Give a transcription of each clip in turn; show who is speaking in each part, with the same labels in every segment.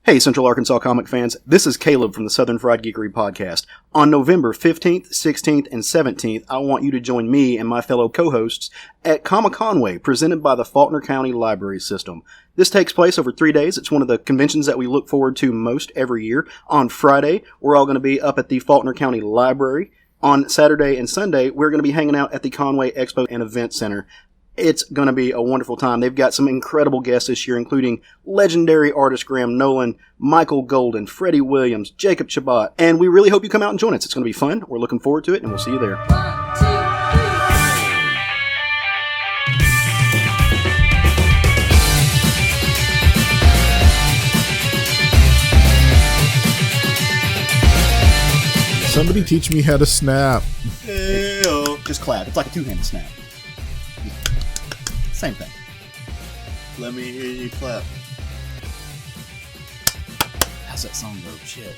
Speaker 1: Hey, Central Arkansas comic fans, this is Caleb from the Southern Fried Geekery podcast. On November 15th, 16th, and 17th, I want you to join me and my fellow co-hosts at Comic Conway, presented by the Faulkner County Library System. This takes place over 3 days. It's one of the conventions that we look forward to most every year. On Friday, we're all going to be up at the Faulkner County Library. On Saturday and Sunday, we're going to be hanging out at the Conway Expo and Event Center. It's going to be a wonderful time. They've got some incredible guests this year, including legendary artist Graham Nolan, Michael Golden, Freddie Williams, Jacob Chabot, and we really hope you come out and join us. It's going to be fun. We're looking forward to it, and we'll see you there.
Speaker 2: 1, 2, 3.
Speaker 3: Somebody teach me how to snap.
Speaker 1: Hey-o. Just clap. It's like a two-handed snap. Same thing.
Speaker 4: Let me hear you clap.
Speaker 1: How's that song go? Shit.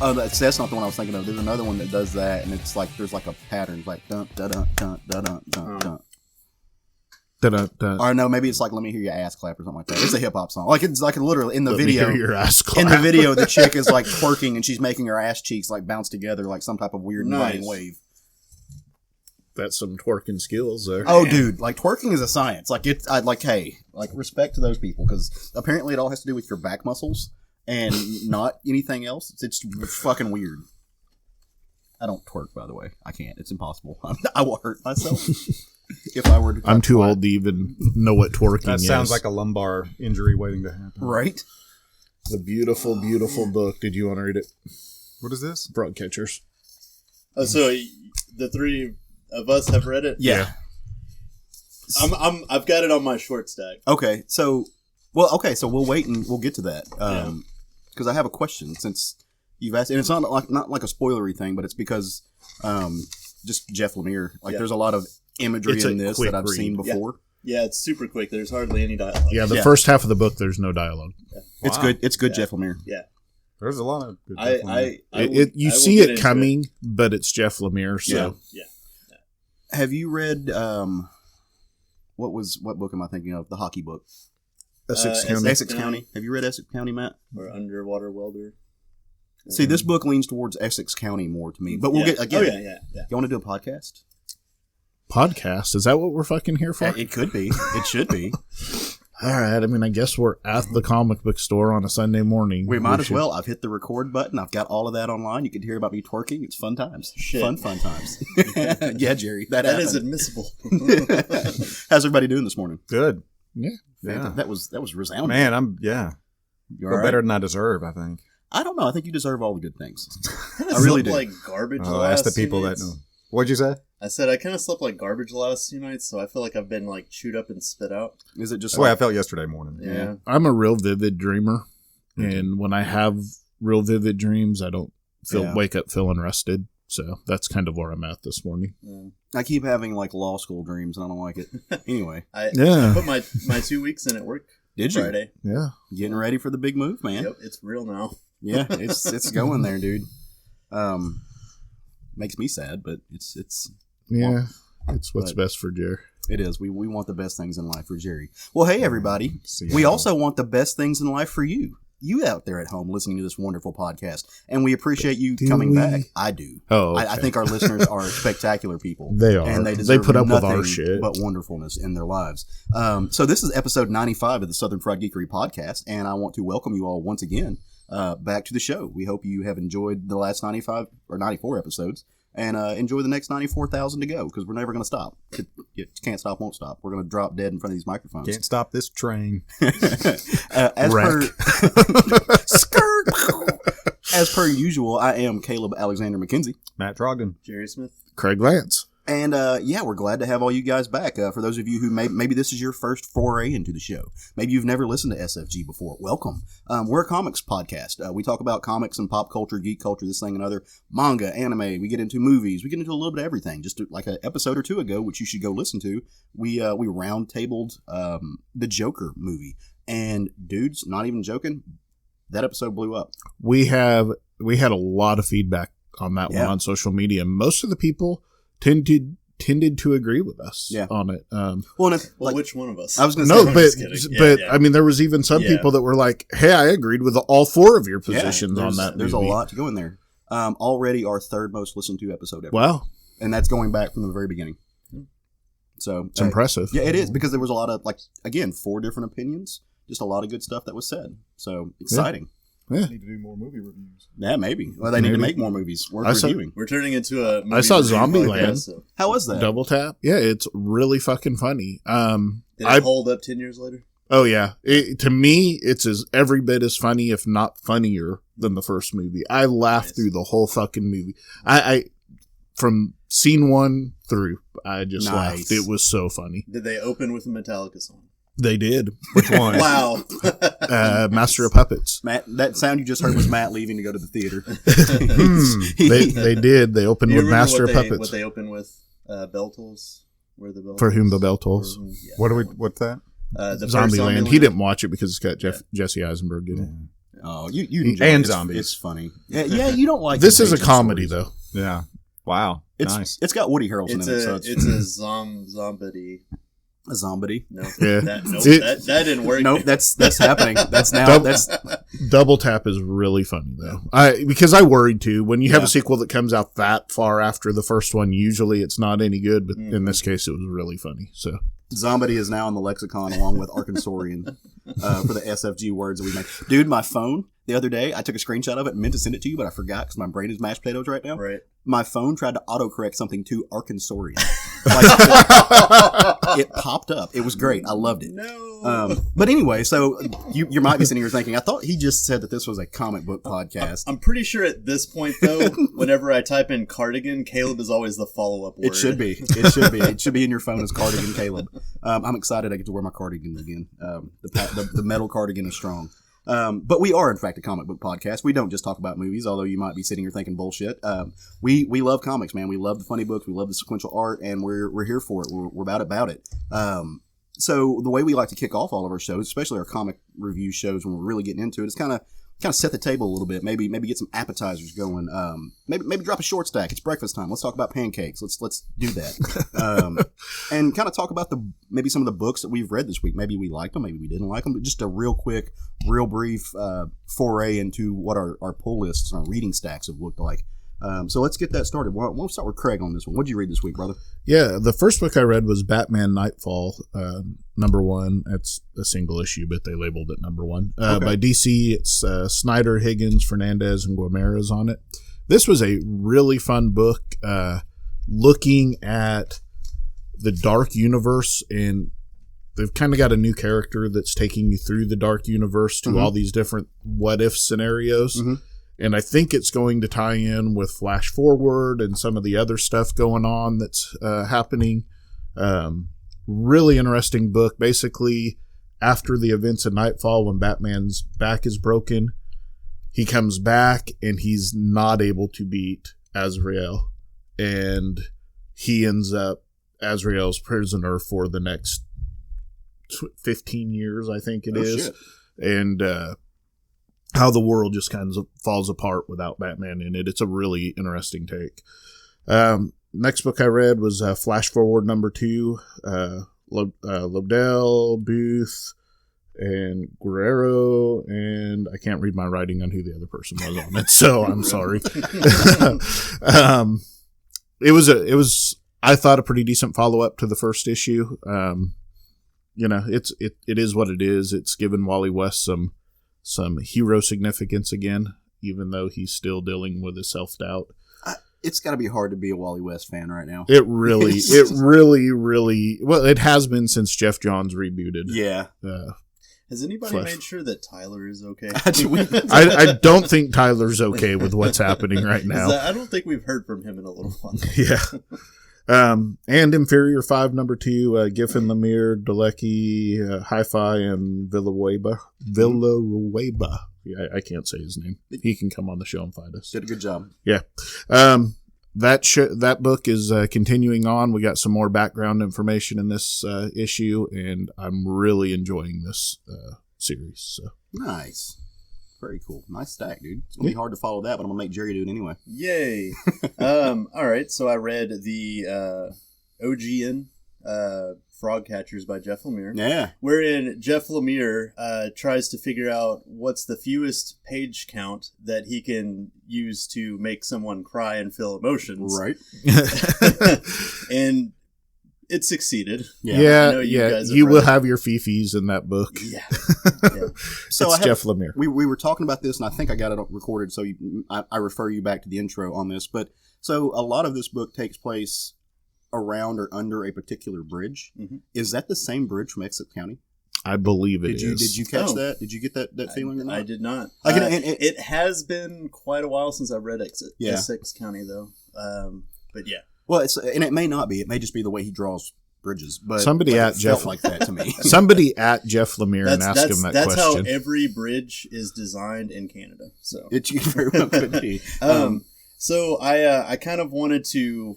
Speaker 1: Oh, that's not the one I was thinking of. There's another one that does that, and it's like there's like a pattern, it's like dun dun dun dun dun dun dun dun.
Speaker 3: Da-da-da.
Speaker 1: Or no, maybe it's like "Let Me Hear Your Ass Clap" or something like that. It's a hip hop song. Like it's like literally in the
Speaker 3: Let me
Speaker 1: video.
Speaker 3: hear your ass clap.
Speaker 1: In the video, the chick is like twerking and she's making her ass cheeks like bounce together like some type of weird inviting wave.
Speaker 3: That's some twerking skills there.
Speaker 1: Oh, dude, like twerking is a science. Like it's hey, like respect to those people because apparently it all has to do with your back muscles and not anything else. It's fucking weird. I don't twerk, by the way. I can't. It's impossible. I will hurt myself if I were to.
Speaker 3: I'm too old to even know what twerking is.
Speaker 5: That sounds like a lumbar injury waiting to happen.
Speaker 1: Right?
Speaker 3: The beautiful, beautiful book. Did you want to read it?
Speaker 5: What is this?
Speaker 3: Frog Catchers.
Speaker 4: Oh, so the three of us have read it?
Speaker 1: Yeah.
Speaker 4: I've got it on my short stack.
Speaker 1: Okay, so we'll wait and we'll get to that. Because I have a question since you've asked, and it's not like a spoilery thing, but it's because just Jeff Lemire. Like, there's a lot of imagery in this that I've seen before.
Speaker 4: Yeah, it's super quick. There's hardly any dialogue.
Speaker 3: Yeah, the first half of the book, there's no dialogue.
Speaker 4: Yeah.
Speaker 1: It's good. It's good, Jeff Lemire.
Speaker 4: Yeah.
Speaker 5: There's a lot of good
Speaker 3: You see it coming, but it's Jeff Lemire. So
Speaker 4: yeah.
Speaker 1: Have you read what book am I thinking of? The hockey book.
Speaker 3: Essex County.
Speaker 1: Essex County. Have you read Essex County, Matt?
Speaker 4: Or Underwater Welder?
Speaker 1: See, this book leans towards Essex County more to me, but we'll get again.
Speaker 4: Oh yeah.
Speaker 1: You want to do a podcast?
Speaker 3: Podcast? Is that what we're fucking here for?
Speaker 1: It could be. It should be.
Speaker 3: All right. I mean, I guess we're at the comic book store on a Sunday morning.
Speaker 1: We might as well. I've hit the record button. I've got all of that online. You can hear about me twerking. It's fun times.
Speaker 4: Shit.
Speaker 1: Fun times. Yeah, Jerry. That
Speaker 4: is admissible.
Speaker 1: How's everybody doing this morning?
Speaker 5: Good.
Speaker 3: Yeah.
Speaker 1: That was resounding.
Speaker 5: Man,
Speaker 1: You're
Speaker 5: feel better than I deserve, I think.
Speaker 1: I don't know. I think you deserve all the good things.
Speaker 4: I
Speaker 1: really do.
Speaker 4: Like garbage.
Speaker 5: Oh, ask the people that know. What'd you say?
Speaker 4: I said I kind of slept like garbage the last 2 nights, so I feel like I've been like chewed up and spit out.
Speaker 1: Is it just
Speaker 5: the way I felt yesterday morning?
Speaker 4: Yeah.
Speaker 3: I'm a real vivid dreamer, and when I have real vivid dreams, I don't wake up feeling rested. So that's kind of where I'm at this morning.
Speaker 4: Yeah.
Speaker 1: I keep having like law school dreams, and I don't like it. Anyway,
Speaker 4: I put my 2 weeks in at work.
Speaker 1: Did you?
Speaker 4: Friday.
Speaker 3: Yeah,
Speaker 1: getting ready for the big move, man.
Speaker 4: Yep, it's real now.
Speaker 1: Yeah, it's going there, dude. Makes me sad, but it's
Speaker 3: what's best for Jerry.
Speaker 1: It is. We want the best things in life for Jerry. Well, hey everybody. We also want the best things in life for you. You out there at home listening to this wonderful podcast, and we appreciate you coming back. I do.
Speaker 3: Oh, okay.
Speaker 1: I think our listeners are spectacular people.
Speaker 3: They are.
Speaker 1: And
Speaker 3: they put up with our shit,
Speaker 1: but wonderfulness in their lives. So this is episode 95 of the Southern Fried Geekery podcast, and I want to welcome you all once again back to the show. We hope you have enjoyed the last 95 or 94 episodes. And enjoy the next 94,000 to go, because we're never going to stop. It can't stop, won't stop. We're going to drop dead in front of these microphones.
Speaker 5: Can't stop this train.
Speaker 1: As per usual, I am Caleb Alexander McKenzie.
Speaker 5: Matt Trogdon.
Speaker 4: Jerry Smith.
Speaker 3: Craig Lance.
Speaker 1: And we're glad to have all you guys back. For those of you who maybe this is your first foray into the show. Maybe you've never listened to SFG before. Welcome. We're a comics podcast. We talk about comics and pop culture, geek culture, this thing and other, manga, anime. We get into movies. We get into a little bit of everything. Just like an episode or two ago, which you should go listen to, we round tabled the Joker movie. And dudes, not even joking, that episode blew up.
Speaker 3: We had a lot of feedback on that one on social media. Most of the people tended tended to agree with us on it.
Speaker 1: Well, and
Speaker 4: which one of us?
Speaker 1: I was going to
Speaker 3: no,
Speaker 1: say,
Speaker 3: but I mean, there was even some people that were like, "Hey, I agreed with all 4 of your positions on that."
Speaker 1: There's
Speaker 3: movie.
Speaker 1: a lot to go in there. Already our 3rd most listened to episode ever.
Speaker 3: Wow,
Speaker 1: and that's going back from the very beginning. So
Speaker 3: it's impressive.
Speaker 1: Yeah, it is, because there was a lot of, like, again, 4 different opinions, just a lot of good stuff that was said. So exciting.
Speaker 3: Yeah.
Speaker 5: Need to do more movie reviews.
Speaker 1: Yeah, maybe. Well, they need to make more movies worth reviewing.
Speaker 4: We're turning into a movie
Speaker 3: I saw
Speaker 4: review
Speaker 3: Zombieland.
Speaker 4: podcast, so.
Speaker 1: How was that?
Speaker 3: Double Tap. Yeah, it's really fucking funny.
Speaker 4: Did it hold up 10 years later?
Speaker 3: Oh yeah, to me, it's every bit as funny, if not funnier, than the first movie. I laughed through the whole fucking movie. I from scene 1 through, I just laughed. It was so funny.
Speaker 4: Did they open with a Metallica song?
Speaker 3: They did.
Speaker 5: Which one?
Speaker 4: Wow.
Speaker 3: Master of Puppets.
Speaker 1: Matt, that sound you just heard was Matt leaving to go to the theater.
Speaker 3: They did. They opened with Master of Puppets.
Speaker 4: What they opened with? Bell Tolls? Where the bell
Speaker 3: For Whom the
Speaker 4: Tolls?
Speaker 3: Bell Tolls.
Speaker 5: What's that?
Speaker 4: The
Speaker 3: Zombieland. He didn't watch it because it's got Jesse Eisenberg in it.
Speaker 1: Oh, you enjoy
Speaker 5: and
Speaker 1: it.
Speaker 5: zombies.
Speaker 1: It's funny. Yeah, you don't like
Speaker 3: This is a
Speaker 1: contagion
Speaker 3: comedy,
Speaker 1: stories.
Speaker 3: though.
Speaker 5: Yeah. Wow. Nice.
Speaker 1: It's got Woody Harrelson in it. So
Speaker 4: It's a zombie.
Speaker 1: a zombie.
Speaker 4: No,
Speaker 3: Yeah.
Speaker 4: that didn't work.
Speaker 1: Nope, that's happening. That's now. That's
Speaker 3: Double Tap is really funny, though. Because I worried, too. When you have a sequel that comes out that far after the first one, usually it's not any good. But in this case, it was really funny. So
Speaker 1: Zombie is now in the lexicon along with Arkansorian for the SFG words that we make. Dude, my phone the other day, I took a screenshot of it and meant to send it to you, but I forgot because my brain is mashed potatoes right now.
Speaker 4: Right.
Speaker 1: My phone tried to autocorrect something to Arkansorian. It popped up. It was great. I loved it.
Speaker 4: No.
Speaker 1: But anyway, so you might be sitting here thinking, I thought he just said that this was a comic book podcast.
Speaker 4: I'm pretty sure at this point, though, whenever I type in cardigan, Caleb is always the follow-up word.
Speaker 1: It should be. It should be. It should be in your phone as cardigan Caleb. I'm excited I get to wear my cardigan again. The metal cardigan is strong. But we are, in fact, a comic book podcast. We don't just talk about movies, although you might be sitting here thinking bullshit. We love comics, man. We love the funny books. We love the sequential art, and we're here for it. We're about it. So the way we like to kick off all of our shows, especially our comic review shows when we're really getting into it, is kind of set the table a little bit. Maybe get some appetizers going. Maybe drop a short stack. It's breakfast time. Let's talk about pancakes. Let's do that. And kind of talk about maybe some of the books that we've read this week. Maybe we liked them. Maybe we didn't like them. But just a real quick, real brief foray into what our pull lists and our reading stacks have looked like. So let's get that started. We'll start with Craig on this one. What did you read this week, brother?
Speaker 3: Yeah, the first book I read was Batman Nightfall, #1. It's a single issue, but they labeled it #1. By DC, it's Snyder, Higgins, Fernandez, and Guimaraes on it. This was a really fun book looking at the Dark Universe, and they've kind of got a new character that's taking you through the Dark Universe to all these different what-if scenarios. Mm-hmm. And I think it's going to tie in with Flash Forward and some of the other stuff going on that's happening. Really interesting book. Basically, after the events of Nightfall, when Batman's back is broken, he comes back and he's not able to beat Azrael. And he ends up Azrael's prisoner for the next 15 years, I think it is. Shit. And how the world just kind of falls apart without Batman in it. It's a really interesting take. Next book I read was Flash Forward #2. Lobdell, Booth, and Guerrero, and I can't read my writing on who the other person was on it, so I'm sorry. It was I thought a pretty decent follow-up to the first issue. It is what it is. It's given Wally West some hero significance again, even though he's still dealing with his self-doubt.
Speaker 1: It's got to be hard to be a Wally West fan right now.
Speaker 3: It really, well, it has been since Jeff Johns rebooted.
Speaker 1: Yeah.
Speaker 4: Has anybody made sure that Tyler is okay?
Speaker 3: I don't think Tyler's okay with what's happening right now.
Speaker 4: I don't think we've heard from him in a little while.
Speaker 3: Yeah. And Inferior 5 #2, Giffen, Lemire, Dalecki, Hi-Fi, and Villarueba. Yeah, I can't say his name. He can come on the show and find us.
Speaker 1: Did a good job.
Speaker 3: Yeah. That book is continuing on. We got some more background information in this issue, and I'm really enjoying this series. So.
Speaker 1: Nice. Very cool. Nice stack, dude. It's going to be hard to follow that, but I'm going to make Gerry do it anyway.
Speaker 4: Yay. All right. So I read the OGN, Frog Catchers by Jeff Lemire.
Speaker 1: Yeah.
Speaker 4: Wherein Jeff Lemire tries to figure out what's the fewest page count that he can use to make someone cry and feel emotions.
Speaker 1: Right.
Speaker 4: And it succeeded.
Speaker 3: Yeah,
Speaker 4: I know you guys have
Speaker 3: you will
Speaker 4: read it.
Speaker 3: have your fifis in that book.
Speaker 4: Yeah.
Speaker 1: So
Speaker 3: It's Jeff Lemire.
Speaker 1: We were talking about this, and I think I got it recorded, so I refer you back to the intro on this. But so a lot of this book takes place around or under a particular bridge.
Speaker 4: Mhm.
Speaker 1: Is that the same bridge from Essex County?
Speaker 3: I believe it is.
Speaker 1: Did you catch
Speaker 4: Oh.
Speaker 1: that? Did you get that feeling or not?
Speaker 4: I did not.
Speaker 1: Like, and
Speaker 4: It has been quite a while since I read
Speaker 1: Yeah.
Speaker 4: Essex County, though. But yeah.
Speaker 1: Well, and it may not be. It may just be the way he draws bridges. But
Speaker 3: Somebody
Speaker 1: but
Speaker 3: at
Speaker 1: it
Speaker 3: Jeff
Speaker 1: felt like that to me.
Speaker 3: Somebody at Jeff Lemire and ask him that
Speaker 4: that's
Speaker 3: question.
Speaker 4: how every bridge is designed in Canada. So
Speaker 1: It very well could be.
Speaker 4: So I kind of wanted to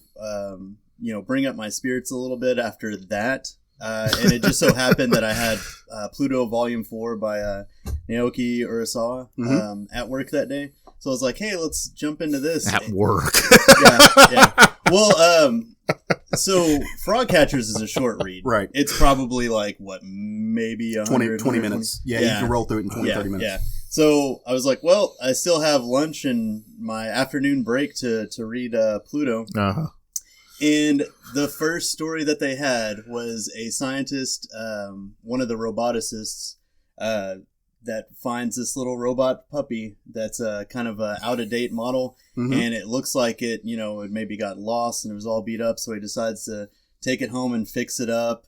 Speaker 4: bring up my spirits a little bit after that, and it just so happened that I had Pluto Volume 4 by Naoki Urasawa at work that day. So I was like, hey, let's jump into this.
Speaker 3: At work.
Speaker 4: Yeah. Well, so Frog Catchers is a short read.
Speaker 1: Right.
Speaker 4: It's probably like, maybe
Speaker 1: 20 minutes. Yeah, you can roll through it in 20, 30 minutes.
Speaker 4: Yeah. So I was like, well, I still have lunch and my afternoon break to read Pluto.
Speaker 3: Uh-huh.
Speaker 4: And the first story that they had was a scientist, one of the roboticists, that finds this little robot puppy that's a kind of a out-of-date model.
Speaker 1: Mhm.
Speaker 4: And it looks like it maybe got lost and it was all beat up. So he decides to take it home and fix it up.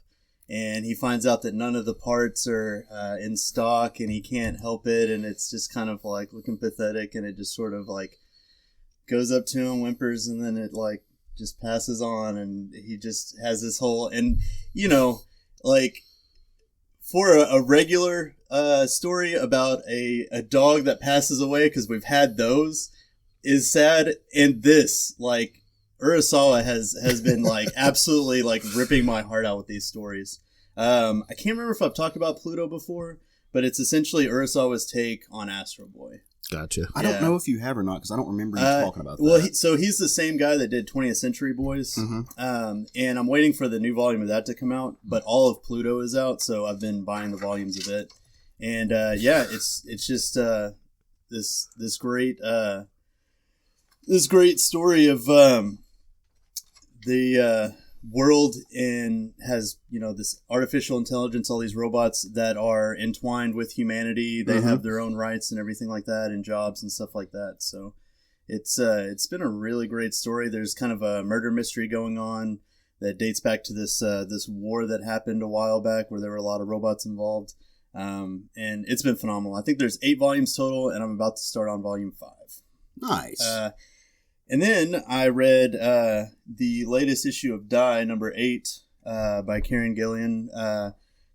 Speaker 4: And he finds out that none of the parts are in stock and he can't help it. And it's just kind of like looking pathetic. And it just sort of like goes up to him, whimpers, and then it like just passes on. And he just has this whole, and like for a regular story about a dog that passes away, because we've had those, is sad. And this, like, Urasawa has been like absolutely like ripping my heart out with these stories. I can't remember if I've talked about Pluto before, but it's essentially Urasawa's take on Astro Boy.
Speaker 3: Gotcha.
Speaker 1: I don't know if you have or not, because I don't remember you talking about that.
Speaker 4: Well, so he's the same guy that did 20th Century Boys.
Speaker 1: Mhm.
Speaker 4: And I'm waiting for the new volume of that to come out, but all of Pluto is out, so I've been buying the volumes of it. And it's just this great story of the world and has this artificial intelligence, all these robots that are entwined with humanity. They have their own rights and everything like that, and jobs and stuff like that. So it's been a really great story. There's kind of a murder mystery going on that dates back to this war that happened a while back where there were a lot of robots involved. And it's been phenomenal. I think there's 8 volumes total, and I'm about to start on volume 5.
Speaker 1: Nice.
Speaker 4: And then I read the latest issue of Die, number 8, by Karen Gillian,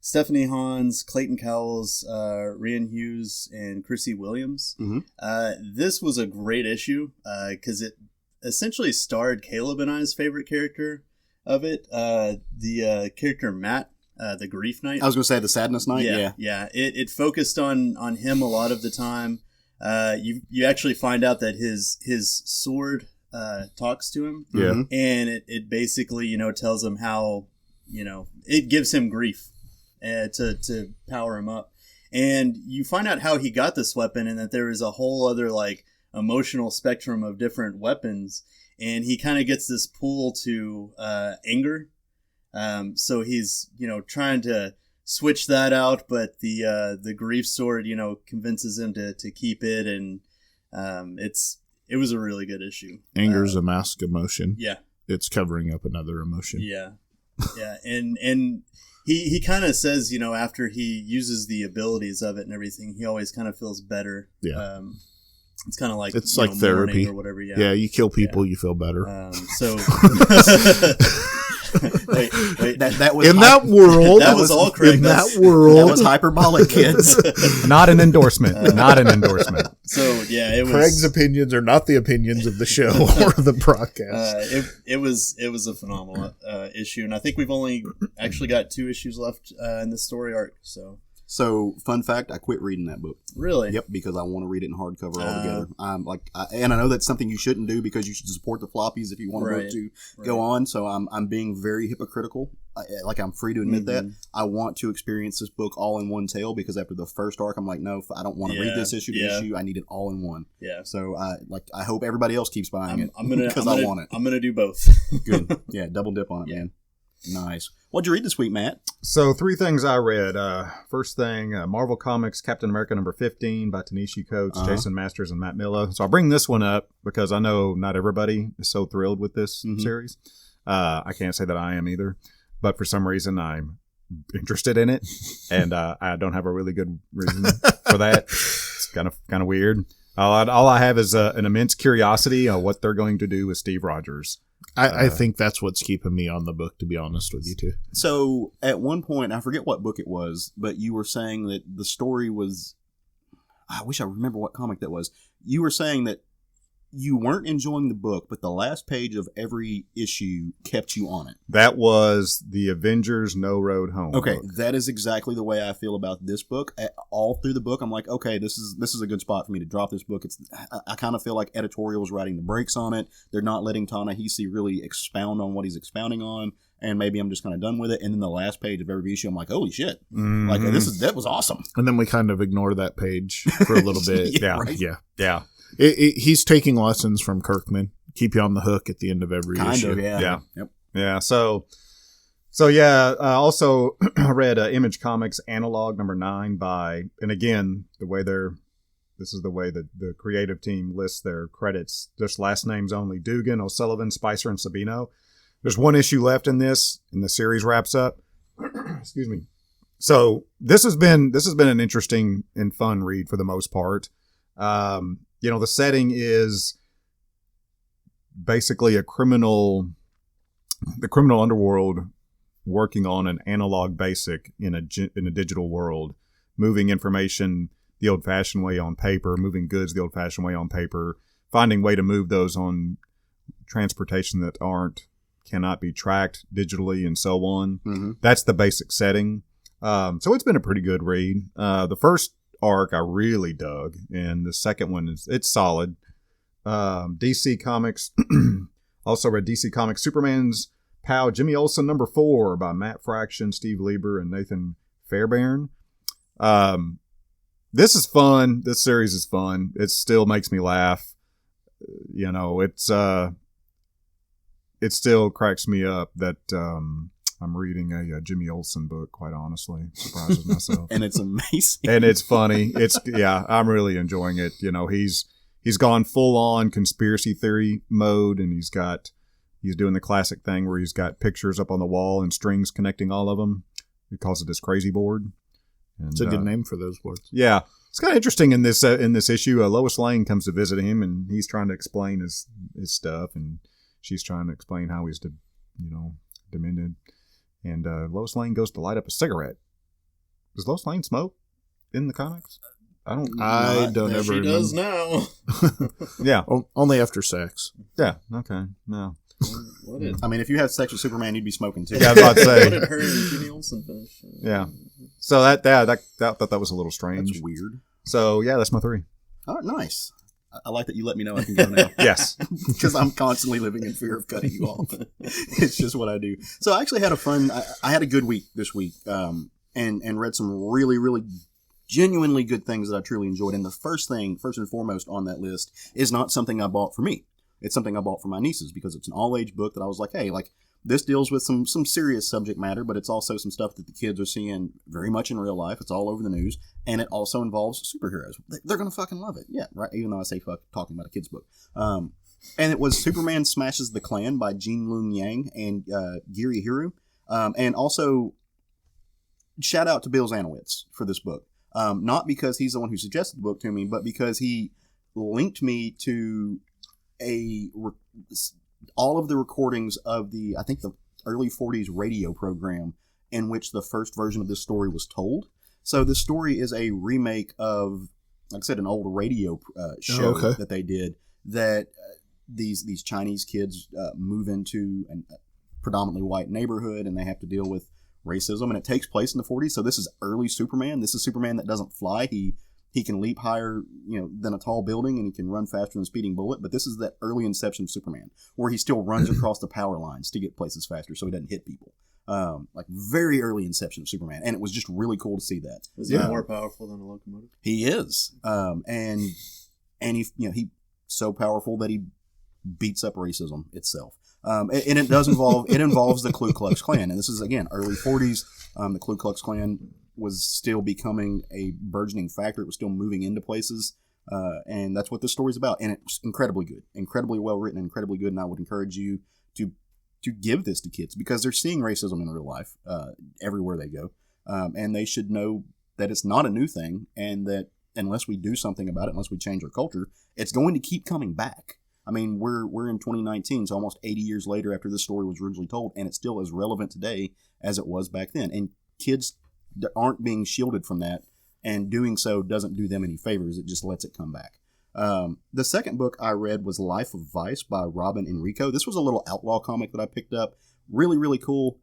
Speaker 4: Stephanie Hans, Clayton Cowels, Rhian Hughes, and Chrissy Williams. This was a great issue because it essentially starred Caleb and I's favorite character of it, the character Matt, the Grief Knight.
Speaker 1: I was going to say the Sadness Knight.
Speaker 4: Yeah. It focused on him a lot of the time. You actually find out that his sword talks to him.
Speaker 3: Yeah.
Speaker 4: And it basically, tells him how, it gives him grief to power him up. And you find out how he got this weapon and that there is a whole other like emotional spectrum of different weapons. And he kind of gets this pull to anger. So he's, trying to switch that out, but the grief sword, convinces him to keep it, and it was a really good issue.
Speaker 3: Anger is a mask emotion.
Speaker 4: Yeah.
Speaker 3: It's covering up another emotion.
Speaker 4: Yeah. And he kind of says, after he uses the abilities of it and everything, he always kind of feels better.
Speaker 3: Yeah.
Speaker 4: It's kind of like
Speaker 3: it's like therapy
Speaker 4: or whatever.
Speaker 3: Yeah, you kill people, you feel better.
Speaker 4: So wait.
Speaker 1: That was
Speaker 3: in that world.
Speaker 4: That was all correct.
Speaker 3: In that world.
Speaker 1: That was hyperbolic, kids.
Speaker 5: Not an endorsement. Not an endorsement.
Speaker 4: So yeah, it was.
Speaker 3: Craig's opinions are not the opinions of the show or the broadcast.
Speaker 4: It was a phenomenal issue, and I think we've only actually got 2 issues left in the story arc. So
Speaker 1: So, fun fact, I quit reading that book.
Speaker 4: Really?
Speaker 1: Yep, because I want to read it in hardcover altogether. And I know that's something you shouldn't do because you should support the floppies if you want a book to go on. So I'm being very hypocritical. I'm free to admit that. I want to experience this book all in one tale because after the first arc, I'm like, no, I don't want to read this issue to issue. I need it all in one. Yeah. So I hope everybody else keeps buying it because I want it.
Speaker 4: I'm gonna do both.
Speaker 1: Good. Yeah, double dip on it, man. Nice. What'd you read this week, Matt?
Speaker 5: So 3 things I read. First thing, Marvel Comics Captain America number 15 by Tanishi Coates, Jason Masters, and Matt Milla. So I'll bring this one up because I know not everybody is so thrilled with this series. I can't say that I am either, but for some reason I'm interested in it, and I don't have a really good reason for that. It's kind of weird. All I have is an immense curiosity on what they're going to do with Steve Rogers.
Speaker 3: I think that's what's keeping me on the book, to be honest with you, too.
Speaker 1: So, at one point, I forget what book it was, but you were saying that the story was... I wish I remember what comic that was. You were saying that you weren't enjoying the book, but the last page of every issue kept you on it.
Speaker 5: That was the Avengers No Road Home.
Speaker 1: Okay,
Speaker 5: book.
Speaker 1: That is exactly the way I feel about this book. All through the book, I'm like, okay, this is a good spot for me to drop this book. I kind of feel like editorial's writing the brakes on it. They're not letting Ta-Nehisi really expound on what he's expounding on, and maybe I'm just kind of done with it. And then the last page of every issue, I'm like, holy shit, like that was awesome.
Speaker 3: And then we kind of ignore that page for a little bit.
Speaker 5: Yeah.
Speaker 3: He's taking lessons from Kirkman. Keep you on the hook at the end of every issue.
Speaker 1: Yeah.
Speaker 5: Yep. Yeah. So yeah. Also, I read Image Comics Analog number 9 and again, this is the way that the creative team lists their credits. Just last names only: Dugan, O'Sullivan, Spicer, and Sabino. There's one issue left in this, and the series wraps up. Excuse me. So this has been an interesting and fun read for the most part. The setting is basically the criminal underworld working on an analog basic in a digital world, moving information the old-fashioned way on paper, moving goods the old-fashioned way on paper, finding way to move those on transportation that cannot be tracked digitally, and so on. Mm-hmm. That's the basic setting. So it's been a pretty good read. The first arc I really dug, and the second one it's solid. DC Comics also read DC Comics Superman's pal Jimmy Olsen number 4 by Matt Fraction, Steve Lieber, and Nathan Fairbairn. This is fun. This series is fun. It still makes me laugh. It still cracks me up that I'm reading a Jimmy Olsen book, quite honestly. Surprises myself.
Speaker 1: And it's amazing.
Speaker 5: And it's funny. I'm really enjoying it. He's gone full on conspiracy theory mode, and he's doing the classic thing where he's got pictures up on the wall and strings connecting all of them. He calls it his crazy board. And,
Speaker 3: it's a good name for those boards.
Speaker 5: Yeah. It's kind of interesting in this issue. Lois Lane comes to visit him, and he's trying to explain his stuff, and she's trying to explain how he's demented. And Lois Lane goes to light up a cigarette. Does Lois Lane smoke in the comics? I don't ever.
Speaker 4: She does now.
Speaker 5: Yeah.
Speaker 3: Only after sex.
Speaker 5: Yeah. Okay. No.
Speaker 1: If you had sex with Superman, you'd be smoking too.
Speaker 5: Yeah, I was about to say.
Speaker 4: What did her and Jimmy Olsen finish?
Speaker 5: Yeah. So I thought that was a little strange.
Speaker 1: That's weird.
Speaker 5: So yeah, that's my 3.
Speaker 1: Oh, nice. I like that you let me know I can go now.
Speaker 5: Yes.
Speaker 1: Because I'm constantly living in fear of cutting you off. It's just what I do. So I actually had I had a good week this week, and read some really, really genuinely good things that I truly enjoyed. And the first and foremost on that list is not something I bought for me. It's something I bought for my nieces because it's an all-age book that I was like, hey, this deals with some serious subject matter, but it's also some stuff that the kids are seeing very much in real life. It's all over the news, and it also involves superheroes. They're going to fucking love it. Yeah, right? Even though I say fuck talking about a kid's book. And it was Superman Smashes the Klan by Gene Lung Yang and Gerry Alanguilan. And also, shout out to Bill Zanowitz for this book. Not because he's the one who suggested the book to me, but because he linked me to all of the recordings of the early 40s radio program in which the first version of this story was told. So this story is a remake of, like I said, an old radio show that they did that these Chinese kids move into a predominantly white neighborhood, and they have to deal with racism, and it takes place in the 40s. So this is early Superman. This is Superman that doesn't fly. He can leap higher, than a tall building, and he can run faster than a speeding bullet. But this is that early inception of Superman, where he still runs across the power lines to get places faster, so he doesn't hit people. Like very early inception of Superman, and it was just really cool to see that.
Speaker 4: Is he more powerful than a locomotive?
Speaker 1: He is, and he's so powerful that he beats up racism itself. And it does involves the Ku Klux Klan, and this is again early 40s. The Ku Klux Klan was still becoming a burgeoning factor. It was still moving into places, and that's what this story's about. And it's incredibly good, incredibly well written, incredibly good. And I would encourage you to give this to kids because they're seeing racism in real life everywhere they go, and they should know that it's not a new thing, and that unless we do something about it, unless we change our culture, it's going to keep coming back. I mean, we're in 2019, so almost 80 years later after this story was originally told, and it's still as relevant today as it was back then. And kids aren't being shielded from that, and doing so doesn't do them any favors. It just lets it come back. The second book I read was Life of Vice by Robin Enrico. This was a little outlaw comic that I picked up. Really, really cool.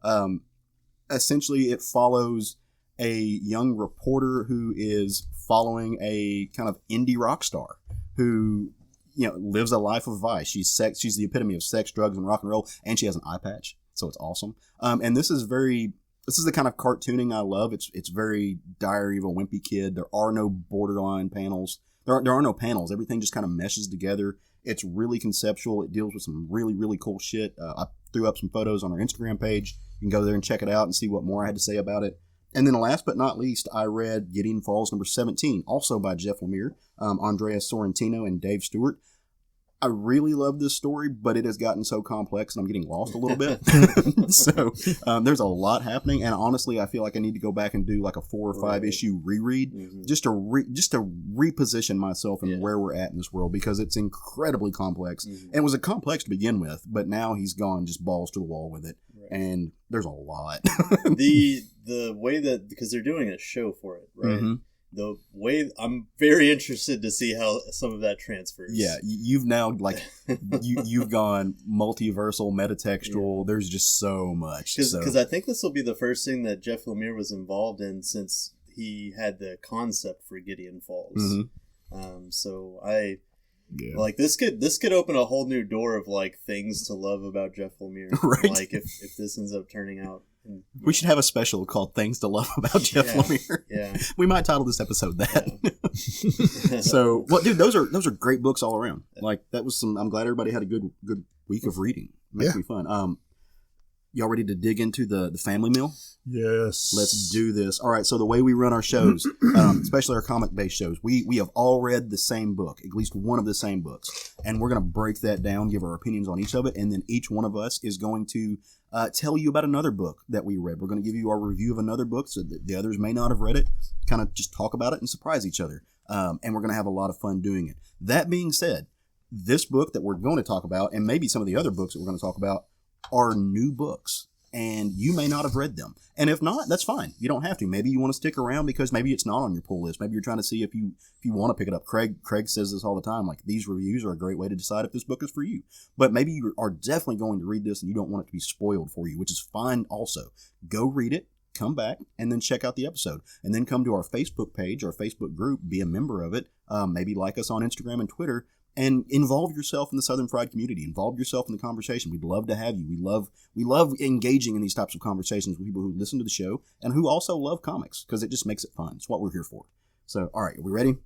Speaker 1: Essentially, it follows a young reporter who is following a kind of indie rock star who lives a life of vice. She's the epitome of sex, drugs, and rock and roll, and she has an eye patch, so it's awesome. And this is the kind of cartooning I love. It's very Diary of a Wimpy Kid. There are no borderline panels. There are no panels. Everything just kind of meshes together. It's really conceptual. It deals with some really, really cool shit. I threw up some photos on our Instagram page. You can go there and check it out and see what more I had to say about it. And then last but not least, I read Gideon Falls number 17, also by Jeff Lemire, Andreas Sorrentino, and Dave Stewart. I really love this story, but it has gotten so complex and I'm getting lost a little bit. So there's a lot happening, and honestly, I feel like I need to go back and do like a 4 or 5 issue reread, just to reposition myself in where we're at in this world, because it's incredibly complex. And it was a complex to begin with, but now he's gone just balls to the wall with it, and there's a lot.
Speaker 4: The way that, because they're doing a show for it, right? Mm-hmm. The way I'm very interested to see how some of that transfers. Yeah,
Speaker 1: you've now you've gone multiversal, metatextual. Yeah. There's just so much.
Speaker 4: Because I think this will be the first thing that Jeff Lemire was involved in since he had the concept for Gideon Falls. Mm-hmm. So like this could open a whole new door of like things to love about Jeff Lemire. Right. Like if this ends up turning out.
Speaker 1: We should have a special called Things to Love About Jeff Lemire. Yeah. We might title this episode that. Yeah. So, well, dude, those are great books all around. Like that was I'm glad everybody had a good week of reading. Makes me fun. Y'all ready to dig into the family meal?
Speaker 3: Yes.
Speaker 1: Let's do this. All right, so the way we run our shows, especially our comic-based shows, we have all read the same book, at least one of the same books. And we're going to break that down, give our opinions on each of it, and then each one of us is going to tell you about another book that we read. We're going to give you our review of another book so that the others may not have read it, kind of just talk about it and surprise each other. And we're going to have a lot of fun doing it. That being said, this book that we're going to talk about, and maybe some of the other books that we're going to talk about, are new books, and you may not have read them. And if not, that's fine. You don't have to. Maybe you want to stick around because maybe it's not on your pull list. Maybe you're trying to see if you want to pick it up. Craig says this all the time. Like, these reviews are a great way to decide if this book is for you. But maybe you are definitely going to read this and you don't want it to be spoiled for you, which is fine also. Go read it, come back, and then check out the episode. And then come to our Facebook page, our Facebook group, be a member of it. Maybe like us on Instagram and Twitter. And involve yourself in the Southern Fried community. Involve yourself in the conversation. We'd love to have you. We love engaging in these types of conversations with people who listen to the show and who also love comics, because it just makes it fun. It's what we're here for. So, all right, are we ready?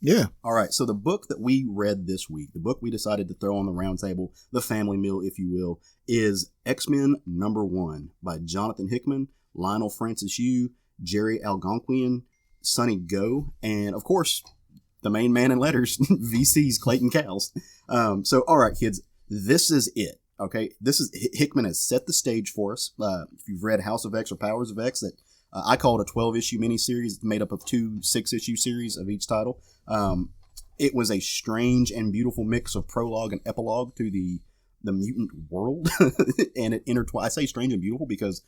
Speaker 3: Yeah.
Speaker 1: All right, so the book that we read this week, the book we decided to throw on the round table, the family meal, if you will, is X-Men #1 by Jonathon Hickman, Lienil Francis You, Gerry Alanguilan, Sonny Go, and, of course, the main man in letters, VC's Clayton Cowels. So, all right, kids, this is it. Okay, Hickman has set the stage for us. If you've read House of X or Powers of X, that I call it a 12-issue miniseries made up of 2 6-issue series of each title. It was a strange and beautiful mix of prologue and epilogue to the mutant world, and it intertwined. I say strange and beautiful because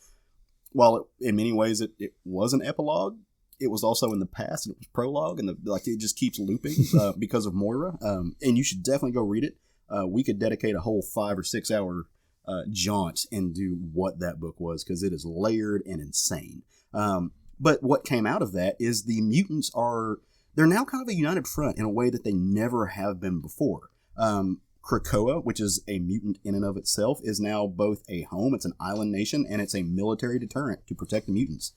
Speaker 1: while in many ways it was an epilogue, it was also in the past, and it was prologue, and it just keeps looping because of Moira. And you should definitely go read it. We could dedicate a whole 5 or 6 hour jaunt into what that book was, because it is layered and insane. But what came out of that is the mutants they're now kind of a united front in a way that they never have been before. Krakoa, which is a mutant in and of itself, is now both a home, it's an island nation, and it's a military deterrent to protect the mutants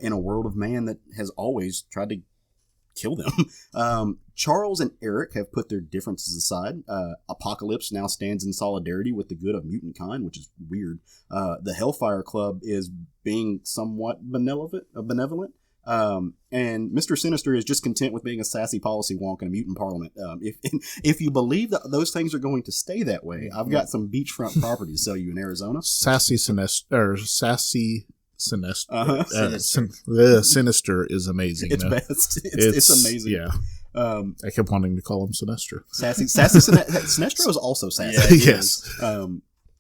Speaker 1: in a world of man that has always tried to kill them. Charles and Eric have put their differences aside. Apocalypse now stands in solidarity with the good of mutant kind, which is weird. The Hellfire Club is being somewhat benevolent. And Mr. Sinister is just content with being a sassy policy wonk in a mutant parliament. If you believe that those things are going to stay that way, I've got some beachfront property to sell you in Arizona.
Speaker 3: Sinister is amazing.
Speaker 1: It's best. It's amazing.
Speaker 3: Yeah. I kept wanting to call him Sinestro.
Speaker 1: Sassy Sinestro is also sassy.
Speaker 3: Yeah, yes.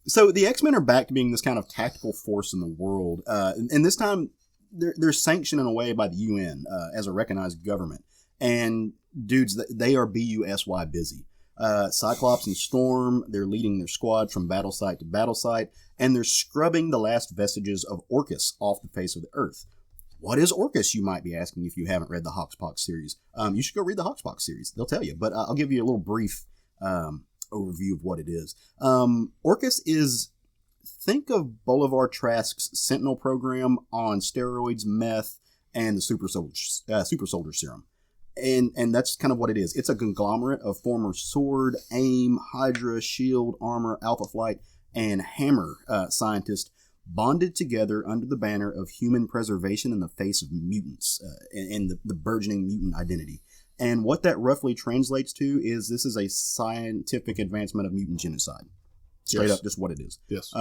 Speaker 1: So the X-Men are back to being this kind of tactical force in the world, and this time they're sanctioned in a way by the UN as a recognized government. And dudes, they are busy busy. Cyclops and Storm, they're leading their squad from battle site to battle site, and they're scrubbing the last vestiges of Orcus off the face of the earth. What is Orcus, you might be asking if you haven't read the Hoxpox series. You should go read the Hoxpox series. They'll tell you, but I'll give you a little brief overview of what it is. Orcus is, think of Bolivar Trask's Sentinel program on steroids, meth, and the super soldier serum. And that's kind of what it is. It's a conglomerate of former Sword, AIM, Hydra, SHIELD, Armor, Alpha Flight, and Hammer scientists bonded together under the banner of human preservation in the face of mutants and the burgeoning mutant identity. And what that roughly translates to is this is a scientific advancement of mutant genocide. Straight up, just what it is.
Speaker 3: Yes.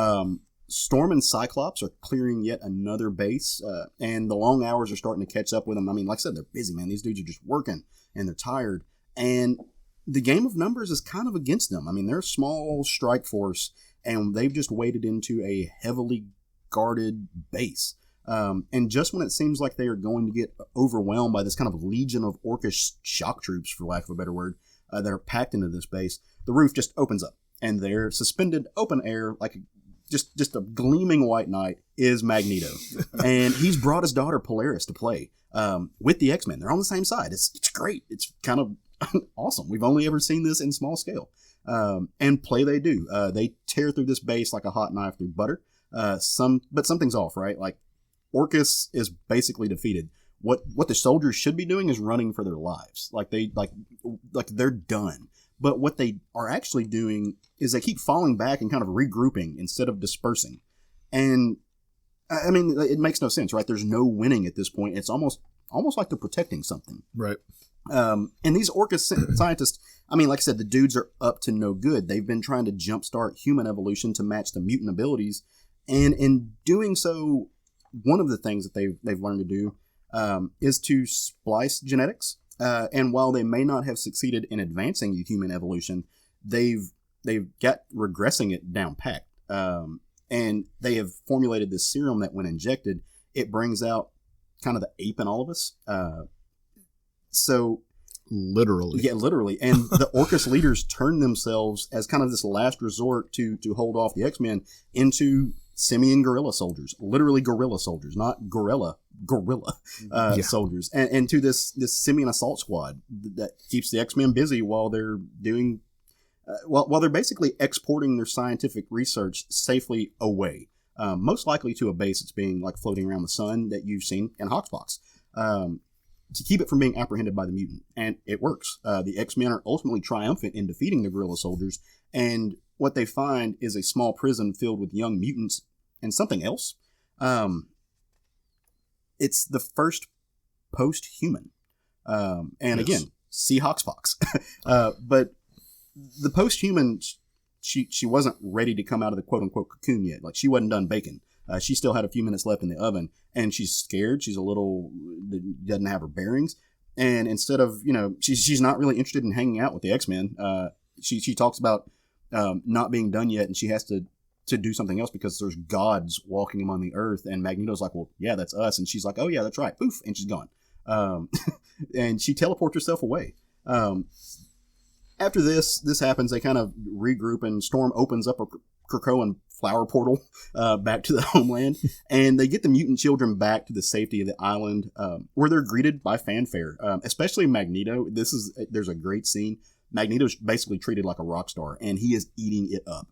Speaker 1: Storm and Cyclops are clearing yet another base, and the long hours are starting to catch up with them. I mean, like I said, they're busy, man. These dudes are just working, and they're tired. And the game of numbers is kind of against them. I mean, they're a small strike force, and they've just waded into a heavily guarded base. And just when it seems like they are going to get overwhelmed by this kind of legion of orcish shock troops, for lack of a better word, that are packed into this base, the roof just opens up, and they're suspended open air like just a gleaming white knight is Magneto. And he's brought his daughter Polaris to play with the X-Men. They're on the same side. It's great. It's kind of awesome. We've only ever seen this in small scale. And play they do. They tear through this base like a hot knife through butter. But something's off, right? Like, Orcus is basically defeated. What the soldiers should be doing is running for their lives. Like they're done. But what they are actually doing is they keep falling back and kind of regrouping instead of dispersing. And I mean, it makes no sense, right? There's no winning at this point. It's almost like they're protecting something.
Speaker 3: Right.
Speaker 1: And these Orcus scientists, I mean, like I said, the dudes are up to no good. They've been trying to jumpstart human evolution to match the mutant abilities. And in doing so, one of the things that they've learned to do is to splice genetics. And while they may not have succeeded in advancing human evolution, they've got regressing it down packed. And they have formulated this serum that, when injected, it brings out kind of the ape in all of us. So
Speaker 3: literally,
Speaker 1: yeah, literally. And the Orcus leaders turn themselves as kind of this last resort to hold off the X-Men into simian guerrilla soldiers, literally guerrilla soldiers, not gorilla soldiers, and to this simian assault squad that keeps the X-Men busy while they're doing, while they're basically exporting their scientific research safely away, most likely to a base that's being like floating around the sun that you've seen in Hoxpox, to keep it from being apprehended by the mutant. And it works. The X-Men are ultimately triumphant in defeating the guerrilla soldiers, and what they find is a small prison filled with young mutants and something else. It's the first post-human. And yes. Again, see Hoxpox. But the post-human, she wasn't ready to come out of the quote-unquote cocoon yet. Like, she wasn't done baking. She still had a few minutes left in the oven, and she's scared. She's a little, doesn't have her bearings. And instead of, she's not really interested in hanging out with the X-Men. She talks about not being done yet, and she has to do something else because there's gods walking among the earth. And Magneto's like, well, yeah, that's us. And she's like, oh yeah, that's right. Poof. And she's gone. And she teleports herself away. After this happens, they kind of regroup, and Storm opens up a Krakoan flower portal back to the homeland, and they get the mutant children back to the safety of the island, where they're greeted by fanfare, especially Magneto. There's a great scene. Magneto's basically treated like a rock star, and he is eating it up.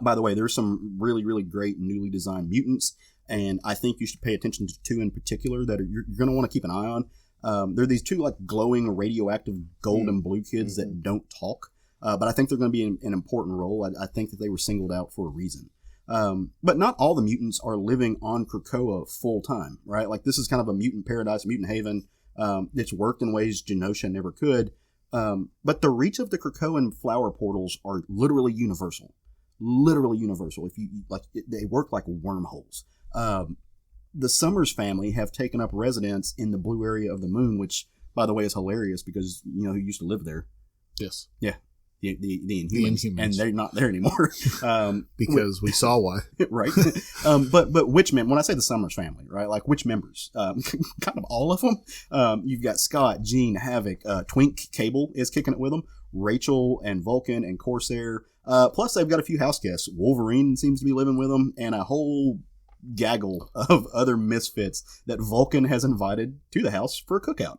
Speaker 1: By the way, there's some really, really great newly designed mutants, and I think you should pay attention to two in particular that you're going to want to keep an eye on. There are these two like glowing radioactive gold and blue kids that don't talk, but I think they're going to be an important role. I think that they were singled out for a reason. But not all the mutants are living on Krakoa full time, right? Like this is kind of a mutant paradise, mutant haven. It's worked in ways Genosha never could. But the reach of the Krakoan flower portals are literally universal. If you like, they work like wormholes. The Summers family have taken up residence in the blue area of the moon, which, by the way, is hilarious because you know who used to live there.
Speaker 3: Yes.
Speaker 1: Yeah. The Inhumans. And they're not there anymore.
Speaker 3: Because we saw why.
Speaker 1: Right. But which men, when I say the Summers family, right? Like which members? Kind of all of them. You've got Scott, Jean, Havoc, Twink, Cable is kicking it with them. Rachel and Vulcan and Corsair. Plus they've got a few house guests. Wolverine seems to be living with them, and a whole gaggle of other misfits that Vulcan has invited to the house for a cookout.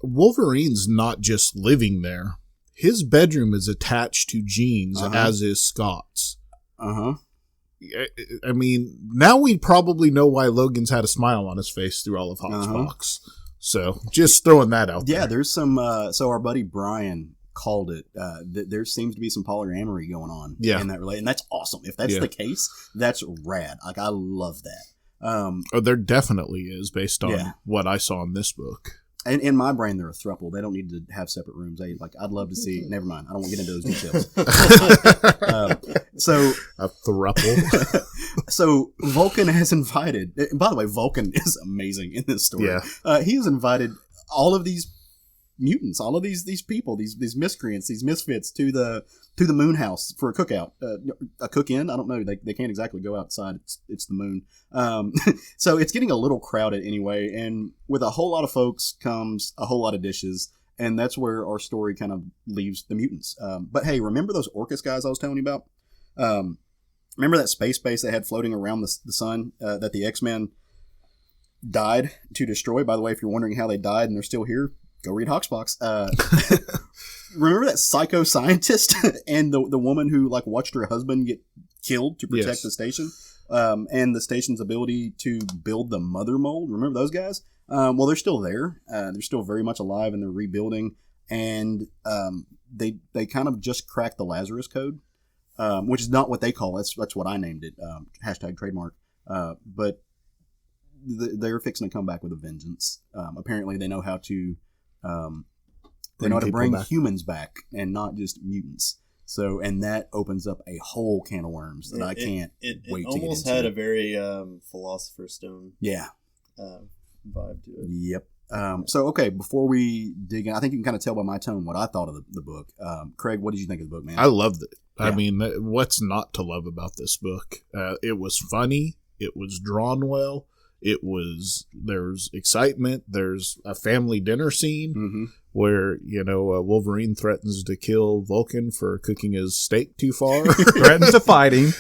Speaker 3: Wolverine's not just living there. His bedroom is attached to Jean's, as is Scott's. I mean, now we probably know why Logan's had a smile on his face through all of Hoxpox. So, just throwing that out there.
Speaker 1: Yeah, there's some... so our buddy Brian called it. There seems to be some polyamory going on in that relation. And that's awesome. If that's the case, that's rad. Like, I love that.
Speaker 3: There definitely is, based on what I saw in this book.
Speaker 1: And in my brain, they're a throuple. They don't need to have separate rooms. I'd love to see. Never mind. I don't want to get into those details. So
Speaker 3: a throuple.
Speaker 1: So Vulcan has invited. And by the way, Vulcan is amazing in this story.
Speaker 3: Yeah.
Speaker 1: He has invited all of these mutants, all of these people, these miscreants, these misfits to the moon house for a cookout, a cook-in. I don't know. They can't exactly go outside. It's the moon. So it's getting a little crowded anyway. And with a whole lot of folks comes a whole lot of dishes. And that's where our story kind of leaves the mutants. But hey, remember those Orcus guys I was telling you about? Remember that space base they had floating around the sun that the X-Men died to destroy? By the way, if you're wondering how they died and they're still here, go read Hoxpox. Remember that psycho scientist and the woman who like watched her husband get killed to protect the station, and the station's ability to build the mother mold? Remember those guys? Well, they're still there. They're still very much alive, and they're rebuilding. And they kind of just cracked the Lazarus Code, which is not what they call it. That's what I named it. Hashtag trademark. But they're fixing to come back with a vengeance. Apparently, they know how to. They know how to bring humans back and not just mutants. So, and that opens up a whole can of worms that I can't wait to get into. It
Speaker 4: almost had a very Philosopher's Stone vibe to it.
Speaker 1: Yep. So, okay, before we dig in, I think you can kind of tell by my tone what I thought of the book. Craig, what did you think of the book, man?
Speaker 3: I loved it. Yeah. I mean, what's not to love about this book? It was funny. It was drawn well. There's excitement. There's a family dinner scene where, Wolverine threatens to kill Vulcan for cooking his steak too far.
Speaker 5: Threatens to fighting.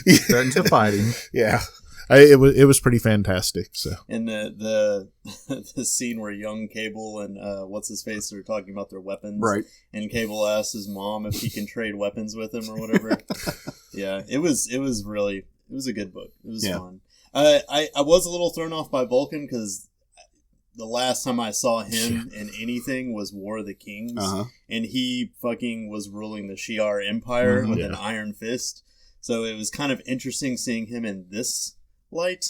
Speaker 3: Yeah. It was pretty fantastic. So,
Speaker 4: and the scene where young Cable and what's his face are talking about their weapons,
Speaker 1: right?
Speaker 4: And Cable asks his mom if he can trade weapons with him or whatever. Yeah, it was a good book. It was fun. I was a little thrown off by Vulcan because the last time I saw him in anything was War of the Kings, and he fucking was ruling the Shi'ar Empire with an iron fist. So it was kind of interesting seeing him in this light.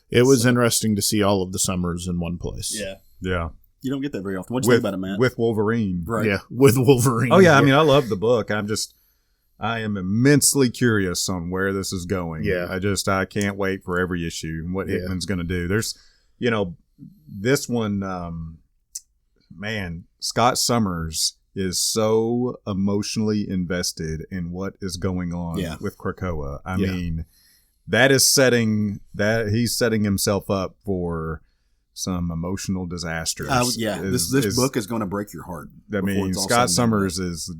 Speaker 3: It was interesting to see all of the Summers in one place.
Speaker 5: Yeah.
Speaker 1: You don't get that very often. What do you think about it, Matt?
Speaker 5: With Wolverine.
Speaker 1: Right.
Speaker 3: Yeah, with Wolverine.
Speaker 5: Oh, yeah. I mean, I love the book. I am immensely curious on where this is going.
Speaker 3: Yeah.
Speaker 5: I can't wait for every issue and what Hickman's going to do. There's, this one, Scott Summers is so emotionally invested in what is going on with Krakoa. I mean, he's setting himself up for some emotional disaster.
Speaker 1: This book is going to break your heart.
Speaker 5: I mean, Scott Summers is,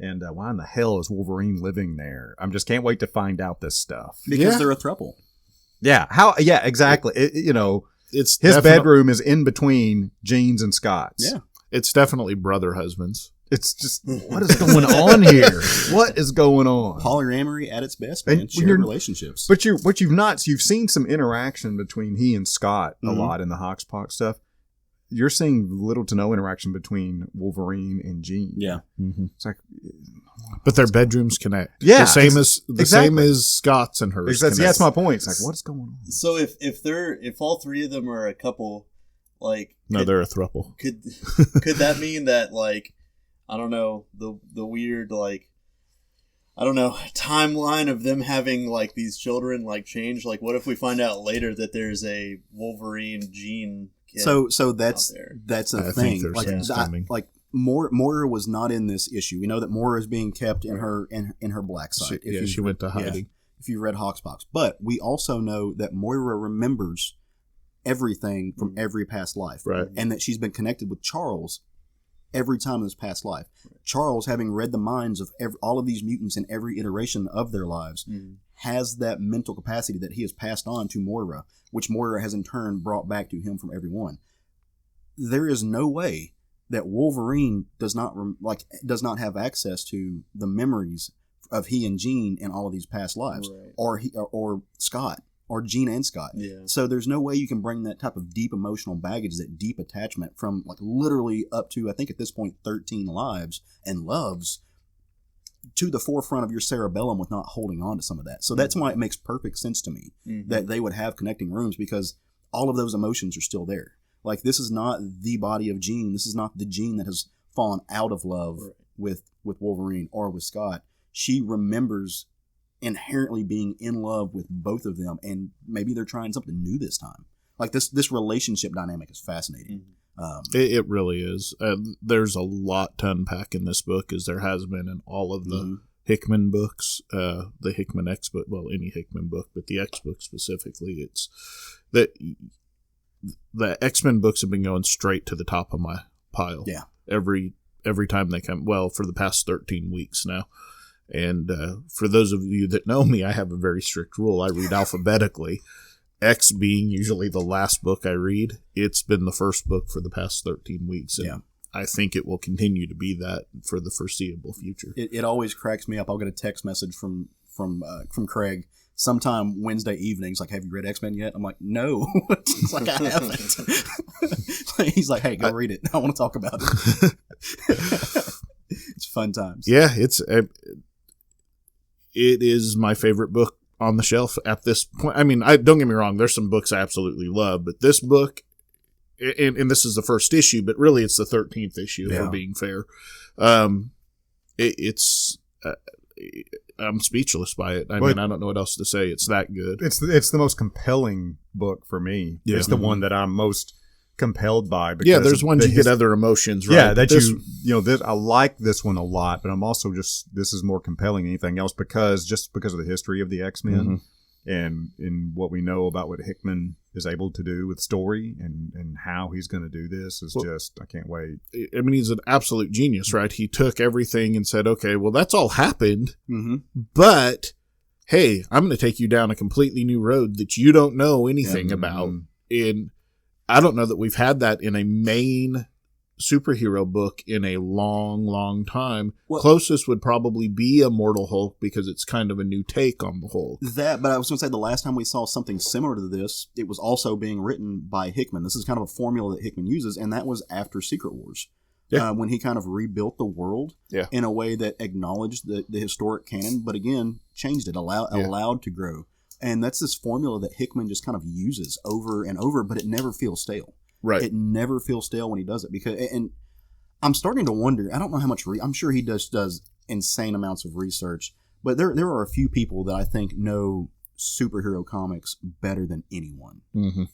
Speaker 5: And why in the hell is Wolverine living there? I'm just can't wait to find out this stuff.
Speaker 1: Because they're a throuple.
Speaker 5: Yeah. How? Yeah, exactly.
Speaker 3: It's
Speaker 5: his bedroom is in between Jean's and Scott's.
Speaker 3: Yeah. It's definitely brother husbands.
Speaker 5: It's just, what is going on here? What is going on?
Speaker 1: Polyamory at its best, man. Shared relationships.
Speaker 5: But you've seen some interaction between he and Scott a lot in the Hoxpox stuff. You're seeing little to no interaction between Wolverine and Jean.
Speaker 1: Yeah.
Speaker 3: Mm-hmm.
Speaker 5: It's like,
Speaker 3: but their bedrooms connect.
Speaker 5: Yeah.
Speaker 3: The same as Scott's and hers.
Speaker 5: That's my point. It's like, what's going on?
Speaker 4: So if all three of them are a couple, like,
Speaker 3: they're a throuple.
Speaker 4: Could that mean that, like, I don't know, the weird, like, I don't know, timeline of them having, like, these children, like, change? Like, what if we find out later that there's a Wolverine Jean kid?
Speaker 1: So that's a thing. Like Moira was not in this issue. We know that Moira is being kept in her black site.
Speaker 3: She went to hiding.
Speaker 1: Yeah, if you read Hoxpox, but we also know that Moira remembers everything from every past life,
Speaker 3: right?
Speaker 1: And that she's been connected with Charles every time in his past life. Charles, having read the minds of all of these mutants in every iteration of their lives, has that mental capacity that he has passed on to Moira, which Moira has in turn brought back to him from everyone. There is no way that Wolverine does not have access to the memories of he and Jean in all of these past lives, right. or Scott, or Jean and Scott.
Speaker 4: Yeah.
Speaker 1: So there's no way you can bring that type of deep emotional baggage, that deep attachment from, like, literally up to, I think at this point, 13 lives and loves, to the forefront of your cerebellum with not holding on to some of that. So that's why it makes perfect sense to me that they would have connecting rooms, because all of those emotions are still there. Like, this is not the body of Jean. This is not the Jean that has fallen out of love with Wolverine or with Scott. She remembers inherently being in love with both of them, and maybe they're trying something new this time. Like, this relationship dynamic is fascinating.
Speaker 3: It really is. There's a lot to unpack in this book, as there has been in all of the Hickman books, the Hickman X book, well, any Hickman book, but the X book specifically. It's that the X-Men books have been going straight to the top of my pile.
Speaker 1: Yeah.
Speaker 3: Every time they come, well, for the past 13 weeks now. And for those of you that know me, I have a very strict rule. I read alphabetically. X being usually the last book I read. It's been the first book for the past 13 weeks. And I think it will continue to be that for the foreseeable future.
Speaker 1: It always cracks me up. I'll get a text message from Craig sometime Wednesday evenings, like, have you read X-Men yet? I'm like, no. It's like, I haven't. He's like, hey, go read it. I want to talk about it. It's fun times.
Speaker 3: Yeah, it is my favorite book on the shelf at this point. I mean, don't get me wrong, there's some books I absolutely love, but this book, and this is the first issue, but really it's the 13th issue, if we're being fair. I'm speechless by it. I mean, I don't know what else to say. It's that good.
Speaker 5: It's the most compelling book for me. Yeah. It's the one that I'm most compelled by. Because
Speaker 3: there's ones you get other emotions, right?
Speaker 5: Yeah, that I like this one a lot, but I'm also this is more compelling than anything else because of the history of the X-Men and in what we know about what Hickman is able to do with story and how he's going to do this is I can't wait.
Speaker 3: I mean, he's an absolute genius, right? He took everything and said, okay, well, that's all happened, but hey, I'm going to take you down a completely new road that you don't know anything about. And I don't know that we've had that in a main superhero book in a long, long time. Well, closest would probably be Immortal Hulk, because it's kind of a new take on the Hulk.
Speaker 1: But I was going to say, the last time we saw something similar to this, it was also being written by Hickman. This is kind of a formula that Hickman uses, and that was after Secret Wars. When he kind of rebuilt the world in a way that acknowledged the historic canon, but again, changed it, allowed to grow. And that's this formula that Hickman just kind of uses over and over, but it never feels stale.
Speaker 3: Right.
Speaker 1: It never feels stale when he does it, and I'm starting to wonder. I don't know how much. I'm sure he does insane amounts of research, but there are a few people that I think know superhero comics better than anyone,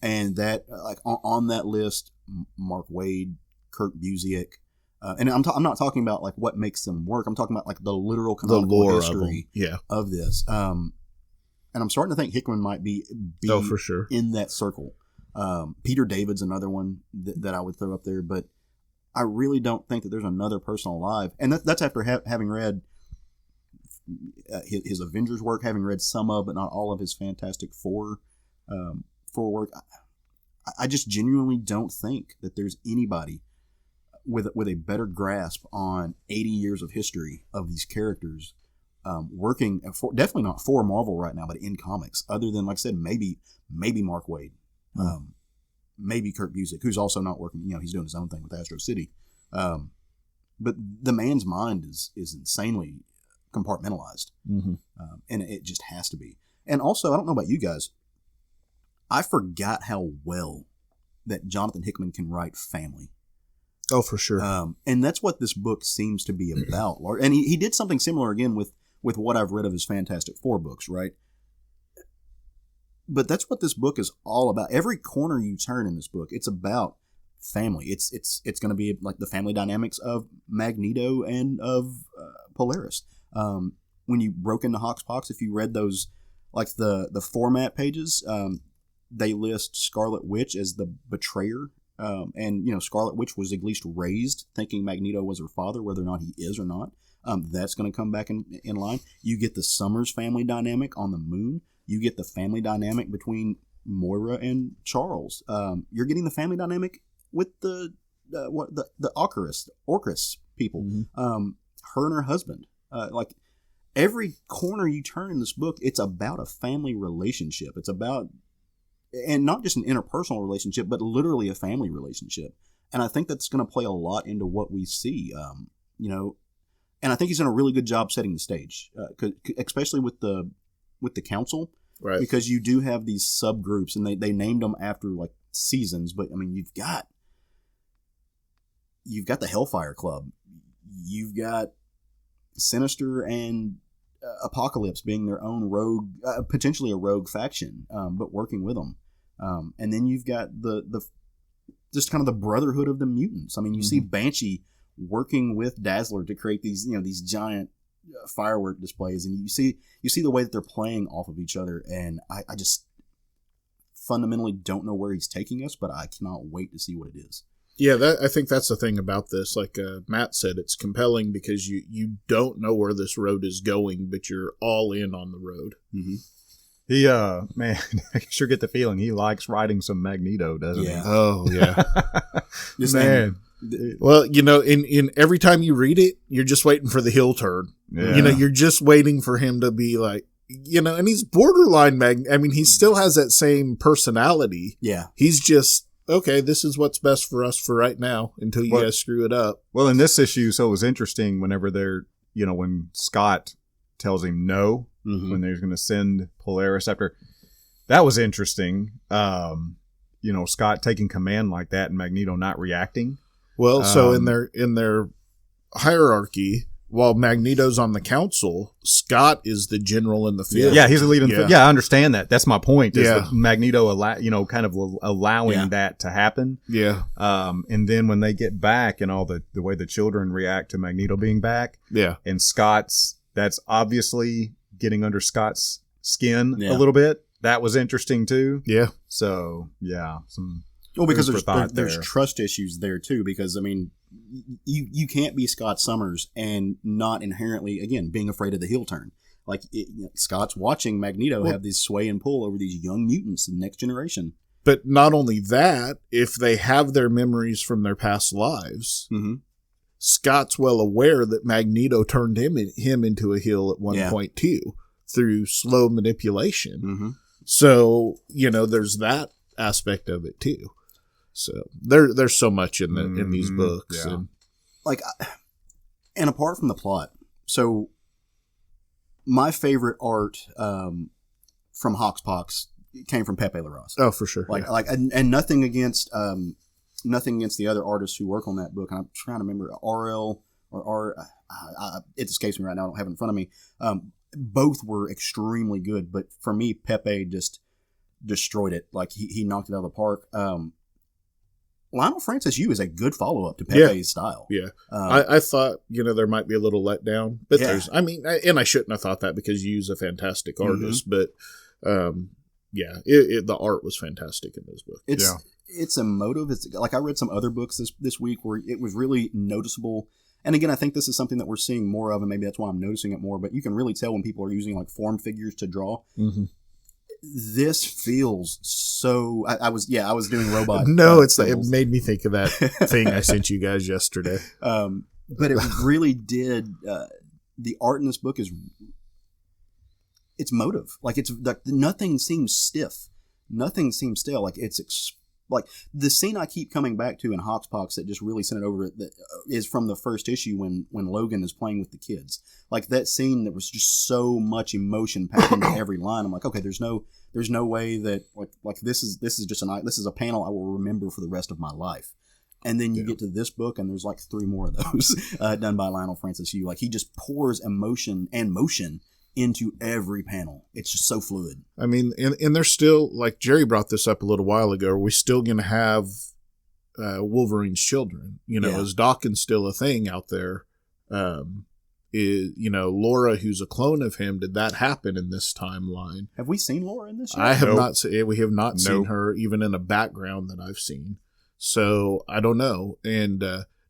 Speaker 1: and that like on that list, Mark Waid, Kurt Busiek, and I'm not talking about like what makes them work. I'm talking about like the literal canonical history of this. And I'm starting to think Hickman might be
Speaker 3: for sure
Speaker 1: in that circle. Peter David's another one that I would throw up there, but I really don't think that there's another person alive, and that's after having read his Avengers work, having read some of, but not all of his Fantastic Four work. I just genuinely don't think that there's anybody with a better grasp on 80 years of history of these characters, working for, definitely not for Marvel right now, but in comics, other than, like I said, maybe Mark Waid, maybe Kurt Busiek, who's also not working. He's doing his own thing with Astro City, but the man's mind is insanely compartmentalized, and it just has to be. And also, I don't know about you guys, I forgot how well that Jonathon Hickman can write family.
Speaker 3: Oh, for sure.
Speaker 1: And that's what this book seems to be about. And he did something similar again with what I've read of his Fantastic Four books, right? But that's what this book is all about. Every corner you turn in this book, it's about family. It's going to be like the family dynamics of Magneto and of Polaris. When you broke into Hoxpox, if you read those, like the format pages, they list Scarlet Witch as the betrayer. And Scarlet Witch was at least raised thinking Magneto was her father, whether or not he is or not. That's going to come back in line. You get the Summers family dynamic on the Moon. You get the family dynamic between Moira and Charles. You're getting the family dynamic with the Orcus people. Her and her husband. Like every corner you turn in this book, it's about a family relationship. It's about, and not just an interpersonal relationship, but literally a family relationship. And I think that's going to play a lot into what we see, and I think he's done a really good job setting the stage, especially with the council,
Speaker 3: right?
Speaker 1: Because you do have these subgroups, and they named them after like seasons. But I mean, you've got the Hellfire Club, you've got Sinister and Apocalypse being their own rogue, potentially a rogue faction, but working with them. And then you've got the just kind of the brotherhood of the mutants. I mean, you see Banshee working with Dazzler to create these giant firework displays, and you see the way that they're playing off of each other. And I just fundamentally don't know where he's taking us, but I cannot wait to see what it is.
Speaker 3: Yeah, I think that's the thing about this. Like Matt said, it's compelling because you don't know where this road is going, but you're all in on the road.
Speaker 5: He, man, I sure get the feeling he likes writing some Magneto, doesn't he?
Speaker 3: Oh, yeah.
Speaker 5: Man.
Speaker 3: Well, in every time you read it, you're just waiting for the heel turn.
Speaker 5: Yeah.
Speaker 3: You're just waiting for him to be like, and he's borderline he still has that same personality.
Speaker 1: Yeah.
Speaker 3: He's just, okay, this is what's best for us for right now until you guys screw it up.
Speaker 5: Well, in this issue, so it was interesting whenever they're, when Scott tells him no, when they're going to send Polaris after. That was interesting. Scott taking command like that and Magneto not reacting.
Speaker 3: Well, so in their hierarchy, while Magneto's on the council, Scott is the general in the field.
Speaker 5: Yeah, he's the lead in the field. Yeah, I understand that. That's my point. Is
Speaker 3: Yeah.
Speaker 5: that Magneto, kind of allowing that to happen.
Speaker 3: Yeah.
Speaker 5: And then when they get back and all the way the children react to Magneto being back.
Speaker 3: Yeah.
Speaker 5: And that's obviously getting under Scott's skin a little bit. That was interesting too.
Speaker 3: Yeah.
Speaker 5: So yeah,
Speaker 1: because
Speaker 5: there's
Speaker 1: there's trust issues there too. Because I mean, you can't be Scott Summers and not inherently, again, being afraid of the heel turn. Like Scott's watching Magneto have this sway and pull over these young mutants, the next generation.
Speaker 3: But not only that, if they have their memories from their past lives, Scott's well aware that Magneto turned him into a heel at one point too, through slow manipulation. So, there's that aspect of it too. So there's so much in these books.
Speaker 5: Yeah.
Speaker 1: And apart from the plot, so my favorite art from Hoxpox came from Pepe Larraz.
Speaker 3: Oh, for sure.
Speaker 1: And nothing against the other artists who work on that book. And I'm trying to remember RL or R. It escapes me right now. I don't have it in front of me. Both were extremely good, but for me, Pepe just destroyed it. Like he knocked it out of the park. Lienil Francis You is a good follow-up to Pepe's style.
Speaker 3: Yeah. I thought, there might be a little letdown, but and I shouldn't have thought that because Yu's a fantastic artist, but the art was fantastic in this book.
Speaker 1: it's emotive. It's like I read some other books this week where it was really noticeable. And again, I think this is something that we're seeing more of, and maybe that's why I'm noticing it more. But you can really tell when people are using like form figures to draw. Mm-hmm. This feels so. I was doing robot.
Speaker 3: No, it made me think of that thing I sent you guys yesterday.
Speaker 1: But it really did. The art in this book it's motive. Like it's like nothing seems stiff. Nothing seems stale. Like like the scene I keep coming back to in Hoxpox that just really sent it over is from the first issue when Logan is playing with the kids. Like that scene that was just so much emotion packed into every line. I'm like, okay, there's no way that like this is a panel I will remember for the rest of my life. And then you get to this book and there's like 3 more of those done by Lienil Francis You. Like he just pours emotion and motion into every panel. It's just so fluid.
Speaker 3: I mean, and there's still, like Gerry brought this up a little while ago, are we still going to have Wolverine's children? Is Dawkins still a thing out there? Laura, who's a clone of him, did that happen in this timeline?
Speaker 1: Have we seen Laura in this yet?
Speaker 3: I have not. We have not seen her even in a background that I've seen. So I don't know. And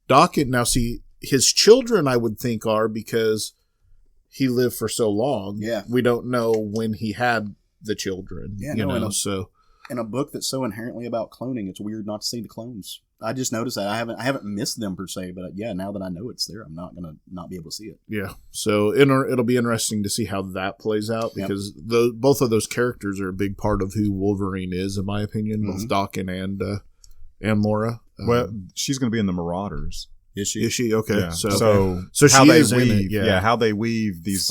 Speaker 3: Dawkins, now see, his children I would think are, because he lived for so long.
Speaker 1: Yeah.
Speaker 3: We don't know when he had the children.
Speaker 1: Yeah, so in a book that's so inherently about cloning, it's weird not to see the clones. I just noticed that. I haven't missed them per se, but now that I know it's there, I'm not gonna not be able to see it.
Speaker 3: Yeah. So it'll be interesting to see how that plays out, because both of those characters are a big part of who Wolverine is, in my opinion, both Dawkins and Laura.
Speaker 5: Well, she's going to be in the Marauders.
Speaker 3: Is she? Okay.
Speaker 5: Yeah.
Speaker 3: So
Speaker 5: how
Speaker 3: she
Speaker 5: they
Speaker 3: is
Speaker 5: weave,
Speaker 3: in it. Yeah.
Speaker 5: how they weave these.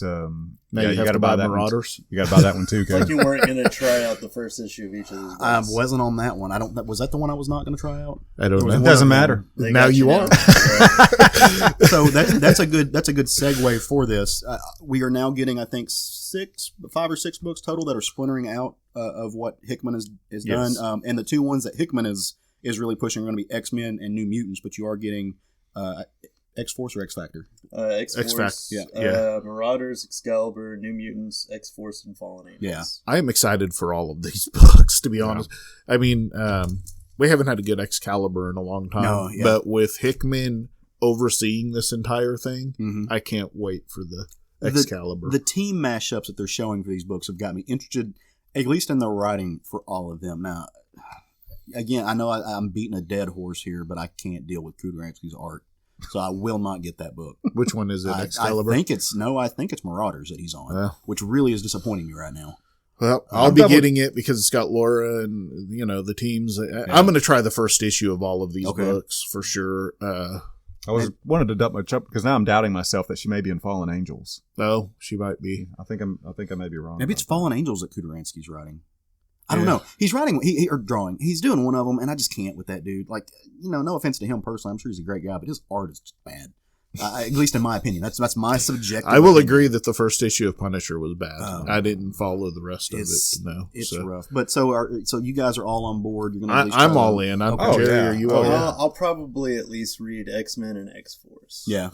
Speaker 3: Now you got to buy that Marauders.
Speaker 5: You got to buy that one too.
Speaker 4: It's like you weren't going to try out the first issue of each of these books.
Speaker 1: I wasn't on that one. Was that the one I was not going to try out?
Speaker 3: I don't know.
Speaker 5: It doesn't matter.
Speaker 3: Now you are.
Speaker 1: So that's a good segue for this. We are now getting, I think, 5 or 6 books total that are splintering out of what Hickman has done. And the 2 ones that Hickman is really pushing are going to be X-Men and New Mutants, but you are getting X-Force or X-Factor?
Speaker 4: X-Force,
Speaker 3: yeah.
Speaker 4: Marauders, Excalibur, New Mutants, X-Force, and Fallen Angels.
Speaker 1: Yeah.
Speaker 3: I am excited for all of these books, to be honest. I mean, we haven't had a good Excalibur in a long time, but with Hickman overseeing this entire thing, I can't wait for the Excalibur.
Speaker 1: The team mashups that they're showing for these books have got me interested, at least in the writing for all of them. Now, again, I know I'm beating a dead horse here, but I can't deal with Kudranski's art, so I will not get that book.
Speaker 3: Which one is it? Excalibur?
Speaker 1: I think it's Marauders that he's on, which really is disappointing me right now.
Speaker 3: Well, I'll be getting it because it's got Laura and the teams. I'm going to try the first issue of all of these books for sure.
Speaker 5: I wanted to dump my chub because now I'm doubting myself that she may be in Fallen Angels.
Speaker 3: Oh, she might be.
Speaker 5: I think I may be wrong.
Speaker 1: Maybe it's Fallen Angels that Kudranski's writing. I don't know. He's writing or drawing. He's doing one of them, and I just can't with that dude. Like, no offense to him personally. I'm sure he's a great guy, but his art is just bad. At least in my opinion. That's my subjective
Speaker 3: I will
Speaker 1: opinion.
Speaker 3: agree that the first issue of Punisher was bad. I didn't follow the rest of it. No,
Speaker 1: it's rough. But so you guys are all on board. You're gonna.
Speaker 3: I'm all in. Gerry, are you all in?
Speaker 4: I'll probably at least read X-Men and X-Force.
Speaker 1: Yeah.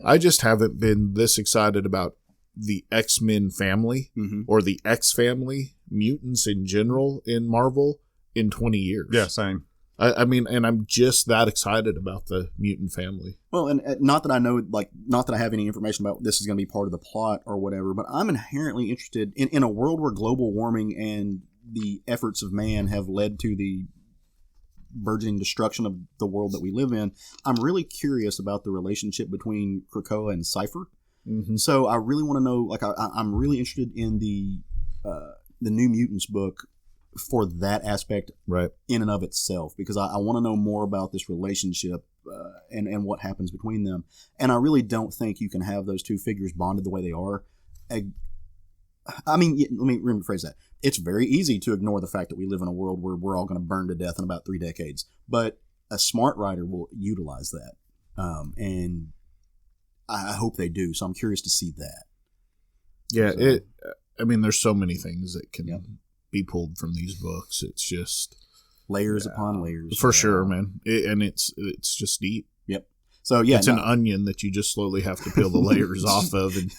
Speaker 3: I just haven't been this excited about the X-Men family or the X family, mutants in general in Marvel in 20 years.
Speaker 5: Yeah, same.
Speaker 3: I mean, and I'm just that excited about the mutant family.
Speaker 1: Well, and not that I know, not that I have any information about this is going to be part of the plot or whatever, but I'm inherently interested in a world where global warming and the efforts of man have led to the burgeoning destruction of the world that we live in. I'm really curious about the relationship between Krakoa and Cypher. So I really want to know, I'm really interested in the New Mutants book for that aspect in and of itself, because I want to know more about this relationship and what happens between them. And I really don't think you can have those two figures bonded the way they are. I mean, let me rephrase that. It's very easy to ignore the fact that we live in a world where we're all going to burn to death in about 3 decades. But a smart writer will utilize that. And I hope they do. So I'm curious to see that.
Speaker 3: Yeah, I mean, there's so many things that can be pulled from these books. It's just
Speaker 1: layers upon layers.
Speaker 3: For sure, man. And it's just deep.
Speaker 1: Yep. So yeah,
Speaker 3: it's an onion that you just slowly have to peel the layers off of. And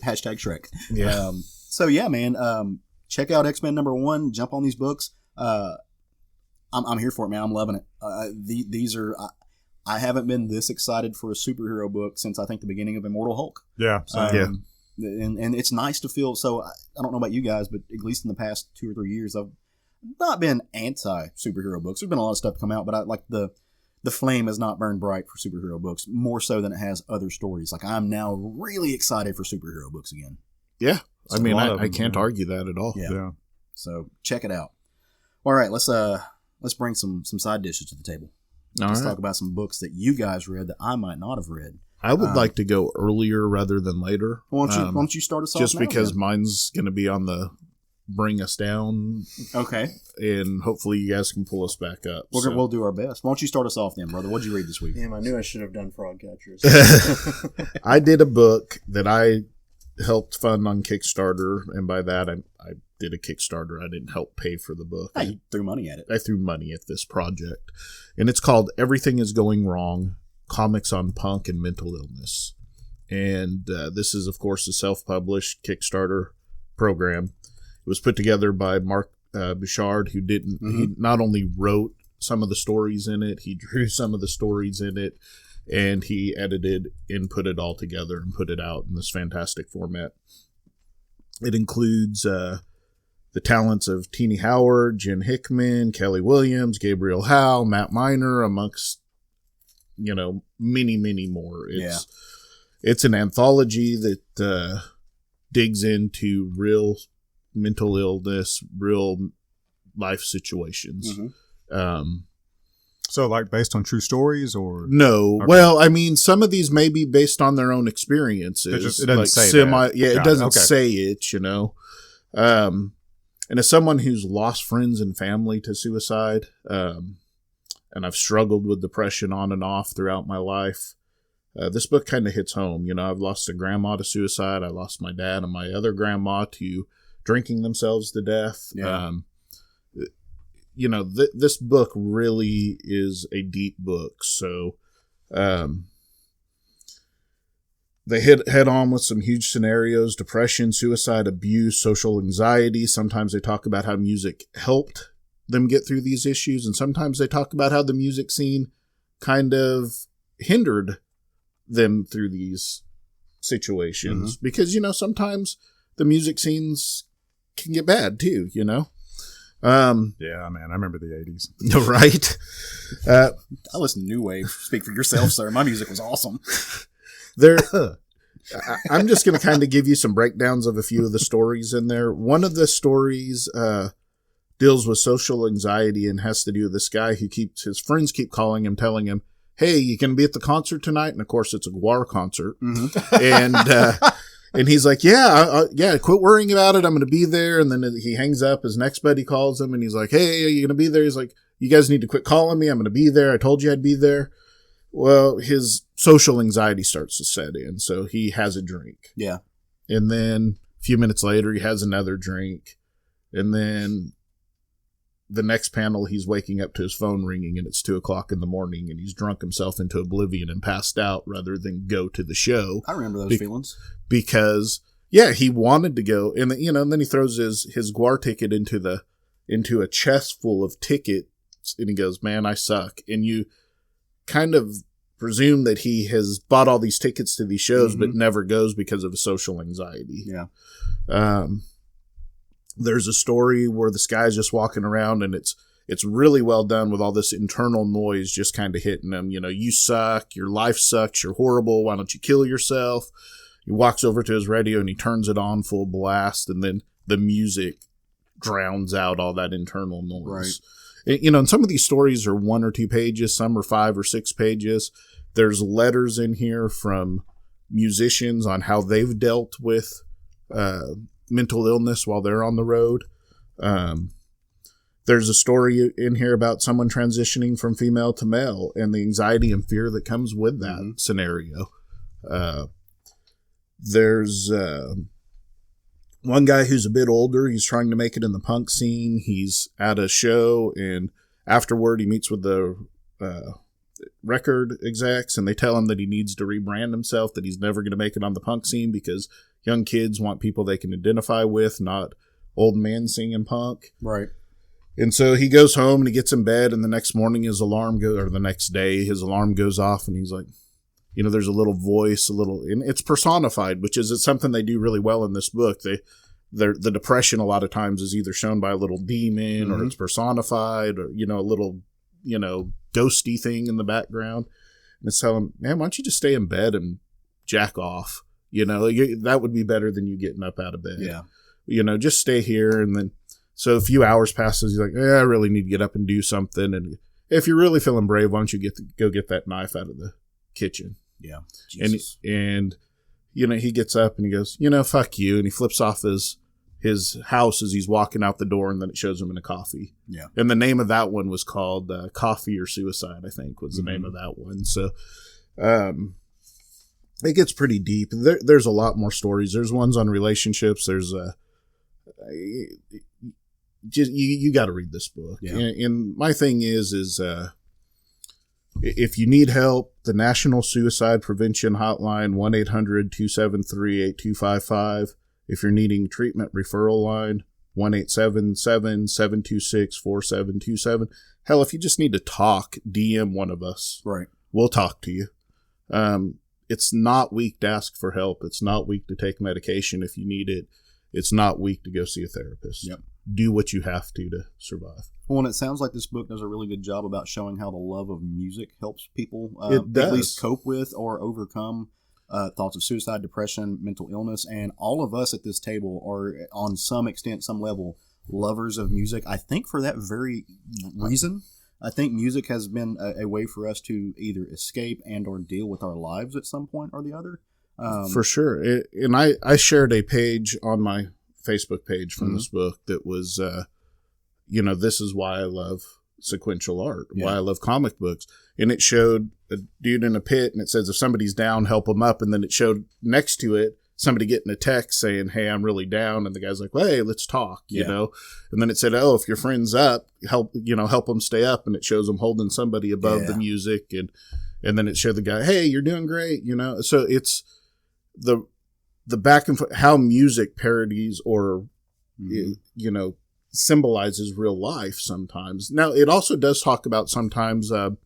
Speaker 1: hashtag Shrek.
Speaker 3: Yeah.
Speaker 1: So yeah, man. Check out X-Men #1. Jump on these books. I'm here for it, man. I'm loving it. These are. I haven't been this excited for a superhero book since I think the beginning of Immortal Hulk.
Speaker 5: Yeah.
Speaker 1: And it's nice to feel. So I don't know about you guys, but at least in the past 2 or 3 years, I've not been anti superhero books. There's been a lot of stuff come out, but I like the flame has not burned bright for superhero books more so than it has other stories. Like I'm now really excited for superhero books again.
Speaker 3: Yeah,
Speaker 5: So
Speaker 3: I mean, I
Speaker 5: them,
Speaker 3: can't argue that at all.
Speaker 1: Yeah. So check it out. All right, let's bring some side dishes to the table. Let's talk about some books that you guys read that I might not have read.
Speaker 3: I would like to go earlier rather than later.
Speaker 1: Why don't you start us off
Speaker 3: just
Speaker 1: now,
Speaker 3: because
Speaker 1: then?
Speaker 3: mine's going to be on the bring us down.
Speaker 1: Okay.
Speaker 3: And hopefully you guys can pull us back up.
Speaker 1: We'll do our best. Why don't you start us off then, brother? What did you read this week?
Speaker 4: Damn, I knew I should have done Frog Catchers.
Speaker 3: I did a book that I helped fund on Kickstarter, and by that I did a Kickstarter. I didn't help pay for the book.
Speaker 1: You threw money at it.
Speaker 3: I threw money at this project. And it's called Everything is Going Wrong, Comics on Punk and Mental Illness. And this is, of course, a self-published Kickstarter program. It was put together by Mark Bouchard, who he not only wrote some of the stories in it, he drew some of the stories in it, and he edited and put it all together and put it out in this fantastic format. It includes the talents of Teenie Howard, Jen Hickman, Kelly Williams, Gabriel Howe, Matt Miner, amongst, many, many more. It's an anthology that digs into real mental illness, real life situations.
Speaker 5: So, like, based on true stories, or
Speaker 3: no?
Speaker 5: Okay.
Speaker 3: Well, I mean, some of these may be based on their own experiences.
Speaker 5: It doesn't say that.
Speaker 3: Yeah, it doesn't say it. And as someone who's lost friends and family to suicide, and I've struggled with depression on and off throughout my life, this book kind of hits home. I've lost a grandma to suicide. I lost my dad and my other grandma to drinking themselves to death.
Speaker 1: Yeah.
Speaker 3: This book really is a deep book. So they hit head on with some huge scenarios: depression, suicide, abuse, social anxiety. Sometimes they talk about how music helped them get through these issues, and sometimes they talk about how the music scene kind of hindered them through these situations. Because, sometimes the music scenes can get bad too,
Speaker 5: yeah, man, I remember the 80s.
Speaker 3: Right?
Speaker 1: I listen to New Wave. Speak for yourself, sir. My music was awesome.
Speaker 3: I'm just going to kind of give you some breakdowns of a few of the stories in there. One of the stories deals with social anxiety and has to do with this guy who his friends keep calling him, telling him, "Hey, you can be at the concert tonight?" And of course, it's a Gwar concert. And he's like, "Yeah, quit worrying about it. I'm going to be there." And then he hangs up. His next buddy calls him, and he's like, "Hey, are you going to be there?" He's like, "You guys need to quit calling me. I'm going to be there. I told you I'd be there." Well, his social anxiety starts to set in, so he has a drink.
Speaker 1: Yeah.
Speaker 3: And then a few minutes later, he has another drink. And then the next panel, he's waking up to his phone ringing, and it's 2:00 in the morning, and he's drunk himself into oblivion and passed out rather than go to the show.
Speaker 1: I remember those feelings.
Speaker 3: Because, he wanted to go. And, and then he throws his Gwar ticket into a chest full of tickets, and he goes, "Man, I suck." And you kind of presume that he has bought all these tickets to these shows, but never goes because of his social anxiety.
Speaker 1: Yeah.
Speaker 3: There's a story where this guy's just walking around, and it's really well done with all this internal noise just kind of hitting him. You suck, your life sucks, you're horrible, why don't you kill yourself? He walks over to his radio and he turns it on full blast, and then the music drowns out all that internal noise.
Speaker 1: Right.
Speaker 3: And some of these stories are 1 or 2 pages, some are 5 or 6 pages. There's letters in here from musicians on how they've dealt with mental illness while they're on the road. There's a story in here about someone transitioning from female to male and the anxiety and fear that comes with that scenario. There's one guy who's a bit older. He's trying to make it in the punk scene. He's at a show, and afterward he meets with the record execs, and they tell him that he needs to rebrand himself, that he's never going to make it on the punk scene because young kids want people they can identify with, not old men singing punk.
Speaker 1: Right.
Speaker 3: And so he goes home and he gets in bed, and the next morning the next day his alarm goes off, and he's like, there's a little voice, and it's personified, which is something they do really well in this book. The depression a lot of times is either shown by a little demon or it's personified or, a little, ghosty thing in the background. And it's telling him, man, why don't you just stay in bed and jack off? That would be better than you getting up out of bed.
Speaker 1: Yeah.
Speaker 3: Just stay here. And then, so a few hours passes. He's like, I really need to get up and do something. And if you're really feeling brave, why don't you go get that knife out of the kitchen?
Speaker 1: Yeah. Jesus.
Speaker 3: And he gets up and he goes, fuck you. And he flips off his house as he's walking out the door, and then it shows him in a coffee.
Speaker 1: Yeah.
Speaker 3: And the name of that one was called Coffee or Suicide, I think was the name of that one. So it gets pretty deep. There's a lot more stories. There's ones on relationships. There's you got to read this book.
Speaker 1: Yeah.
Speaker 3: And my thing is if you need help, the National Suicide Prevention Hotline, 1-800-273-8255. If you're needing treatment referral line, 1-877-726-4727. Hell, if you just need to talk, DM one of us.
Speaker 1: Right.
Speaker 3: We'll talk to you. It's not weak to ask for help. It's not weak to take medication if you need it. It's not weak to go see a therapist.
Speaker 1: Yep.
Speaker 3: Do what you have to survive.
Speaker 1: Well, and it sounds like this book does a really good job about showing how the love of music helps people
Speaker 3: It does.
Speaker 1: at least cope with or overcome thoughts of suicide, depression, mental illness. And all of us at this table are, on some extent, some level, lovers of music. I think for that very reason. I think music has been a way for us to either escape and or deal with our lives at some point or the other.
Speaker 3: For sure. And I shared a page on my Facebook page from this book that was, this is why I love sequential art, why I love comic books. And it showed a dude in a pit, and it says, if somebody's down, help them up. And then it showed next to it, somebody getting a text saying, hey, I'm really down. And the guy's like, well, hey, let's talk, you know? And then it said, oh, if your friend's up, help them stay up. And it shows them holding somebody above the music. And then it showed the guy, hey, you're doing great, So it's the back and forth, how music parodies or, symbolizes real life sometimes. Now, it also does talk about sometimes a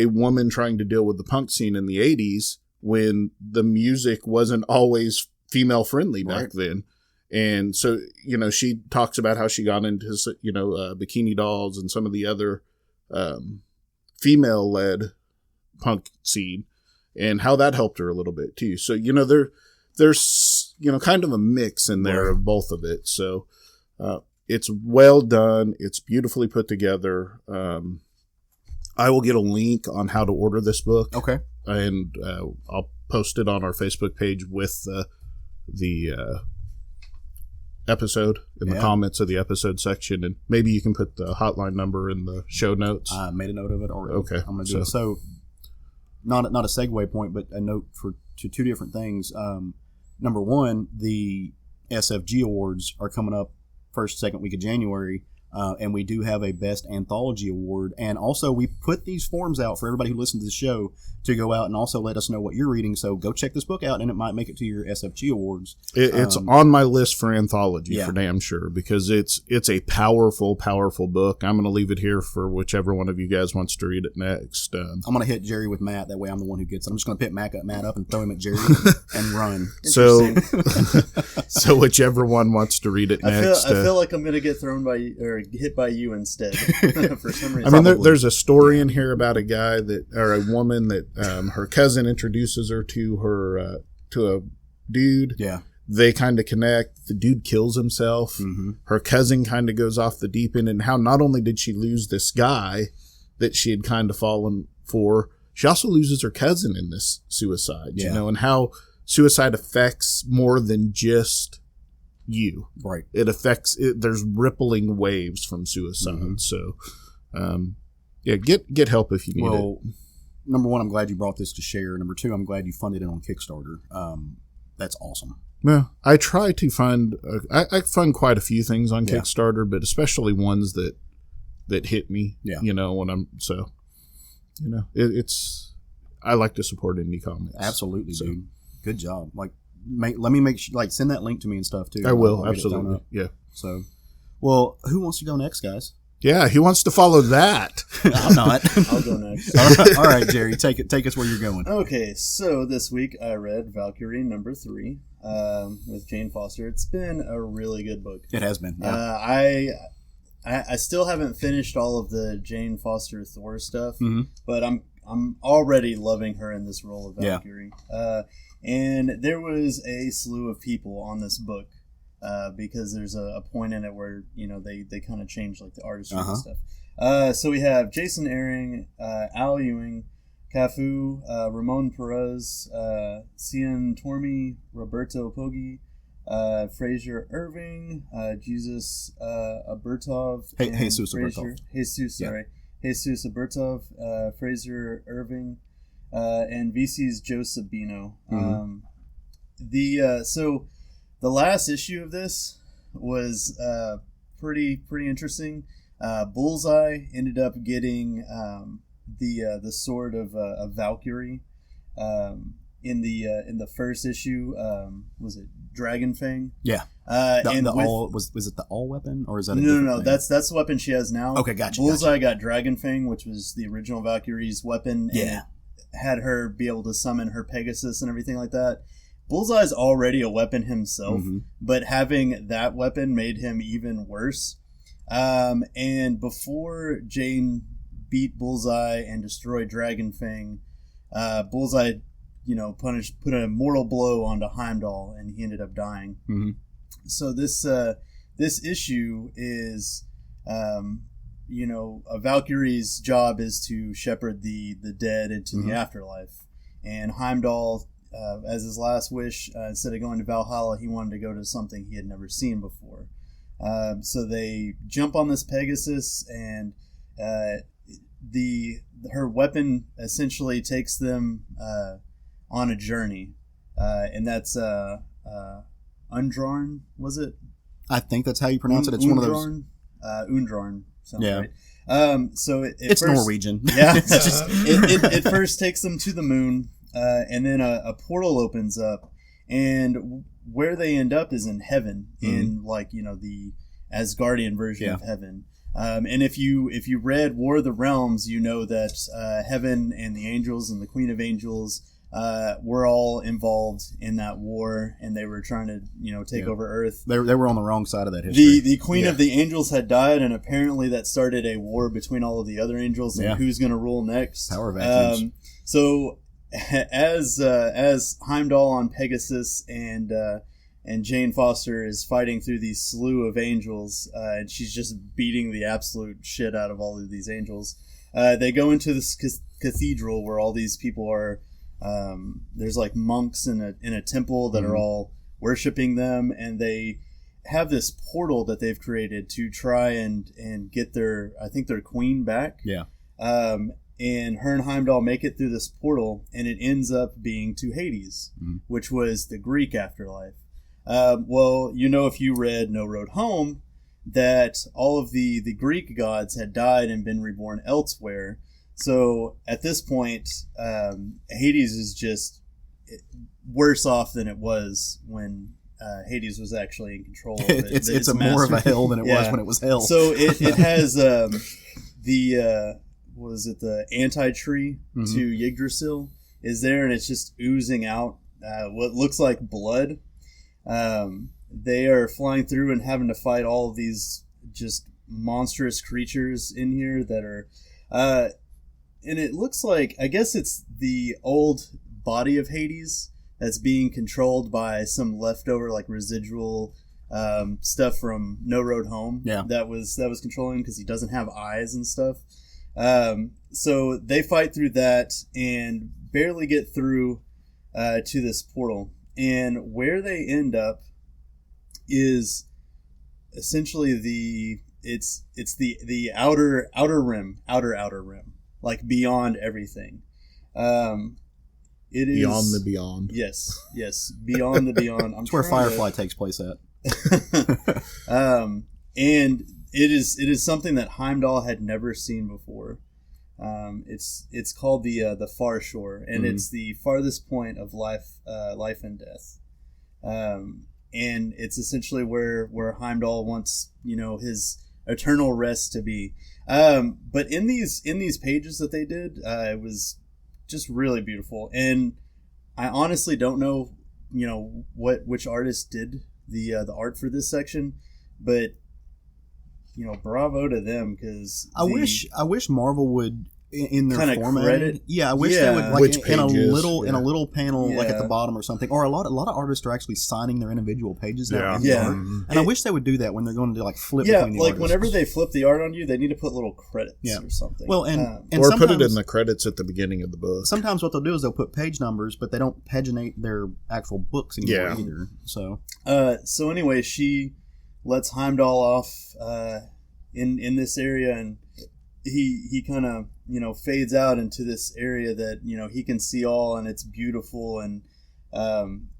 Speaker 3: woman trying to deal with the punk scene in the 80s when the music wasn't always female friendly back then. And so, she talks about how she got into, Bikini Dolls and some of the other female-led punk scene and how that helped her a little bit too. So, there's, kind of a mix in there of both of it. So, it's well done. It's beautifully put together. I will get a link on how to order this book.
Speaker 1: Okay.
Speaker 3: And I'll post it on our Facebook page with the episode in the comments of the episode section. And maybe you can put the hotline number in the show notes.
Speaker 1: I made a note of it already.
Speaker 3: Okay.
Speaker 1: I'm going to do it. So, not a segue point, but a note to two different things. Number one, the SFG Awards are coming up second week of January, and we do have a Best Anthology Award. And also, we put these forms out for everybody who listens to the show to go out and also let us know what you're reading. So go check this book out, and it might make it to your SFG Awards.
Speaker 3: It's on my list for anthology for damn sure, because it's a powerful, powerful book. I'm going to leave it here for whichever one of you guys wants to read it next.
Speaker 1: I'm going to hit Gerry with Matt. That way I'm the one who gets it. I'm just going to pick Matt up and throw him at Gerry and run.
Speaker 3: So whichever one wants to read it next.
Speaker 4: I feel like I'm going to get thrown by you, or hit by you instead for some reason.
Speaker 3: I mean, there's a story in here about a guy or a woman that her cousin introduces her to a dude.
Speaker 1: Yeah.
Speaker 3: They kind of connect. The dude kills himself. Mm-hmm. Her cousin kind of goes off the deep end, and how not only did she lose this guy that she had kind of fallen for, she also loses her cousin in this suicide, and how suicide affects more than just you.
Speaker 1: Right.
Speaker 3: It affects there's rippling waves from suicide. Mm-hmm. So, get help if you need it.
Speaker 1: Number one, I'm glad you brought this to share. Number two, I'm glad you funded it on Kickstarter. That's awesome.
Speaker 3: Well, I try to fund. I fund quite a few things on Kickstarter, but especially ones that hit me. Yeah. When I'm it's. I like to support indie comics.
Speaker 1: Absolutely, dude. Good job. Let me send that link to me and stuff too.
Speaker 3: I will absolutely. Yeah.
Speaker 1: So, Well, who wants to go next, guys?
Speaker 3: Yeah, he wants to follow that.
Speaker 1: I'm not.
Speaker 4: I'll go next.
Speaker 1: All right, Gerry, take us where you're going.
Speaker 4: Okay, so this week I read Valkyrie #3 with Jane Foster. It's been a really good book.
Speaker 1: It has been. Yeah.
Speaker 4: I still haven't finished all of the Jane Foster Thor stuff,
Speaker 1: Mhm.
Speaker 4: but I'm already loving her in this role of Valkyrie. And there was a slew of people on this book because there's a point in it where they kind of change like the artistry and stuff. So we have Jason Airing, Al Ewing, Cafu, Ramon Perez, Cian Tormey, Roberto Poggi, Fraser Irving, Jesus Abertov,
Speaker 1: Jesus Abertov.
Speaker 4: Jesus Abertov, Fraser Irving, and VC's Joe Sabino. So the last issue of this was pretty interesting. Bullseye ended up getting the sword of Valkyrie. In the first issue, was it Dragon Fang?
Speaker 1: Yeah. Was it the all weapon, or is that
Speaker 4: no?
Speaker 1: Thing?
Speaker 4: That's the weapon she has now.
Speaker 1: Okay, gotcha.
Speaker 4: Bullseye got Dragon Fang, which was the original Valkyrie's weapon. And it had her be able to summon her Pegasus and everything like that. Bullseye's already a weapon himself, but having that weapon made him even worse. And before Jane beat Bullseye and destroyed Dragon Fang, Bullseye put a mortal blow onto Heimdall, and he ended up dying. So this issue is, a Valkyrie's job is to shepherd the dead into the afterlife, and Heimdall, as his last wish, instead of going to Valhalla, he wanted to go to something he had never seen before. So they jump on this Pegasus, and her weapon essentially takes them on a journey, and that's Undrorn, was it?
Speaker 1: I think that's how you pronounce it. It's one of those.
Speaker 4: Undrorn. Sounds right. So
Speaker 1: it's first, Norwegian.
Speaker 4: Yeah. It first takes them to the moon, and then a portal opens up, and where they end up is in heaven, in the Asgardian version of heaven. And if you read War of the Realms, you know that heaven and the angels and the Queen of Angels were all involved in that war, and they were trying to take over Earth.
Speaker 1: They were on the wrong side of that history.
Speaker 4: The Queen of the Angels had died, and apparently that started a war between all of the other angels and who's going to rule next.
Speaker 1: Power vacuums.
Speaker 4: So as Heimdall on Pegasus and Jane Foster is fighting through these slew of angels, and she's just beating the absolute shit out of all of these angels. They go into this cathedral where all these people are. There's like monks in a temple that are all worshiping them, and they have this portal that they've created to try and get their queen back.
Speaker 1: Yeah.
Speaker 4: And her and Heimdall make it through this portal, and it ends up being to Hades, which was the Greek afterlife. Well, if you read No Road Home, that all of the Greek gods had died and been reborn elsewhere. So at this point, Hades is just worse off than it was when Hades was actually in control of it.
Speaker 1: It's more of a hell than it was when it was hell.
Speaker 4: So it has the anti-tree to Yggdrasil is there, and it's just oozing out what looks like blood. They are flying through and having to fight all of these just monstrous creatures in here that are and it looks like, I guess it's the old body of Hades that's being controlled by some leftover residual stuff from No Road Home.
Speaker 1: Yeah.
Speaker 4: That was controlling because he doesn't have eyes and stuff. So they fight through that and barely get through to this portal. And where they end up is essentially the outer rim, like beyond everying. It is
Speaker 3: beyond the beyond.
Speaker 4: Yes, beyond the beyond.
Speaker 1: That's where Firefly takes place at.
Speaker 4: And it is something that Heimdall had never seen before. It's called the Far Shore, and it's the farthest point of life and death. and it's essentially where Heimdall wants, his eternal rest to be. But in these pages that they did, it was just really beautiful, and I honestly don't know, which artist did the art for this section, but bravo to them, because
Speaker 1: I wish Marvel would in their
Speaker 4: kinda
Speaker 1: format.
Speaker 4: credit.
Speaker 1: Yeah, I wish they would
Speaker 3: Which
Speaker 1: in a
Speaker 3: pages,
Speaker 1: little panel like at the
Speaker 4: Yeah.
Speaker 1: bottom or something. Or a lot of artists are actually signing their individual pages now. in
Speaker 4: Yeah.
Speaker 1: art. And I wish they would do that when they're going to like flip
Speaker 4: Yeah,
Speaker 1: between the
Speaker 4: like
Speaker 1: artists.
Speaker 4: whenever they flip the art on you, they need to put little credits
Speaker 1: Yeah.
Speaker 4: or something.
Speaker 1: Well, and
Speaker 3: or put it
Speaker 1: sometimes-
Speaker 3: in the credits at the beginning of the book.
Speaker 1: Sometimes what they'll do is they'll put page numbers, but they don't paginate their actual books anymore
Speaker 3: Yeah.
Speaker 1: either. So
Speaker 4: So anyway, she lets Heimdall off in this area, and he kind of fades out into this area that he can see all, and it's beautiful, and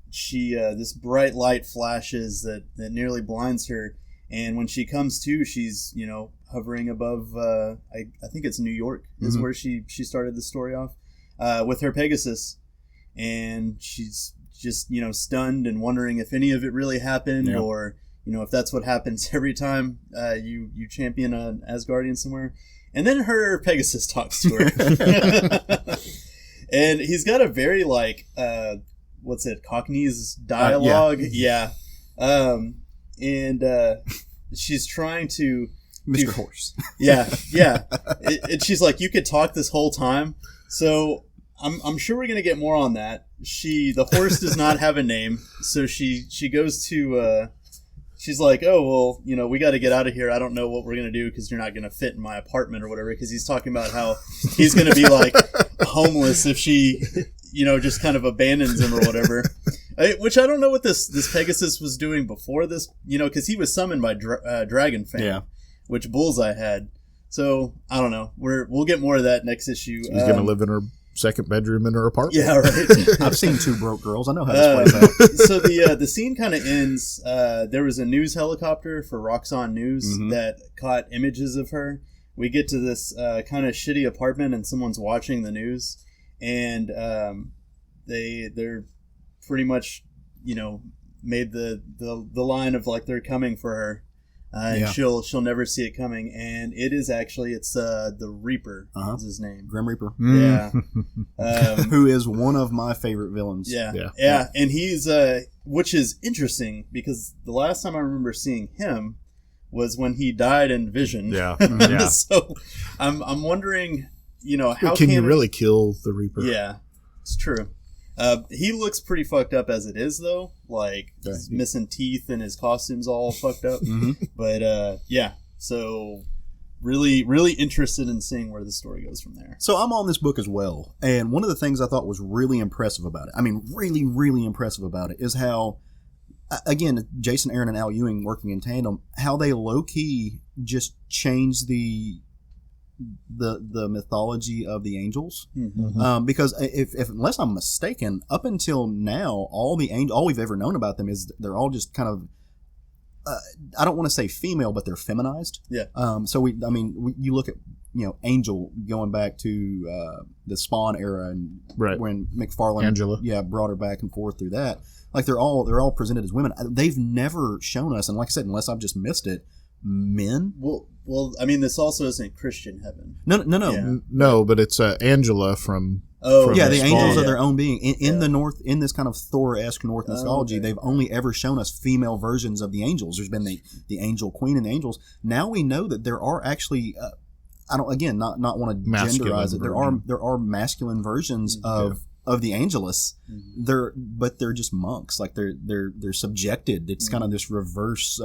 Speaker 4: she this bright light flashes that nearly blinds her, and when she comes to, she's hovering above I think it's New York is where she started the story off with her Pegasus, and she's just stunned and wondering if any of it really happened,
Speaker 1: Yeah.
Speaker 4: or if that's what happens every time you champion an Asgardian somewhere. And then her Pegasus talks to her. And he's got a very Cockney's dialogue. Yeah. And she's trying to
Speaker 1: Mr. Horse.
Speaker 4: yeah. And she's like, you could talk this whole time. So I'm sure we're gonna get more on that. The horse does not have a name, so she goes to she's like, oh well, we got to get out of here. I don't know what we're gonna do because you're not gonna fit in my apartment or whatever. Because he's talking about how he's gonna be like homeless if she just kind of abandons him or whatever. Which I don't know what this Pegasus was doing before this, because he was summoned by Dragon Fang,
Speaker 1: Yeah.
Speaker 4: which Bullseye had. So I don't know. We'll get more of that next issue.
Speaker 3: She's going to live in her second bedroom in her apartment.
Speaker 4: Yeah, right.
Speaker 1: I've seen Two Broke Girls. I know how this plays out.
Speaker 4: So the scene kind of ends. There was a news helicopter for Roxxon News that caught images of her. We get to this kind of shitty apartment, and someone's watching the news, and they're pretty much made the line of like they're coming for her. And she'll never see it coming, and it is actually it's the Reaper is his name.
Speaker 1: Grim Reaper.
Speaker 4: Yeah,
Speaker 1: Who is one of my favorite villains.
Speaker 4: Yeah, and he's which is interesting because the last time I remember seeing him was when he died in Vision.
Speaker 5: Yeah.
Speaker 4: So I'm wondering, how
Speaker 3: Can you really kill the Reaper?
Speaker 4: Yeah, it's true. He looks pretty fucked up as it is, though. Like, he's missing teeth and his costume's all fucked up. But, yeah. So, really, really interested in seeing where the story goes from there.
Speaker 1: So I'm on this book as well. And one of the things I thought was really impressive about it, I mean, really, really impressive about it, is how, again, Jason Aaron and Al Ewing working in tandem, how they low-key just changed the mythology of the angels, because if unless I'm mistaken, up until now, all we've ever known about them is they're all just kind of I don't want to say female, but they're feminized.
Speaker 4: Yeah.
Speaker 1: So you look at Angel going back to the Spawn era and when McFarlane
Speaker 3: Angela
Speaker 1: brought her back and forth through that. Like they're all presented as women. They've never shown us, and like I said, unless I've just missed it, men.
Speaker 4: Well, I mean, this also isn't Christian heaven.
Speaker 1: No.
Speaker 4: Yeah.
Speaker 3: No, but it's Angela from.
Speaker 1: The
Speaker 3: Spawn.
Speaker 1: angels are their own being. In the North, in this kind of Thor-esque North mythology, they've only ever shown us female versions of the angels. There's been the angel queen and the angels. Now we know that there are actually, I don't not want to genderize it. There are masculine versions of the Angelus. But they're just monks. Like they're subjected. It's kind of this reverse.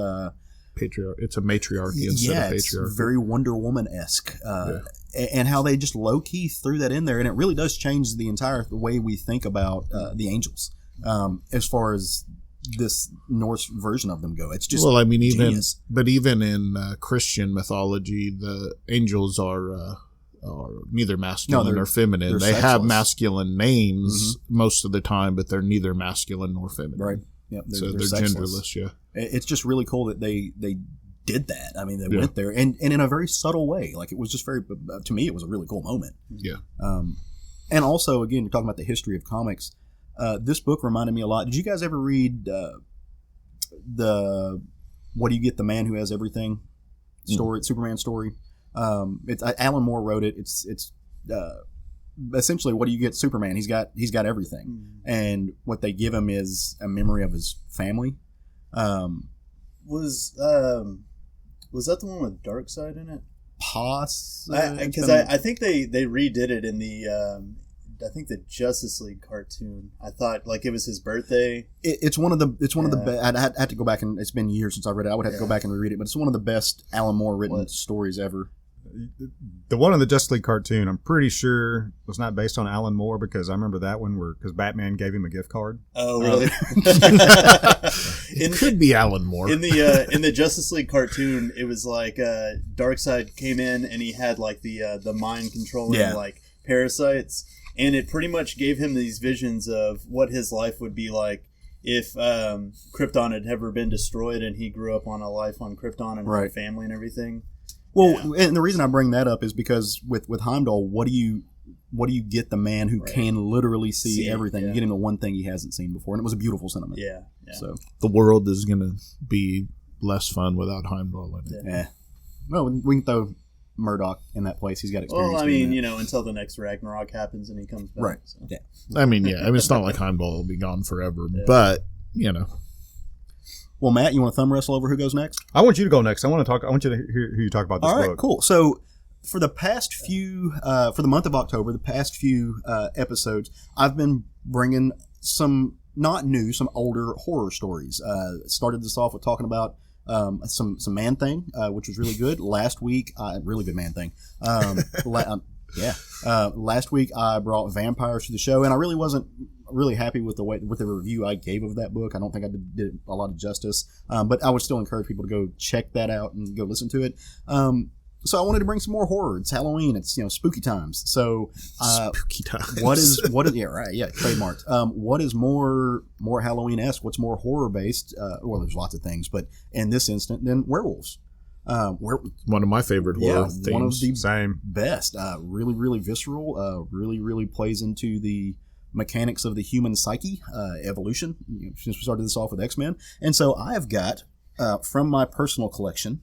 Speaker 3: It's a matriarchy instead of patriarchy.
Speaker 1: It's very Wonder Woman-esque. And how they just low-key threw that in there. And it really does change the entire way we think about the angels as far as this Norse version of them go. It's just genius.
Speaker 3: even in Christian mythology, the angels are neither masculine nor feminine. They have masculine names most of the time, but they're neither masculine nor feminine.
Speaker 1: Right. Yep,
Speaker 3: they're genderless. Yeah.
Speaker 1: It's just really cool that they did that. I mean, they went there and in a very subtle way. Like it was just to me, it was a really cool moment.
Speaker 3: Yeah.
Speaker 1: And also, again, you're talking about the history of comics. This book reminded me a lot. Did you guys ever read the what do you get the man who has everything story, Superman story. It's Alan Moore wrote it. It's essentially what do you get Superman? He's got everything, and what they give him is a memory of his family.
Speaker 4: Was that the one with Darkseid in it?
Speaker 1: Possibly,
Speaker 4: Because I think they redid it in the I think the Justice League cartoon. I thought like it was his birthday.
Speaker 1: It's one of the I'd have to go back, and it's been years since I read it. I would have to go back and reread it, but it's one of the best Alan Moore written stories ever.
Speaker 5: The one in the Justice League cartoon, I'm pretty sure was not based on Alan Moore, because I remember that one because Batman gave him a gift card.
Speaker 4: Oh, really?
Speaker 3: It could be Alan Moore.
Speaker 4: In the Justice League cartoon, it was like Darkseid came in and he had like the mind controlling like parasites, and it pretty much gave him these visions of what his life would be like if Krypton had ever been destroyed and he grew up on a life on Krypton and had a family and everything.
Speaker 1: Well, and the reason I bring that up is because with Heimdall, what do you get the man who can literally see everything? You get him the one thing he hasn't seen before, and it was a beautiful sentiment.
Speaker 4: Yeah.
Speaker 1: So
Speaker 3: the world is going to be less fun without Heimdall in it.
Speaker 1: Yeah. Well, we can throw Murdoch in that place. He's got experience.
Speaker 4: Well, I mean, until the next Ragnarok happens and he comes back.
Speaker 1: Right.
Speaker 4: So.
Speaker 1: Yeah.
Speaker 3: I mean, it's not like Heimdall will be gone forever, but
Speaker 1: Well, Matt, you want to thumb wrestle over who goes next?
Speaker 5: I want you to go next. I want you to hear you talk about this book.
Speaker 1: All right, cool. So for the past few, for the month of October, the past few episodes, I've been bringing some some older horror stories. Started this off with talking about some Man Thing, which was really good. Last week, really good Man Thing. Last week I brought vampires to the show, and I really wasn't really happy with the review I gave of that book. I don't think I did a lot of justice, but I would still encourage people to go check that out and go listen to it. So I wanted to bring some more horror. It's Halloween. It's spooky times. So
Speaker 3: spooky times.
Speaker 1: What is trademarked. What is more Halloween-esque? What's more horror-based? Well, there's lots of things, but in this instant, then werewolves.
Speaker 3: One of my favorite horror themes.
Speaker 1: One of the best. Really, really visceral. Really, really plays into the mechanics of the human psyche, evolution. Since we started this off with X-Men, and so I have got from my personal collection,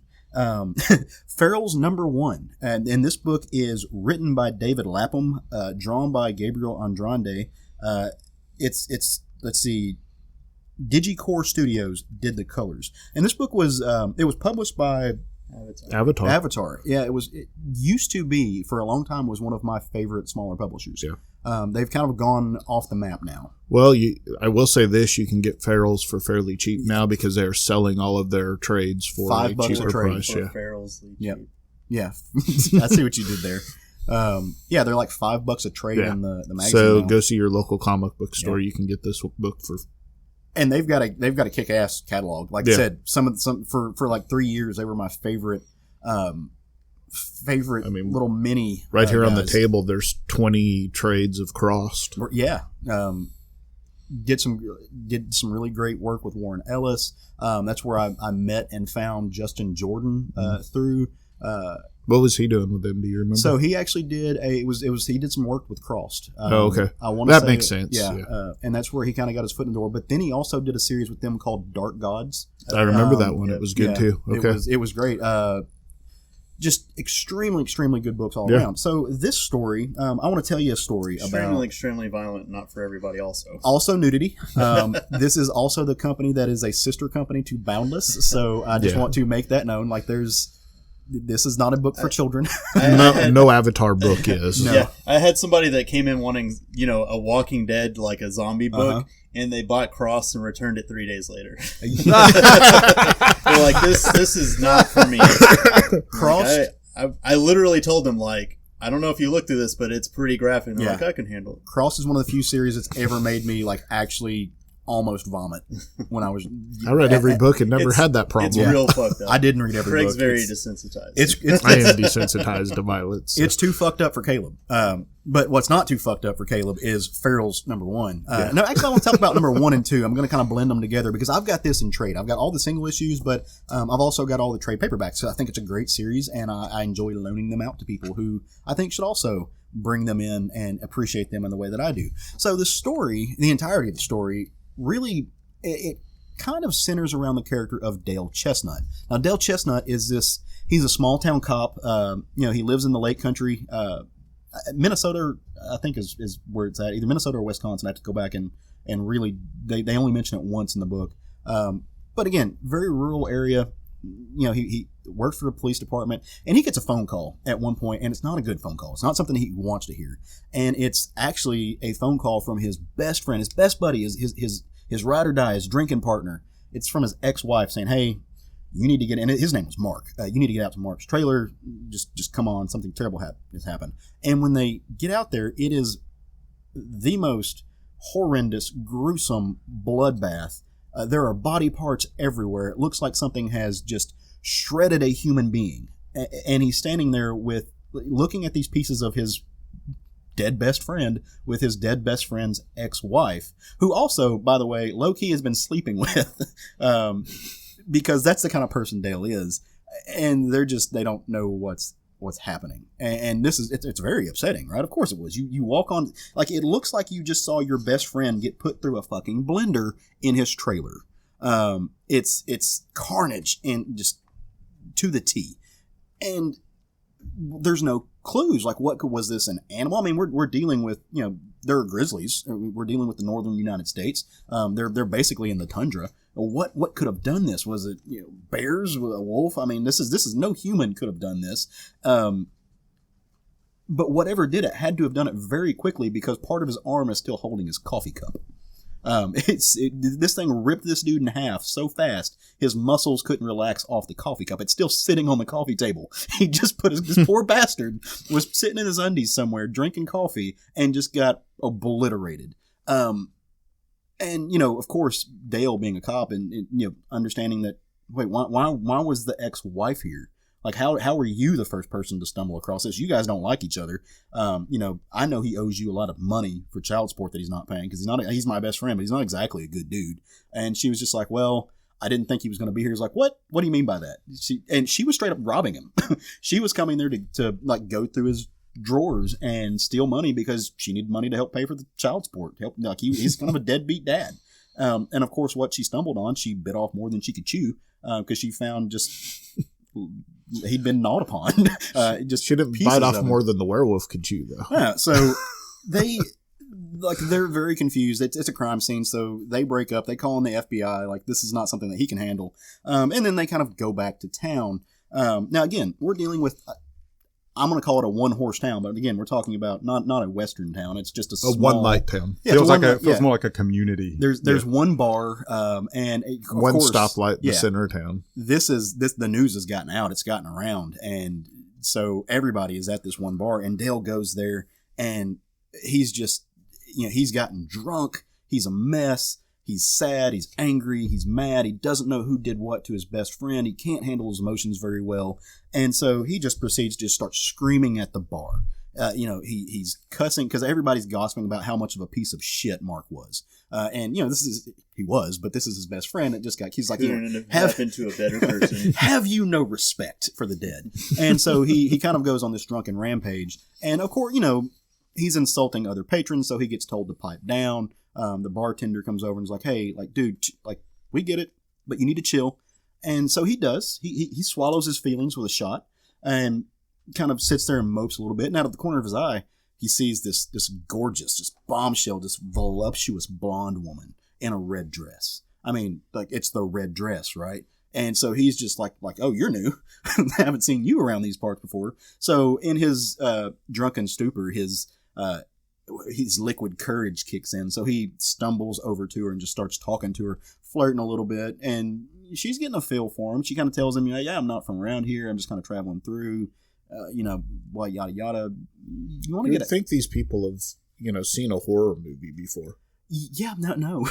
Speaker 1: Farrell's Number One, and this book is written by David Lapham, drawn by Gabriel Andrade. It's let's see. Digicore Studios did the colors, and this book was published by Avatar. Yeah, it used to be for a long time was one of my favorite smaller publishers. Yeah, they've kind of gone off the map now.
Speaker 3: Well, I will say this: you can get Farrell's for fairly cheap now because they're selling all of their trades for a cheaper price.
Speaker 4: Yeah, Farrell's cheap.
Speaker 1: Yeah. I see what you did there. They're like $5 a trade in the magazine.
Speaker 3: So
Speaker 1: now.
Speaker 3: Go see your local comic book store. You can get this book for.
Speaker 1: And they've got a kick-ass catalog. Like I said, for like 3 years they were my favorite little mini.
Speaker 3: Right here on the
Speaker 1: guys.
Speaker 3: table, there's 20 trades of Crossed.
Speaker 1: Yeah. Get some really great work with Warren Ellis. That's where I met and found Justin Jordan through.
Speaker 3: What was he doing with them? Do you remember?
Speaker 1: So he actually did he did some work with Crossed.
Speaker 3: Okay.
Speaker 1: That
Speaker 3: makes sense.
Speaker 1: Yeah. And that's where he kind of got his foot in the door. But then he also did a series with them called Dark Gods.
Speaker 3: I remember that one. It was good too. Okay.
Speaker 1: It was great. Just extremely, extremely good books all around. So this story, I want to tell you a story about...
Speaker 4: Extremely violent, not for everybody also.
Speaker 1: Also nudity. This is also the company that is a sister company to Boundless. So I just want to make that known. Like this is not a book for children.
Speaker 3: No Avatar book is.
Speaker 4: No. Yeah, I had somebody that came in wanting, a Walking Dead, like a zombie book, and they bought Cross and returned it 3 days later. They're like, this is not for me.
Speaker 1: Cross.
Speaker 4: I literally told them, like, I don't know if you looked through this, but it's pretty graphic. And they're like, I can handle it.
Speaker 1: Cross is one of the few series that's ever made me like actually almost vomit when I was.
Speaker 3: I read every book and never had that problem.
Speaker 4: It's real fucked up.
Speaker 1: I didn't read every
Speaker 4: Craig's
Speaker 1: book.
Speaker 4: very desensitized.
Speaker 3: I am desensitized to violence.
Speaker 1: It's too fucked up for Caleb. But what's not too fucked up for Caleb is Farrell's Number One. No, actually, I want to talk about Number 1 and 2. I'm going to kind of blend them together because I've got this in trade. I've got all the single issues, but I've also got all the trade paperbacks. So I think it's a great series, and I enjoy loaning them out to people who I think should also bring them in and appreciate them in the way that I do. So the story, the entirety of the story, really, kind of centers around the character of Dale Chestnut. Now, Dale Chestnut is he's a small town cop. He lives in the Lake Country. Minnesota, I think, is where it's at. Either Minnesota or Wisconsin. I have to go back and really, they only mention it once in the book. But again, very rural area. He works for the police department, and he gets a phone call at one point, and it's not a good phone call. It's not something he wants to hear. And it's actually a phone call from his best friend, his best buddy, his ride or die, his drinking partner. It's from his ex-wife saying, hey, you need to get in. His name was Mark. You need to get out to Mark's trailer. Just come on. Something terrible has happened. And when they get out there, it is the most horrendous, gruesome bloodbath. There are body parts everywhere. It looks like something has just shredded a human being. And he's standing there looking at these pieces of his dead best friend with his dead best friend's ex-wife, who also, by the way, low-key has been sleeping with, because that's the kind of person Dale is. And they don't know what's happening. And it's very upsetting, right? Of course it was. You walk on, like, it looks like you just saw your best friend get put through a fucking blender in his trailer. It's carnage and just to the T. And there's no clues. Like, what was this, an animal? I mean, we're dealing with, there are grizzlies. We're dealing with the northern United States. They're basically in the tundra. What could have done this? Was it bears, a wolf? I mean, this is no human could have done this. But whatever did it had to have done it very quickly, because part of his arm is still holding his coffee cup. This thing ripped this dude in half so fast his muscles couldn't relax off the coffee cup. It's still sitting on the coffee table. He just this poor bastard was sitting in his undies somewhere drinking coffee and just got obliterated. And of course, Dale being a cop and understanding that, wait, why was the ex-wife here? Like, how are you the first person to stumble across this? You guys don't like each other. I know he owes you a lot of money for child support that he's not paying, because he's my best friend, but he's not exactly a good dude. And she was just like, well, I didn't think he was going to be here. He's like, what do you mean by that? She was straight up robbing him. She was coming there to like go through his drawers and steal money because she needed money to help pay for the child support. He's kind of a deadbeat dad. And of course, what she stumbled on, she bit off more than she could chew, because she found just he'd been gnawed upon. Just
Speaker 3: she didn't bite off more than the werewolf could chew, though.
Speaker 1: Yeah, so they're very confused. It's a crime scene, so they break up. They call in the FBI. Like, this is not something that he can handle. And then they kind of go back to town. Now, again, we're dealing with, I'm going to call it a one-horse town, but again, we're talking about not a western town. It's just a small,
Speaker 3: one-light town.
Speaker 1: Yeah,
Speaker 5: feels more like a community.
Speaker 1: There's one bar, and
Speaker 3: one stoplight in the center of town.
Speaker 1: The news has gotten out. It's gotten around, and so everybody is at this one bar. And Dale goes there, and he's just, he's gotten drunk. He's a mess. He's sad, he's angry, he's mad, he doesn't know who did what to his best friend, he can't handle his emotions very well, and so he just proceeds to start screaming at the bar. He's cussing, because everybody's gossiping about how much of a piece of shit Mark was. He was, but this is his best friend. He's like,
Speaker 4: happened to a better person.
Speaker 1: Have you no respect for the dead? And so he kind of goes on this drunken rampage, and of course, he's insulting other patrons, so he gets told to pipe down. The bartender comes over and is like, hey, like, dude, like, we get it, but you need to chill. And so he does. He swallows his feelings with a shot and kind of sits there and mopes a little bit. And out of the corner of his eye, he sees this gorgeous, just bombshell, this voluptuous blonde woman in a red dress. I mean, like, it's the red dress, right? And so he's just like, oh, you're new. I haven't seen you around these parts before. So in his drunken stupor, his liquid courage kicks in, so he stumbles over to her and just starts talking to her, flirting a little bit, and she's getting a feel for him. She kind of tells him, yeah, I'm not from around here, I'm just kind of traveling through, yada yada. You want to
Speaker 3: I think these people have seen a horror movie before.
Speaker 1: Yeah, no.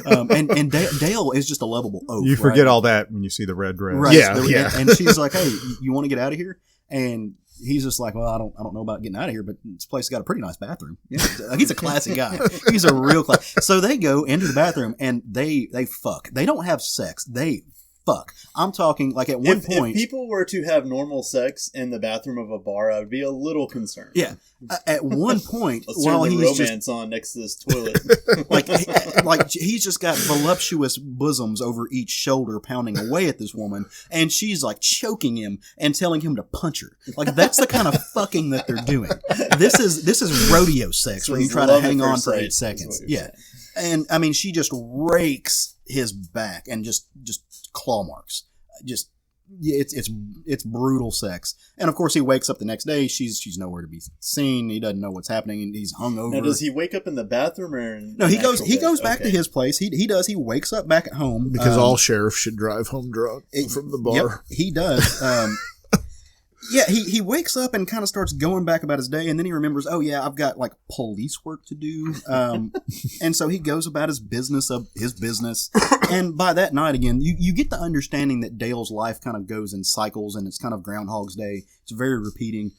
Speaker 1: And Dale is just a lovable oaf.
Speaker 5: You forget all that when you see the red dress,
Speaker 1: right?
Speaker 3: Yeah.
Speaker 1: And she's like, hey, you want to get out of here? And he's just like, well, I don't know about getting out of here, but this place has got a pretty nice bathroom. Yeah, he's a classic guy. He's a real class. So they go into the bathroom and they fuck. They don't have sex. They fuck. I'm talking like at one point.
Speaker 4: If people were to have normal sex in the bathroom of a bar, I would be a little concerned.
Speaker 1: Yeah. At one point,
Speaker 4: Let's
Speaker 1: while
Speaker 4: turn the
Speaker 1: he's
Speaker 4: romance on next to this toilet.
Speaker 1: like he's just got voluptuous bosoms over each shoulder pounding away at this woman, and she's like choking him and telling him to punch her. Like that's the kind of fucking that they're doing. This is rodeo sex where you try to hang on for 8 seconds. Yeah. And I mean she just rakes his back and just claw marks. Just it's brutal sex. And of course he wakes up the next day, she's nowhere to be seen. He doesn't know what's happening and he's hungover.
Speaker 4: Now does he wake up in the bathroom or
Speaker 1: No, he goes back to his place. He wakes up back at home.
Speaker 3: Because all sheriffs should drive home drunk from the bar.
Speaker 1: Yep, he does. Yeah, he wakes up and kind of starts going back about his day, and then he remembers, oh yeah, I've got like police work to do, and so he goes about his business. And by that night again, you get the understanding that Dale's life kind of goes in cycles, and it's kind of Groundhog's Day. It's very repeating.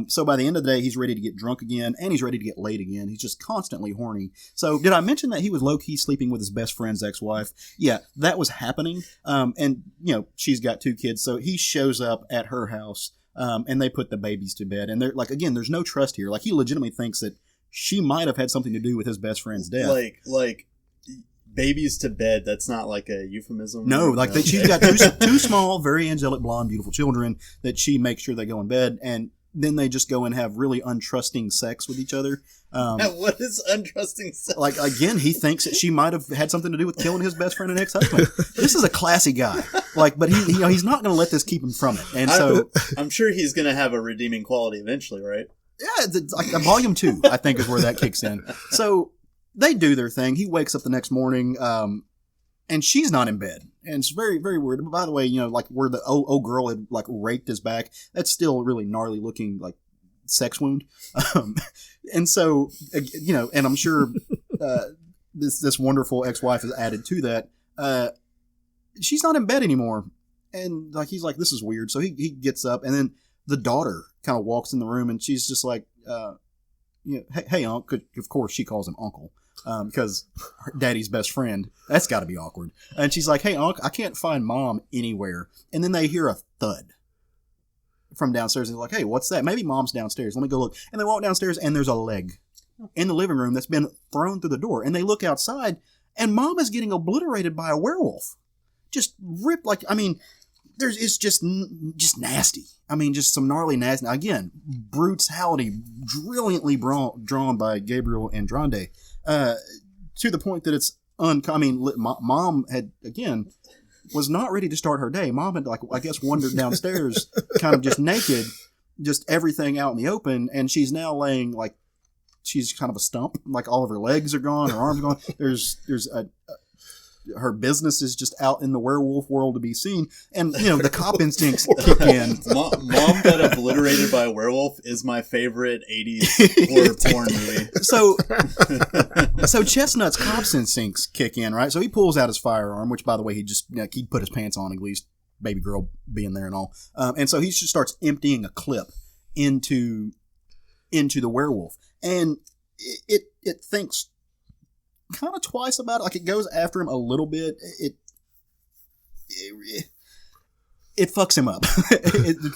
Speaker 1: So by the end of the day, he's ready to get drunk again, and he's ready to get laid again. He's just constantly horny. So did I mention that he was low-key sleeping with his best friend's ex-wife? Yeah, that was happening. And she's got 2 kids, so he shows up at her house. And they put the babies to bed. And they're like, again, there's no trust here. Like, he legitimately thinks that she might have had something to do with his best friend's death.
Speaker 4: Like babies to bed, that's not like a euphemism?
Speaker 1: No, like she's got two small, very angelic, blonde, beautiful children that she makes sure they go in bed. And then they just go and have really untrusting sex with each other.
Speaker 4: What is untrusting sex?
Speaker 1: Like, again, he thinks that she might have had something to do with killing his best friend and ex-husband. This is a classy guy. Like, but he's not going to let this keep him from it. And so
Speaker 4: I'm sure he's going to have a redeeming quality eventually, right?
Speaker 1: Yeah, it's like volume 2, I think, is where that kicks in. So they do their thing. He wakes up the next morning, and she's not in bed. And it's very, very weird. But by the way, like where the old girl had like raked his back, that's still a really gnarly looking like sex wound. And so, and I'm sure this wonderful ex-wife is added to that. She's not in bed anymore. And like he's like, this is weird. So he gets up, and then the daughter kind of walks in the room, and she's just like, hey, uncle. Of course, she calls him uncle. Because daddy's best friend, that's got to be awkward. And she's like, hey, Unc, I can't find mom anywhere. And then they hear a thud from downstairs. And they're like, hey, what's that? Maybe mom's downstairs. Let me go look. And they walk downstairs, and there's a leg in the living room that's been thrown through the door. And they look outside, and mom is getting obliterated by a werewolf. Just ripped like, I mean, it's just nasty. I mean, just some gnarly nasty. Again, brutality brilliantly drawn by Gabriel Andrade. To the point that it's mom had, again, was not ready to start her day. Mom had, like, I guess, wandered downstairs kind of just naked, just everything out in the open. And she's now laying like she's kind of a stump. Like all of her legs are gone, her arms are gone. There's her business is just out in the werewolf world to be seen. And, the cop instincts kick in.
Speaker 4: Mom got obliterated by a werewolf is my favorite 80s horror porn movie.
Speaker 1: So Chestnut's cop's instincts kick in, right? So he pulls out his firearm, which, by the way, he put his pants on, at least, baby girl being there and all. And so he just starts emptying a clip into the werewolf. And it thinks kind of twice about it. Like, it goes after him a little bit. It fucks him up,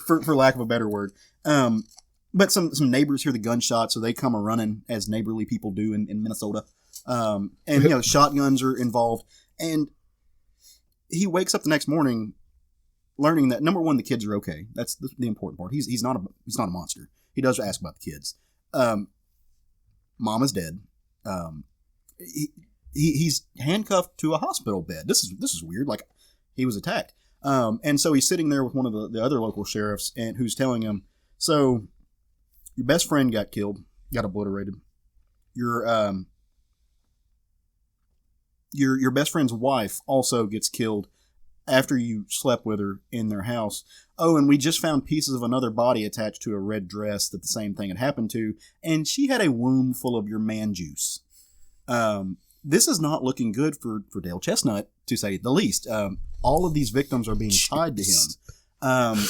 Speaker 1: for lack of a better word. But some neighbors hear the gunshot, so they come running, as neighborly people do in Minnesota. And shotguns are involved. And he wakes up the next morning learning that, number one, the kids are okay. That's the important part. He's not a monster. He does ask about the kids. Mom is dead. He's handcuffed to a hospital bed. This is weird. Like, he was attacked. And so he's sitting there with one of the other local sheriffs, and who's telling him, so your best friend got killed, got obliterated. Your best friend's wife also gets killed after you slept with her in their house. Oh, and we just found pieces of another body attached to a red dress that the same thing had happened to, and she had a womb full of your man juice. This is not looking good for Dale Chestnut, to say the least. All of these victims are being tied to him.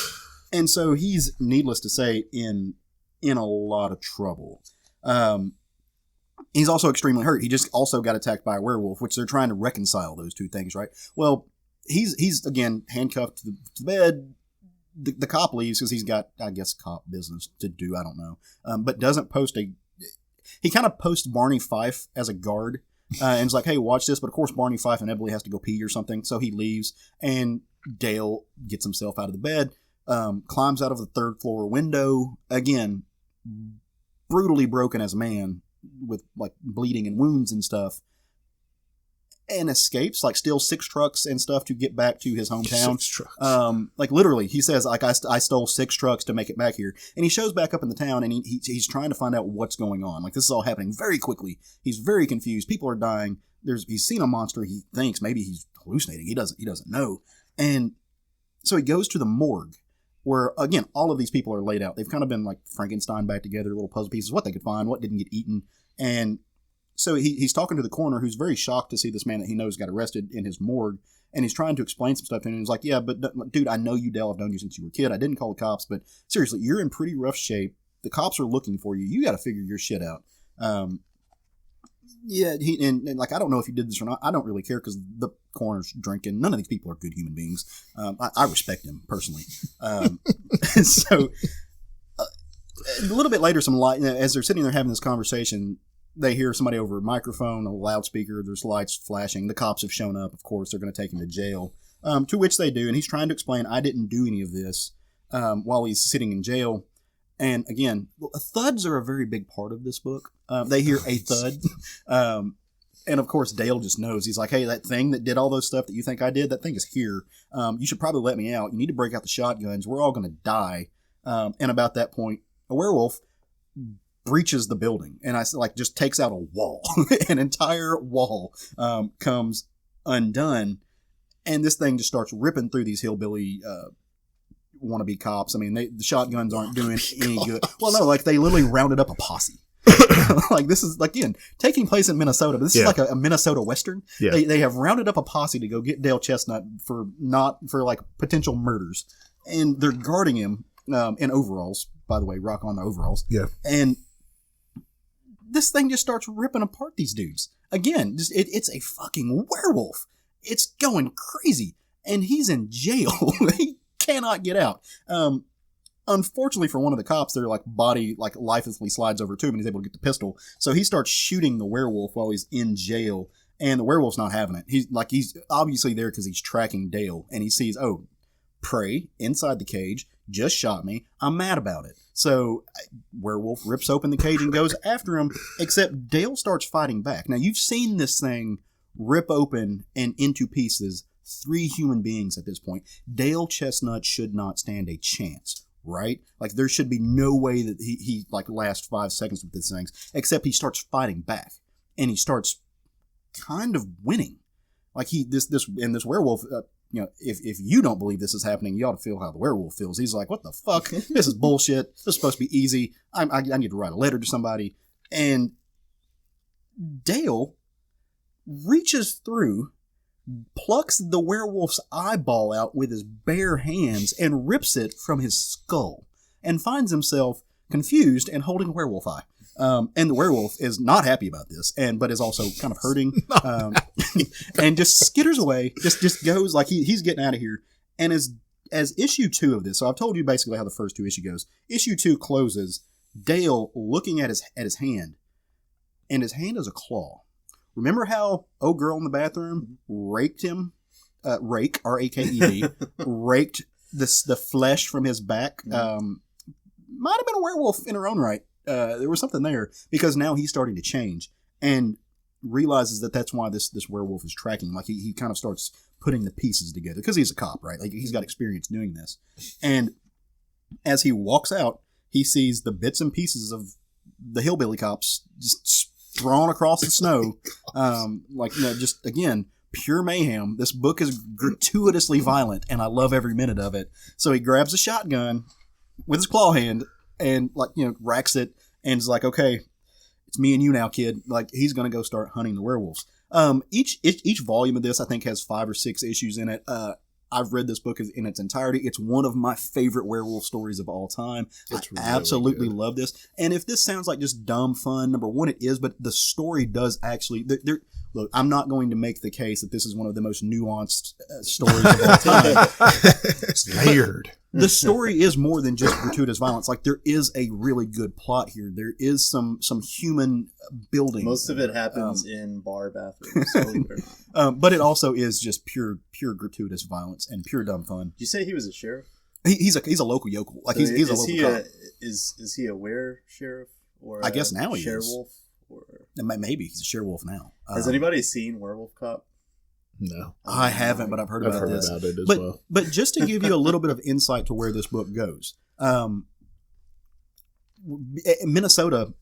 Speaker 1: And so he's, needless to say, in a lot of trouble. He's also extremely hurt. He just also got attacked by a werewolf, which they're trying to reconcile those two things, right? Well, he's again handcuffed to the bed. the cop leaves because he's got, I guess, cop business to do. I don't know. But doesn't post he kind of posts Barney Fife as a guard and is like, hey, watch this. But of course, Barney Fife inevitably has to go pee or something. So he leaves and Dale gets himself out of the bed, climbs out of the third floor window. Again, brutally broken as a man with like bleeding and wounds and stuff. And escapes, like steals 6 trucks and stuff to get back to his hometown.
Speaker 3: 6 trucks.
Speaker 1: Like literally, he says, like, I stole 6 trucks to make it back here. And he shows back up in the town and he's trying to find out what's going on. Like, this is all happening very quickly. He's very confused. People are dying. He's seen a monster. He thinks maybe he's hallucinating. He doesn't know. And so he goes to the morgue where, again, all of these people are laid out. They've kind of been like Frankenstein back together, little puzzle pieces, what they could find, what didn't get eaten. And so he's talking to the coroner, who's very shocked to see this man that he knows got arrested in his morgue, and he's trying to explain some stuff to him. And he's like, yeah, but dude, I know you, Dale. I've known you since you were a kid. I didn't call the cops, but seriously, you're in pretty rough shape. The cops are looking for you. You got to figure your shit out. Yeah, and like, I don't know if he did this or not. I don't really care because the coroner's drinking. None of these people are good human beings. I respect him personally. So a little bit later, some light, as they're sitting there having this conversation, they hear somebody over a microphone, a loudspeaker, there's lights flashing. The cops have shown up, of course. They're going to take him to jail, to which they do. And he's trying to explain, I didn't do any of this while he's sitting in jail. And again, thuds are a very big part of this book. They hear a thud. And of course, Dale just knows. He's like, hey, that thing that did all those stuff that you think I did, that thing is here. You should probably let me out. You need to break out the shotguns. We're all going to die. And about that point, a werewolf breaches the building and just takes out a wall. An entire wall comes undone, and this thing just starts ripping through these hillbilly wannabe cops. I mean, the shotguns aren't doing any good. Well, no, like they literally rounded up a posse. Like, this is, like, again, taking place in Minnesota. This is like a Minnesota Western. Yeah. They have rounded up a posse to go get Dale Chestnut for like potential murders, and they're guarding him in overalls. By the way, rock on the overalls.
Speaker 3: Yeah,
Speaker 1: and this thing just starts ripping apart these dudes. Again, it's a fucking werewolf. It's going crazy. And he's in jail. He cannot get out. Unfortunately for one of the cops, their body lifelessly slides over to him and he's able to get the pistol. So he starts shooting the werewolf while he's in jail. And the werewolf's not having it. He's obviously there because he's tracking Dale. And he sees, oh, prey inside the cage just shot me. I'm mad about it. So werewolf rips open the cage and goes after him, except Dale starts fighting back. Now, you've seen this thing rip open and into pieces 3 human beings at this point. Dale Chestnut should not stand a chance, right? Like, there should be no way that he lasts 5 seconds with these things, except he starts fighting back, and he starts kind of winning. Like, this werewolf, if you don't believe this is happening, you ought to feel how the werewolf feels. He's like, what the fuck? This is bullshit. This is supposed to be easy. I need to write a letter to somebody. And Dale reaches through, plucks the werewolf's eyeball out with his bare hands, and rips it from his skull, and finds himself confused and holding a werewolf eye. And the werewolf is not happy about this, but is also kind of hurting, and just skitters away. Just goes like he's getting out of here. And as issue 2 of this, so I've told you basically how the first 2 issue goes. Issue 2 closes. Dale looking at his hand, and his hand is a claw. Remember how girl in the bathroom raked him? Rake, R-A-K-E-D, raked the flesh from his back. Might have been a werewolf in her own right. There was something there, because now he's starting to change and realizes that that's why this werewolf is tracking. Like, he kind of starts putting the pieces together because he's a cop, right? Like, he's got experience doing this. And as he walks out, he sees the bits and pieces of the hillbilly cops just thrown across the snow. Just again, pure mayhem. This book is gratuitously violent, and I love every minute of it. So he grabs a shotgun with his claw hand and racks it, and is like, okay, it's me and you now, kid. Like, he's going to go start hunting the werewolves. Each volume of this, I think, has 5 or 6 issues in it. I've read this book in its entirety. It's one of my favorite werewolf stories of all time. I absolutely love this. And if this sounds like just dumb fun, number one, it is, but the story does actually, look, I'm not going to make the case that this is one of the most nuanced stories of all time.
Speaker 5: It's layered.
Speaker 1: The story is more than just gratuitous violence. Like, there is a really good plot here. There is some human building.
Speaker 4: Most of it happens in bar bathrooms, believe it or not.
Speaker 1: But it also is just pure gratuitous violence and pure dumb fun.
Speaker 4: Did you say he was a sheriff?
Speaker 1: He's a local yokel. Like,
Speaker 4: So
Speaker 1: he's a local cop.
Speaker 4: Is he a were-sheriff? Or
Speaker 1: I guess now he is.
Speaker 4: Sherewolf? Or
Speaker 1: Maybe he's a Sherewolf now.
Speaker 4: has anybody seen Werewolf Cop?
Speaker 3: No.
Speaker 1: I haven't, but I've heard about this.
Speaker 3: about it as well.
Speaker 1: But just to give you a little bit of insight to where this book goes, Minnesota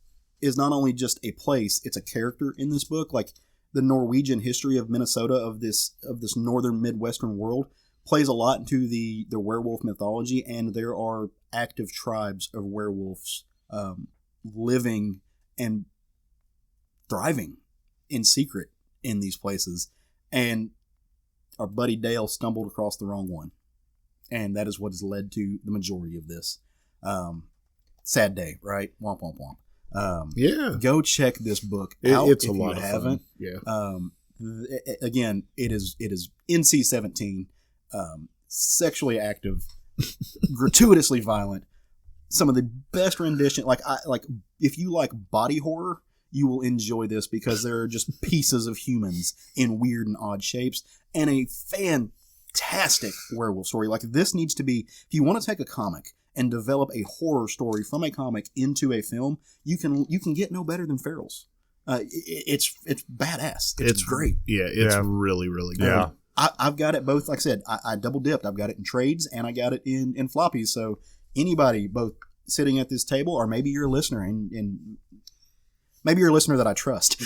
Speaker 1: is not only just a place; it's a character in this book. Like, the Norwegian history of Minnesota, of this northern Midwestern world, plays a lot into the werewolf mythology, and there are active tribes of werewolves living and thriving in secret in these places. And our buddy Dale stumbled across the wrong one, and that is what has led to the majority of this. Sad day, right? Womp womp womp.
Speaker 3: Yeah.
Speaker 1: Go check this book out.
Speaker 3: It's
Speaker 1: if
Speaker 3: a lot
Speaker 1: you
Speaker 3: of
Speaker 1: haven't.
Speaker 3: fun. Yeah.
Speaker 1: Again, it is NC-17, sexually active, gratuitously violent. Some of the best rendition. Like if you like body horror, you will enjoy this, because there are just pieces of humans in weird and odd shapes, and a fantastic werewolf story. Like, this needs to be, if you want to take a comic and develop a horror story from a comic into a film, you can get no better than Farrell's. It's badass. It's great.
Speaker 3: Yeah, it's really, really good.
Speaker 5: Yeah.
Speaker 1: I've got it both. Like I said, I double dipped. I've got it in trades and I got it in floppies. So anybody, both sitting at this table, or maybe you're a listener and maybe you're a listener that I trust.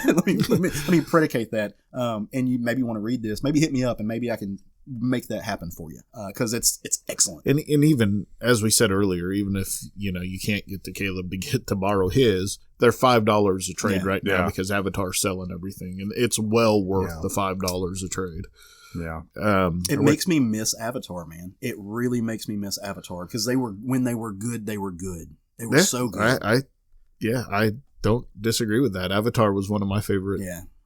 Speaker 1: let me predicate that. And you maybe want to read this. Maybe hit me up, and maybe I can make that happen for you, because it's excellent.
Speaker 3: And even as we said earlier, even if you can't get to Caleb to borrow his, they're $5 a trade right now because Avatar's selling everything, and it's well worth the $5 a trade.
Speaker 5: Yeah.
Speaker 1: It makes me miss Avatar, man. It really makes me miss Avatar, because when they were good, they were good. They were so good.
Speaker 3: I don't disagree with that. Avatar was one of my favorite.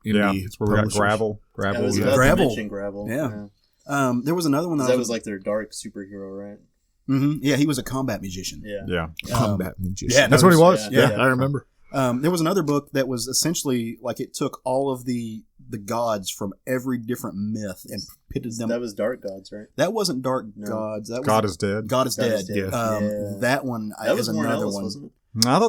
Speaker 5: It's where we got Gravel.
Speaker 4: I was about to mention Gravel.
Speaker 1: Yeah. There was another one that
Speaker 4: was like their dark superhero, right?
Speaker 1: Mm-hmm. Yeah, he was a combat musician.
Speaker 5: Yeah.
Speaker 3: Combat magician.
Speaker 1: Yeah,
Speaker 5: that's what he was.
Speaker 3: Yeah, I remember.
Speaker 1: There was another book that was essentially like, it took all of the gods from every different myth and pitted them.
Speaker 4: That was Dark Gods, right?
Speaker 1: That wasn't Dark Gods. That was
Speaker 5: God is Dead.
Speaker 1: God is Dead.
Speaker 3: Yeah.
Speaker 1: That one is another one.
Speaker 4: Wasn't it?
Speaker 5: I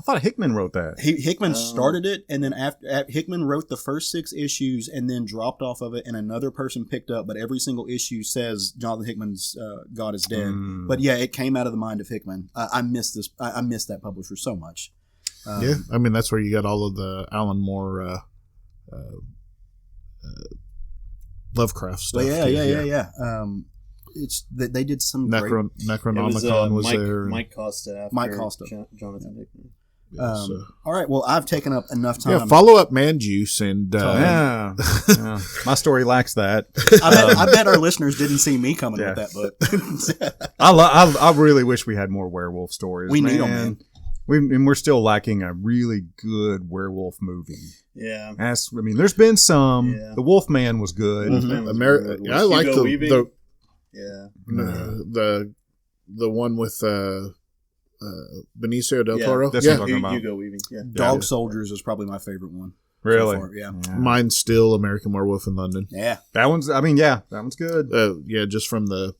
Speaker 5: thought Hickman wrote that.
Speaker 1: Hickman started it, and then after Hickman wrote the first 6 issues and then dropped off of it, and another person picked up. But every single issue says Jonathon Hickman's God is Dead. But yeah, it came out of the mind of Hickman. I miss this. I miss that publisher so much.
Speaker 3: I mean, that's where you got all of the Alan Moore Lovecraft stuff.
Speaker 1: Yeah. It's that they did some
Speaker 3: Necronomicon was there.
Speaker 4: Mike Costa after Jonathon Hickman.
Speaker 1: All right. Well, I've taken up enough time.
Speaker 3: Yeah, follow up Man Juice and
Speaker 5: my story lacks that.
Speaker 1: I bet our listeners didn't see me coming with that book.
Speaker 5: I really wish we had more werewolf stories.
Speaker 1: We need them, man.
Speaker 5: We're still lacking a really good werewolf movie.
Speaker 4: Yeah.
Speaker 5: There's been some. Yeah. The Wolfman was good.
Speaker 3: Mm-hmm. I like the
Speaker 4: yeah.
Speaker 3: The one with Benicio del Toro.
Speaker 5: That's what I'm talking about.
Speaker 4: Hugo Weaving. Yeah.
Speaker 1: Dog Soldiers is probably my favorite one.
Speaker 5: Really?
Speaker 1: So far, yeah.
Speaker 3: Mine's still American Werewolf in London.
Speaker 1: Yeah.
Speaker 5: That one's good.
Speaker 3: Just from the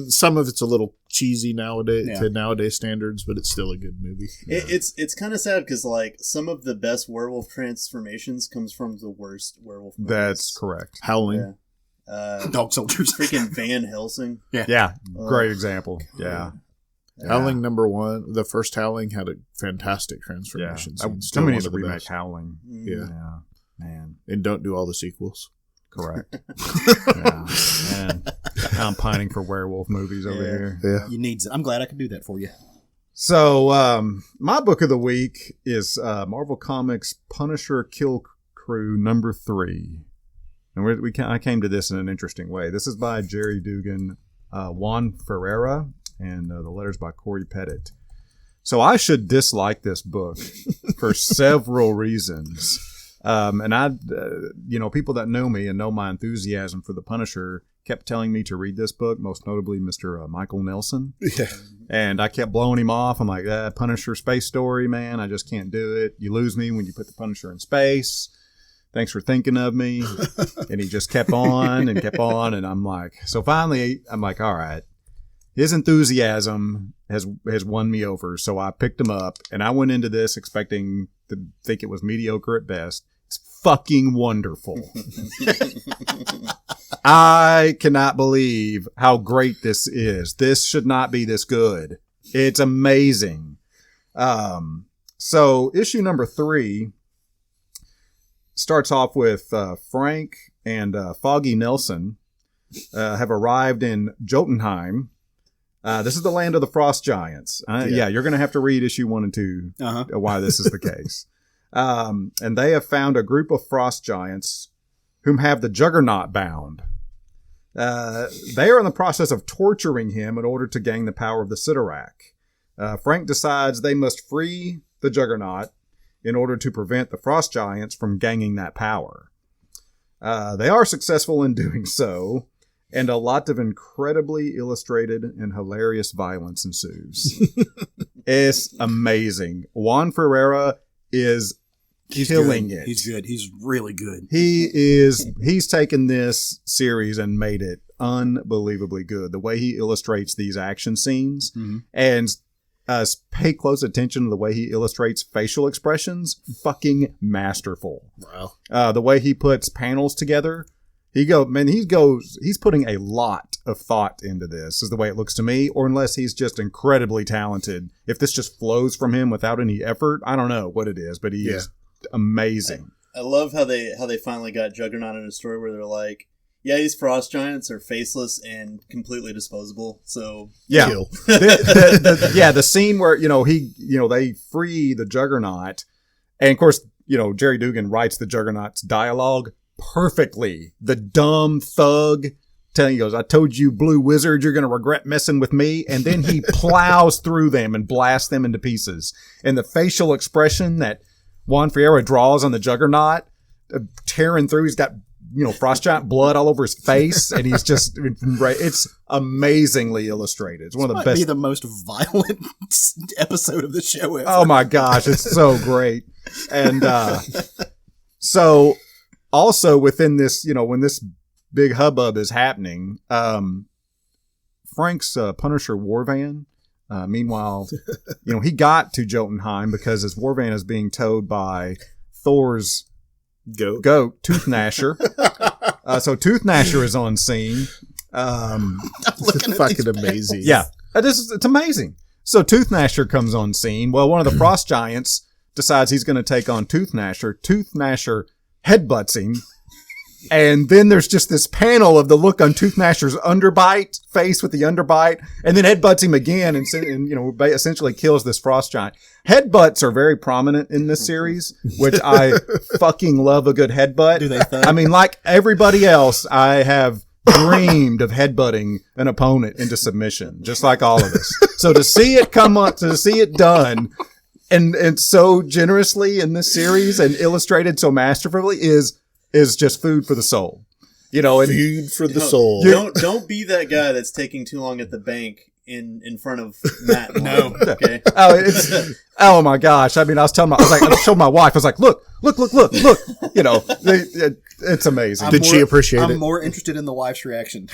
Speaker 3: some of it's a little cheesy nowadays to nowadays standards, but it's still a good movie.
Speaker 4: It's kind of sad because like some of the best werewolf transformations comes from the worst werewolf movies.
Speaker 5: That's correct.
Speaker 3: Howling.
Speaker 1: Dog Soldiers.
Speaker 4: Freaking Van Helsing.
Speaker 5: Yeah. Great example. God. Yeah.
Speaker 3: Howling #1, the first Howling had a fantastic transformation.
Speaker 5: Yeah. Somebody needs to remake Howling.
Speaker 3: Yeah.
Speaker 5: Man.
Speaker 3: And don't do all the sequels.
Speaker 5: Correct. Man. I'm pining for werewolf movies over here.
Speaker 3: Yeah.
Speaker 1: You need it. I'm glad I could do that for you.
Speaker 5: So, my book of the week is Marvel Comics Punisher Kill Crew #3. And I came to this in an interesting way. This is by Jerry Dugan, Juan Ferreira, and the letters by Corey Pettit. So I should dislike this book for several reasons. And people that know me and know my enthusiasm for the Punisher kept telling me to read this book, most notably Mr. Michael Nelson.
Speaker 3: Yeah.
Speaker 5: And I kept blowing him off. I'm like, Punisher space story, man. I just can't do it. You lose me when you put the Punisher in space. Thanks for thinking of me. And he just kept on and kept on. And I'm like, so finally, I'm like, all right. His enthusiasm has won me over. So I picked him up and I went into this expecting to think it was mediocre at best. It's fucking wonderful. I cannot believe how great this is. This should not be this good. It's amazing. So issue number 3 starts off with Frank and Foggy Nelson have arrived in Jotunheim. This is the land of the frost giants. Yeah, you're going to have to read issue 1 and 2 why this is the case. And they have found a group of frost giants whom have the Juggernaut bound. They are in the process of torturing him in order to gain the power of the Sidorak. Frank decides they must free the Juggernaut in order to prevent the frost giants from gaining that power. They are successful in doing so, and a lot of incredibly illustrated and hilarious violence ensues. It's amazing. Juan Ferreira is killing it.
Speaker 1: He's good. He's really good.
Speaker 5: He's taken this series and made it unbelievably good. The way he illustrates these action scenes and pay close attention to the way he illustrates facial expressions. Fucking masterful.
Speaker 3: Wow.
Speaker 5: The way he puts panels together. He's putting a lot of thought into this, is the way it looks to me, or unless he's just incredibly talented. If this just flows from him without any effort, I don't know what it is, but he is amazing.
Speaker 4: I love how they finally got Juggernaut in a story where they're like, yeah, these frost giants are faceless and completely disposable. So
Speaker 5: yeah, the scene where they free the Juggernaut, and of course Jerry Dugan writes the Juggernaut's dialogue perfectly. The dumb thug he goes, I told you, Blue Wizard, you're going to regret messing with me. And then he plows through them and blasts them into pieces. And the facial expression that Juan Ferreira draws on the Juggernaut, tearing through, he's got, frost giant blood all over his face. And he's just, it's amazingly illustrated. It's one of the best.
Speaker 1: Be the most violent episode of the show ever.
Speaker 5: Oh my gosh. It's so great. And, so also within this, when this big hubbub is happening, Frank's Punisher war van, meanwhile, he got to Jotunheim because his war van is being towed by Thor's goat Tooth Gnasher. So Tooth Gnasher is on scene.
Speaker 3: It's fucking amazing.
Speaker 5: Yeah, it's amazing. So Tooth Gnasher comes on scene. Well, one of the frost giants decides he's going to take on Tooth Gnasher. Tooth Gnasher headbutts him. And then there's just this panel of the look on Tooth Gnasher's underbite face with the underbite, and then headbutts him again and essentially kills this frost giant. Headbutts are very prominent in this series, which I fucking love a good headbutt.
Speaker 1: Do they thud?
Speaker 5: I mean, like everybody else, I have dreamed of headbutting an opponent into submission, just like all of us. So to see it come up, to see it done, and so generously in this series and illustrated so masterfully is just food for the soul, and
Speaker 3: food for the soul.
Speaker 4: Don't be that guy that's taking too long at the bank in front of Matt.
Speaker 1: No.
Speaker 4: Okay.
Speaker 5: Oh my gosh. I mean, I showed my wife, I was like, look, it's amazing.
Speaker 3: Did she appreciate it?
Speaker 1: I'm more interested in the wife's reaction.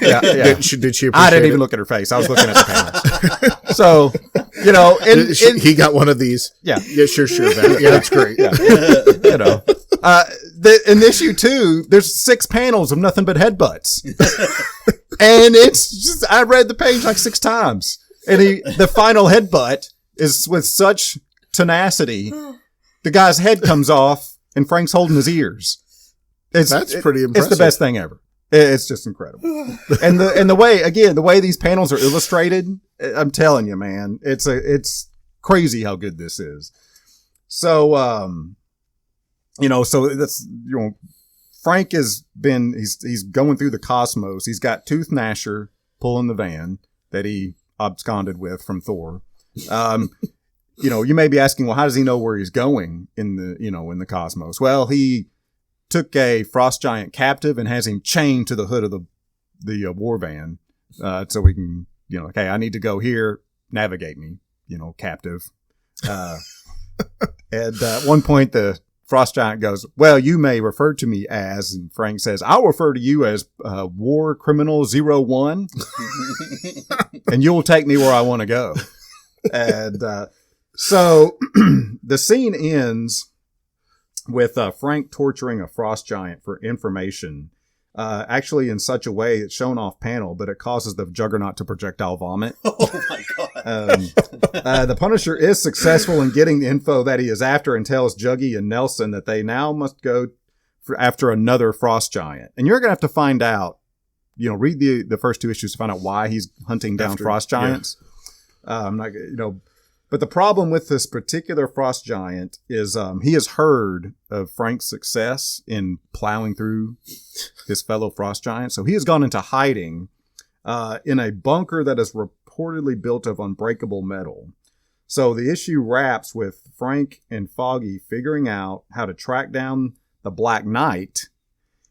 Speaker 5: Yeah.
Speaker 3: Did she appreciate
Speaker 5: I didn't even
Speaker 3: it?
Speaker 5: look at her face. I was looking at the panels. So,
Speaker 3: he got one of these.
Speaker 5: Yeah.
Speaker 3: Yeah, sure. That. Yeah, that's great.
Speaker 5: Yeah. In issue 2, there's 6 panels of nothing but headbutts. And it's just, I read the page like 6 times. And the final headbutt is with such tenacity. The guy's head comes off and Frank's holding his ears.
Speaker 3: That's pretty impressive.
Speaker 5: It's the best thing ever. It's just incredible. And the way these panels are illustrated, I'm telling you, man, it's crazy how good this is. So, so that's, Frank he's going through the cosmos. He's got Tooth Gnasher pulling the van that he absconded with from Thor. you may be asking, well, how does he know where he's going in the cosmos? Well, he took a frost giant captive and has him chained to the hood of the war van, so we can, okay, I need to go here, navigate me, captive. And at one point, the frost giant goes, well, you may refer to me as, and Frank says, I'll refer to you as War Criminal 01, and you'll take me where I want to go. And so the scene ends with Frank torturing a frost giant for information, actually in such a way it's shown off panel, but it causes the Juggernaut to projectile vomit.
Speaker 4: Oh my God.
Speaker 5: The Punisher is successful in getting the info that he is after and tells Juggy and Nelson that they now must go after another frost giant. And you're going to have to find out, read the first 2 issues to find out why he's hunting down frost giants. Yeah. But the problem with this particular frost giant is he has heard of Frank's success in plowing through his fellow frost giant. So he has gone into hiding in a bunker that is reportedly built of unbreakable metal. So the issue wraps with Frank and Foggy figuring out how to track down the Black Knight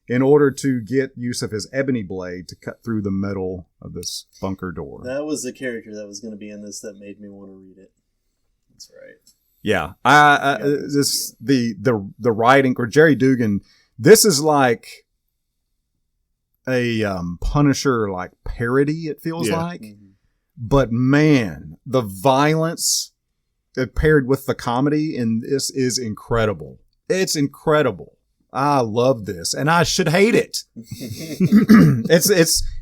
Speaker 5: in order to get use of his ebony blade to cut through the metal of this bunker door.
Speaker 4: That was the character that was going to be in this that made me want to read it. That's right.
Speaker 5: Yeah. The writing or Gerry Dugan, this is like a Punisher like parody, it feels like. Mm-hmm. But man, the violence paired with the comedy in this is incredible. It's incredible. I love this, and I should hate it.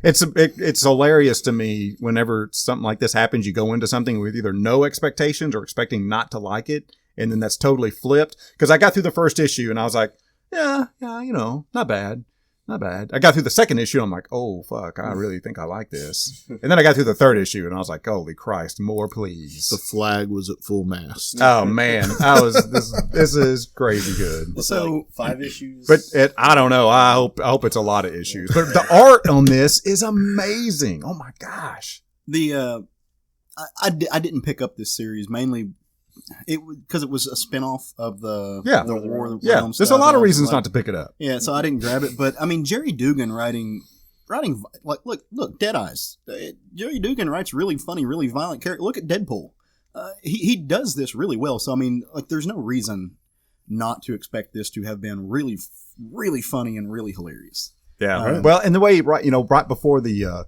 Speaker 5: It's hilarious to me whenever something like this happens. You go into something with either no expectations or expecting not to like it, and then that's totally flipped. Because I got through the first issue, and I was like, yeah, not bad. Not bad. I got through the second issue. I'm like, oh, fuck, I really think I like this. And then I got through the third issue, and I was like, holy Christ, more, please.
Speaker 3: The flag was at full mast.
Speaker 5: Oh, man. This is crazy good.
Speaker 4: So, like 5 issues?
Speaker 5: But I don't know. I hope it's a lot of issues. But the art on this is amazing. Oh, my gosh.
Speaker 1: I didn't pick up this series mainly because it was a spinoff of the War of the Realms.
Speaker 5: There's a lot of reasons not to pick it up.
Speaker 1: Yeah, so I didn't grab it. But I mean, Gerry Dugan writing like look, Dead Eyes. Gerry Dugan writes really funny, really violent character. Look at Deadpool. He does this really well. So I mean, like, there's no reason not to expect this to have been really, really funny and really hilarious.
Speaker 5: Yeah. Well, and the way right before the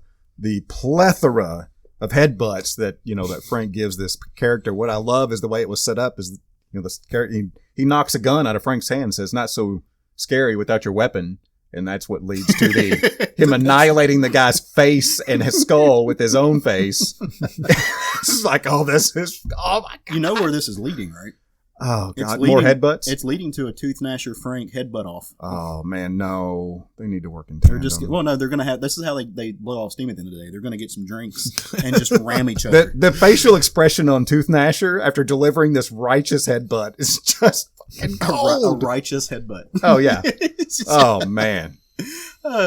Speaker 5: plethora of headbutts that that Frank gives this character, what I love is the way it was set up. Is this character he knocks a gun out of Frank's hand and says, "Not so scary without your weapon," and that's what leads to him annihilating the guy's face and his skull with his own face. It's like, oh my God!
Speaker 1: You know where this is leading, right?
Speaker 5: Oh God, more headbutts.
Speaker 1: It's leading to a Tooth Gnasher Frank headbutt off.
Speaker 5: Oh man, no! They need to work in tandem.
Speaker 1: They're gonna have. This is how they blow off steam at the end of the day. They're gonna get some drinks and just ram each other.
Speaker 5: The facial expression on Tooth Gnasher after delivering this righteous headbutt is just fucking cold.
Speaker 1: A righteous headbutt.
Speaker 5: Oh yeah. Oh man.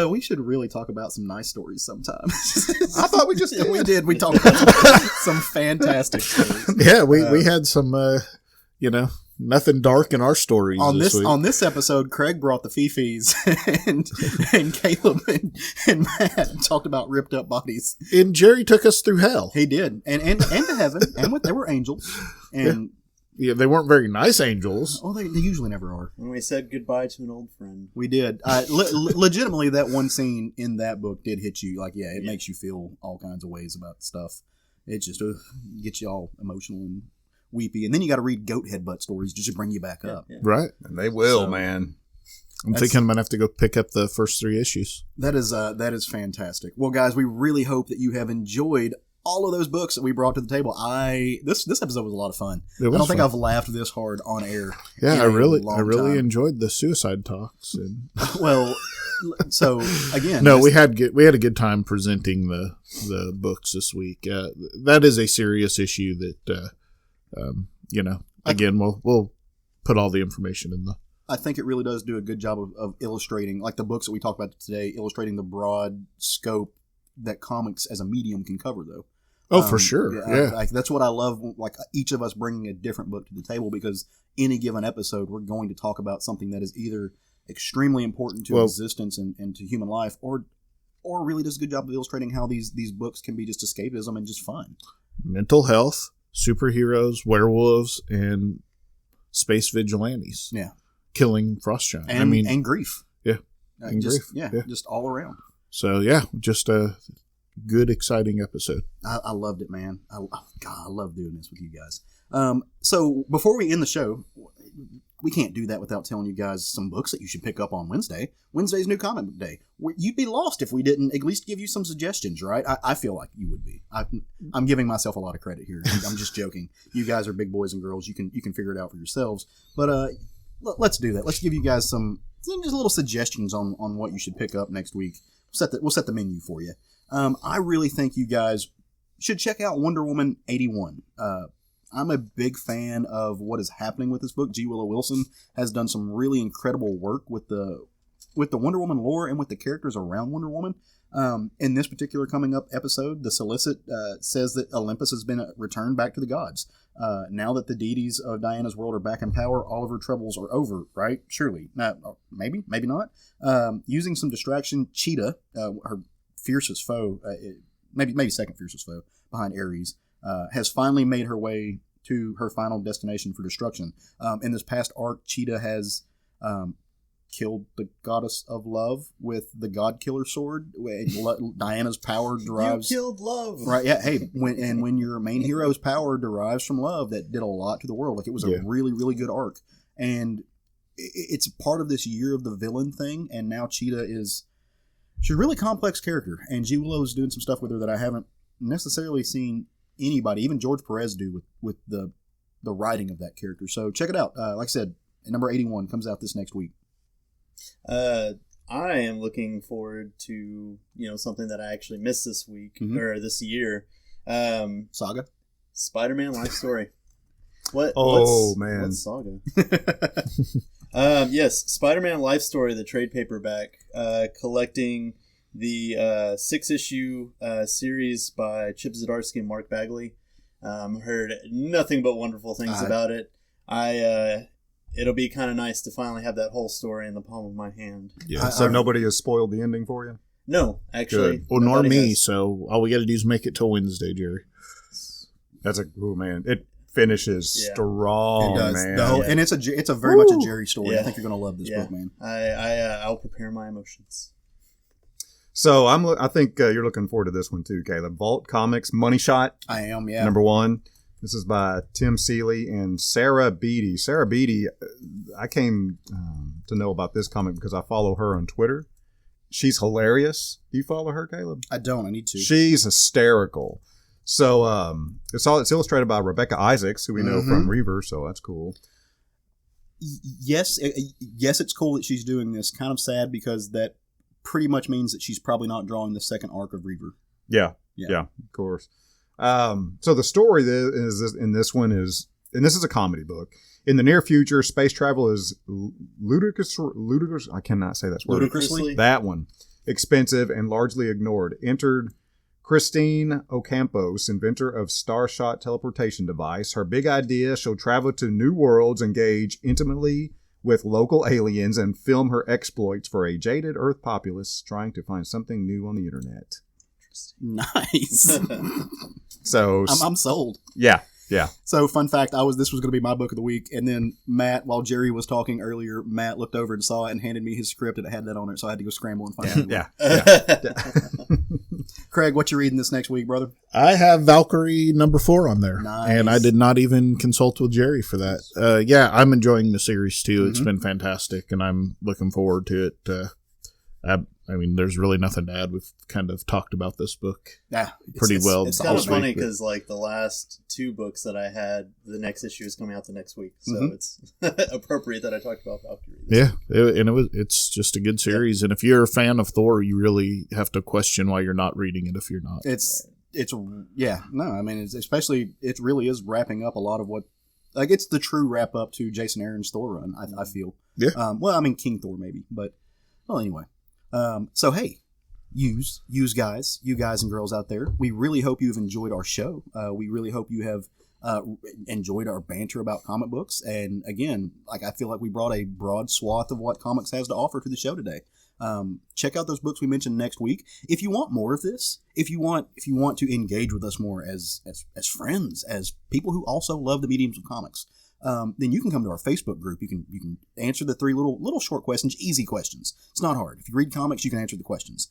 Speaker 1: We should really talk about some nice stories sometime.
Speaker 5: I thought we just did.
Speaker 1: We did. We talked about some fantastic stories.
Speaker 3: Yeah, we had some. Nothing dark in our stories this week.
Speaker 1: On this episode, Craig brought the Fifis, and Caleb and Matt talked about ripped up bodies.
Speaker 3: And Gerry took us through hell.
Speaker 1: He did, and to heaven, and there were angels, and
Speaker 3: yeah, they weren't very nice angels.
Speaker 1: Oh, they usually never are.
Speaker 4: And we said goodbye to an old friend.
Speaker 1: We did. Legitimately, that one scene in that book did hit you. Like, it makes you feel all kinds of ways about stuff. It just gets you all emotional and weepy, and then you got to read goat headbutt stories just to bring you back up.
Speaker 3: Yeah. Right,
Speaker 5: and they will, man.
Speaker 3: I'm thinking I'm gonna have to go pick up the first 3 issues.
Speaker 1: That is fantastic. Well, guys, we really hope that you have enjoyed all of those books that we brought to the table. This episode was a lot of fun. I don't think I've laughed this hard on air.
Speaker 3: Yeah, I really enjoyed the suicide talks. And
Speaker 1: well, so again,
Speaker 3: we had a good time presenting the books this week. That is a serious issue that. Again, we'll put all the information in the.
Speaker 1: I think it really does do a good job of illustrating, like the books that we talked about today, illustrating the broad scope that comics as a medium can cover, though.
Speaker 3: Oh, for sure. Yeah.
Speaker 1: Like that's what I love. Like each of us bringing a different book to the table, because any given episode, we're going to talk about something that is either extremely important to existence and to human life, or really does a good job of illustrating how these books can be just escapism and just fun.
Speaker 3: Mental health, superheroes, werewolves, and space vigilantes.
Speaker 1: Yeah.
Speaker 3: Killing Frostgiant.
Speaker 1: And grief.
Speaker 3: Yeah. And grief.
Speaker 1: Yeah, just all around.
Speaker 3: So, yeah, just a good, exciting episode.
Speaker 1: I loved it, man. I love doing this with you guys. So before we end the show, we can't do that without telling you guys some books that you should pick up on Wednesday. Wednesday's New Comic Book Day. You'd be lost if we didn't at least give you some suggestions, right? I feel like you would be. I'm giving myself a lot of credit here. I'm just joking. You guys are big boys and girls. You can figure it out for yourselves. But let's do that. Let's give you guys just little suggestions on what you should pick up next week. We'll set the menu for you. I really think you guys should check out Wonder Woman 81. I'm a big fan of what is happening with this book. G. Willow Wilson has done some really incredible work with the Wonder Woman lore and with the characters around Wonder Woman. In this particular coming up episode, the Solicit says that Olympus has been returned back to the gods. Now that the deities of Diana's world are back in power, all of her troubles are over, right? Surely. Maybe not. Using some distraction, Cheetah, her fiercest foe, maybe second fiercest foe behind Ares, has finally made her way to her final destination for destruction. In this past arc, Cheetah has killed the goddess of love with the God Killer sword. Diana's power derives...
Speaker 4: You killed love!
Speaker 1: Right, yeah, hey, when your main hero's power derives from love, that did a lot to the world. Like, it was a really, really good arc. And it's part of this year of the villain thing, and now Cheetah she's a really complex character, and G. Willow's doing some stuff with her that I haven't necessarily seen anybody, even George Perez, do with the writing of that character. So check it out. Like I said, number 81 comes out this next week.
Speaker 4: I am looking forward to something that I actually missed this week or this year.
Speaker 1: Saga,
Speaker 4: Spider-Man Life Story. What Saga? Yes, Spider-Man Life Story, the trade paperback, collecting the 6-issue series by Chip Zdarsky and Mark Bagley. Heard nothing but wonderful things about it. It'll be kind of nice to finally have that whole story in the palm of my hand.
Speaker 5: Yeah. So nobody has spoiled the ending for you?
Speaker 4: No, actually.
Speaker 5: Good.
Speaker 3: Well, nor me. So all we got to do is make it till Wednesday, Jerry.
Speaker 5: Man. It finishes strong,
Speaker 1: it does.
Speaker 5: man.
Speaker 1: And it's a very much a Jerry story. I think you're going to love this book, man.
Speaker 4: I'll prepare my emotions.
Speaker 5: So I think you're looking forward to this one too, Caleb. Vault Comics Money Shot.
Speaker 1: I am, yeah.
Speaker 5: Number 1. This is by Tim Seeley and Sarah Beatty. Sarah Beatty, I came to know about this comic because I follow her on Twitter. She's hilarious. Do you follow her, Caleb?
Speaker 1: I don't. I need to.
Speaker 5: She's hysterical. So it's illustrated by Rebecca Isaacs, who we know from Reaver, so that's cool.
Speaker 1: Yes, it's cool that she's doing this. Kind of sad because that pretty much means that she's probably not drawing the second arc of Reaver.
Speaker 5: Yeah, of course. So the story in this one is, and this is a comedy book. In the near future, space travel is ludicrous. I cannot say that word.
Speaker 1: Ludicrously?
Speaker 5: That one. Expensive and largely ignored. Entered Christine Ocampos, inventor of Starshot teleportation device. Her big idea, she'll travel to new worlds, engage intimately with local aliens, and film her exploits for a jaded Earth populace trying to find something new on the internet.
Speaker 1: Nice.
Speaker 5: So
Speaker 1: I'm sold.
Speaker 5: Yeah.
Speaker 1: So fun fact, this was going to be my book of the week, and then Matt, while Jerry was talking earlier, Matt looked over and saw it and handed me his script, and it had that on it, so I had to go scramble and find it.
Speaker 5: Yeah.
Speaker 1: Craig, what you reading this next week, brother?
Speaker 3: I have Valkyrie number 4 on there.
Speaker 1: Nice.
Speaker 3: And I did not even consult with Jerry for that. I'm enjoying the series too. It's been fantastic, and I'm looking forward to it. I mean, there's really nothing to add. We've kind of talked about this book pretty well.
Speaker 4: It's kind of funny because, like, the last 2 books that I had, the next issue is coming out the next week, so it's appropriate that I talked about Valkyrie.
Speaker 3: It's just a good series, and if you're a fan of Thor, you really have to question why you're not reading it if you're not.
Speaker 1: It really is wrapping up a lot of what, like, it's the true wrap up to Jason Aaron's Thor run. I feel.
Speaker 3: Yeah.
Speaker 1: King Thor maybe, but anyway. So hey, you guys and girls out there, we really hope you've enjoyed our show. We really hope you have enjoyed our banter about comic books. And again, like, I feel like we brought a broad swath of what comics has to offer to the show today. Check out those books we mentioned next week. If you want more of this, if you want to engage with us more as friends, as people who also love the mediums of comics, then you can come to our Facebook group. You can answer the 3 little short questions, easy questions. It's not hard. If you read comics, you can answer the questions.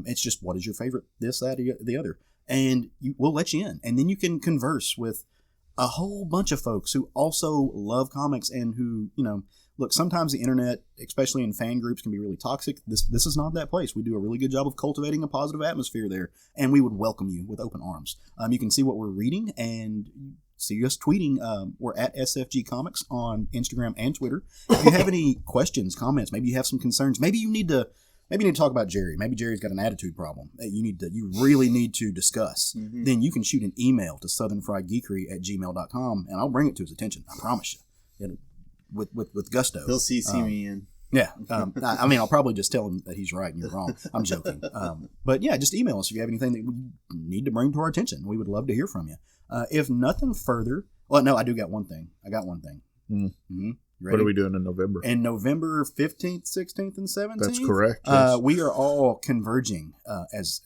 Speaker 1: It's just, what is your favorite, this, that, or the other, and we'll let you in, and then you can converse with a whole bunch of folks who also love comics and who, look, sometimes the internet, especially in fan groups, can be really toxic. This is not that place. We do a really good job of cultivating a positive atmosphere there, and we would welcome you with open arms. You can see what we're reading and see us tweeting. We're at SFG Comics on Instagram and Twitter. If you have any questions, comments, maybe you have some concerns, maybe you need to talk about Gerry. Maybe Jerry's got an attitude problem that you really need to discuss. Mm-hmm. Then you can shoot an email to southernfriedgeekery@gmail.com, and I'll bring it to his attention. I promise you. With gusto.
Speaker 4: He'll CC me in.
Speaker 1: Yeah. I'll probably just tell him that he's right and you're wrong. I'm joking. But yeah, just email us if you have anything that we need to bring to our attention. We would love to hear from you. If nothing further, well, no, I got one thing. Mm-hmm.
Speaker 3: What are we doing in November?
Speaker 1: In November 15th, 16th, and 17th?
Speaker 3: That's correct. Yes.
Speaker 1: We are all converging as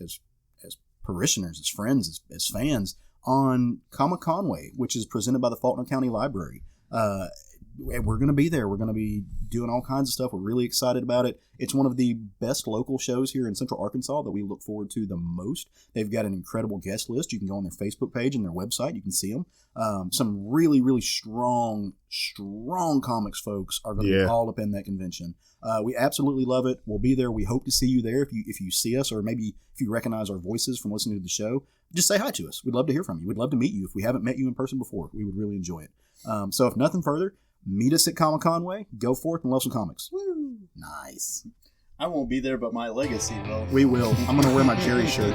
Speaker 1: parishioners, as friends, as fans on Comic Conway, which is presented by the Faulkner County Library. We're going to be there. We're going to be doing all kinds of stuff. We're really excited about it. It's one of the best local shows here in Central Arkansas that we look forward to the most. They've got an incredible guest list. You can go on their Facebook page and their website. You can see them. Some really, really strong comics folks are going to be all up in that convention. We absolutely love it. We'll be there. We hope to see you there. If you see us, or maybe if you recognize our voices from listening to the show, just say hi to us. We'd love to hear from you. We'd love to meet you. If we haven't met you in person before, we would really enjoy it. So if nothing further, meet us at Comic Conway. Go forth and love some comics.
Speaker 4: Woo!
Speaker 1: Nice.
Speaker 4: I won't be there, but my legacy will.
Speaker 1: We will. I'm going to wear my Gerry shirt.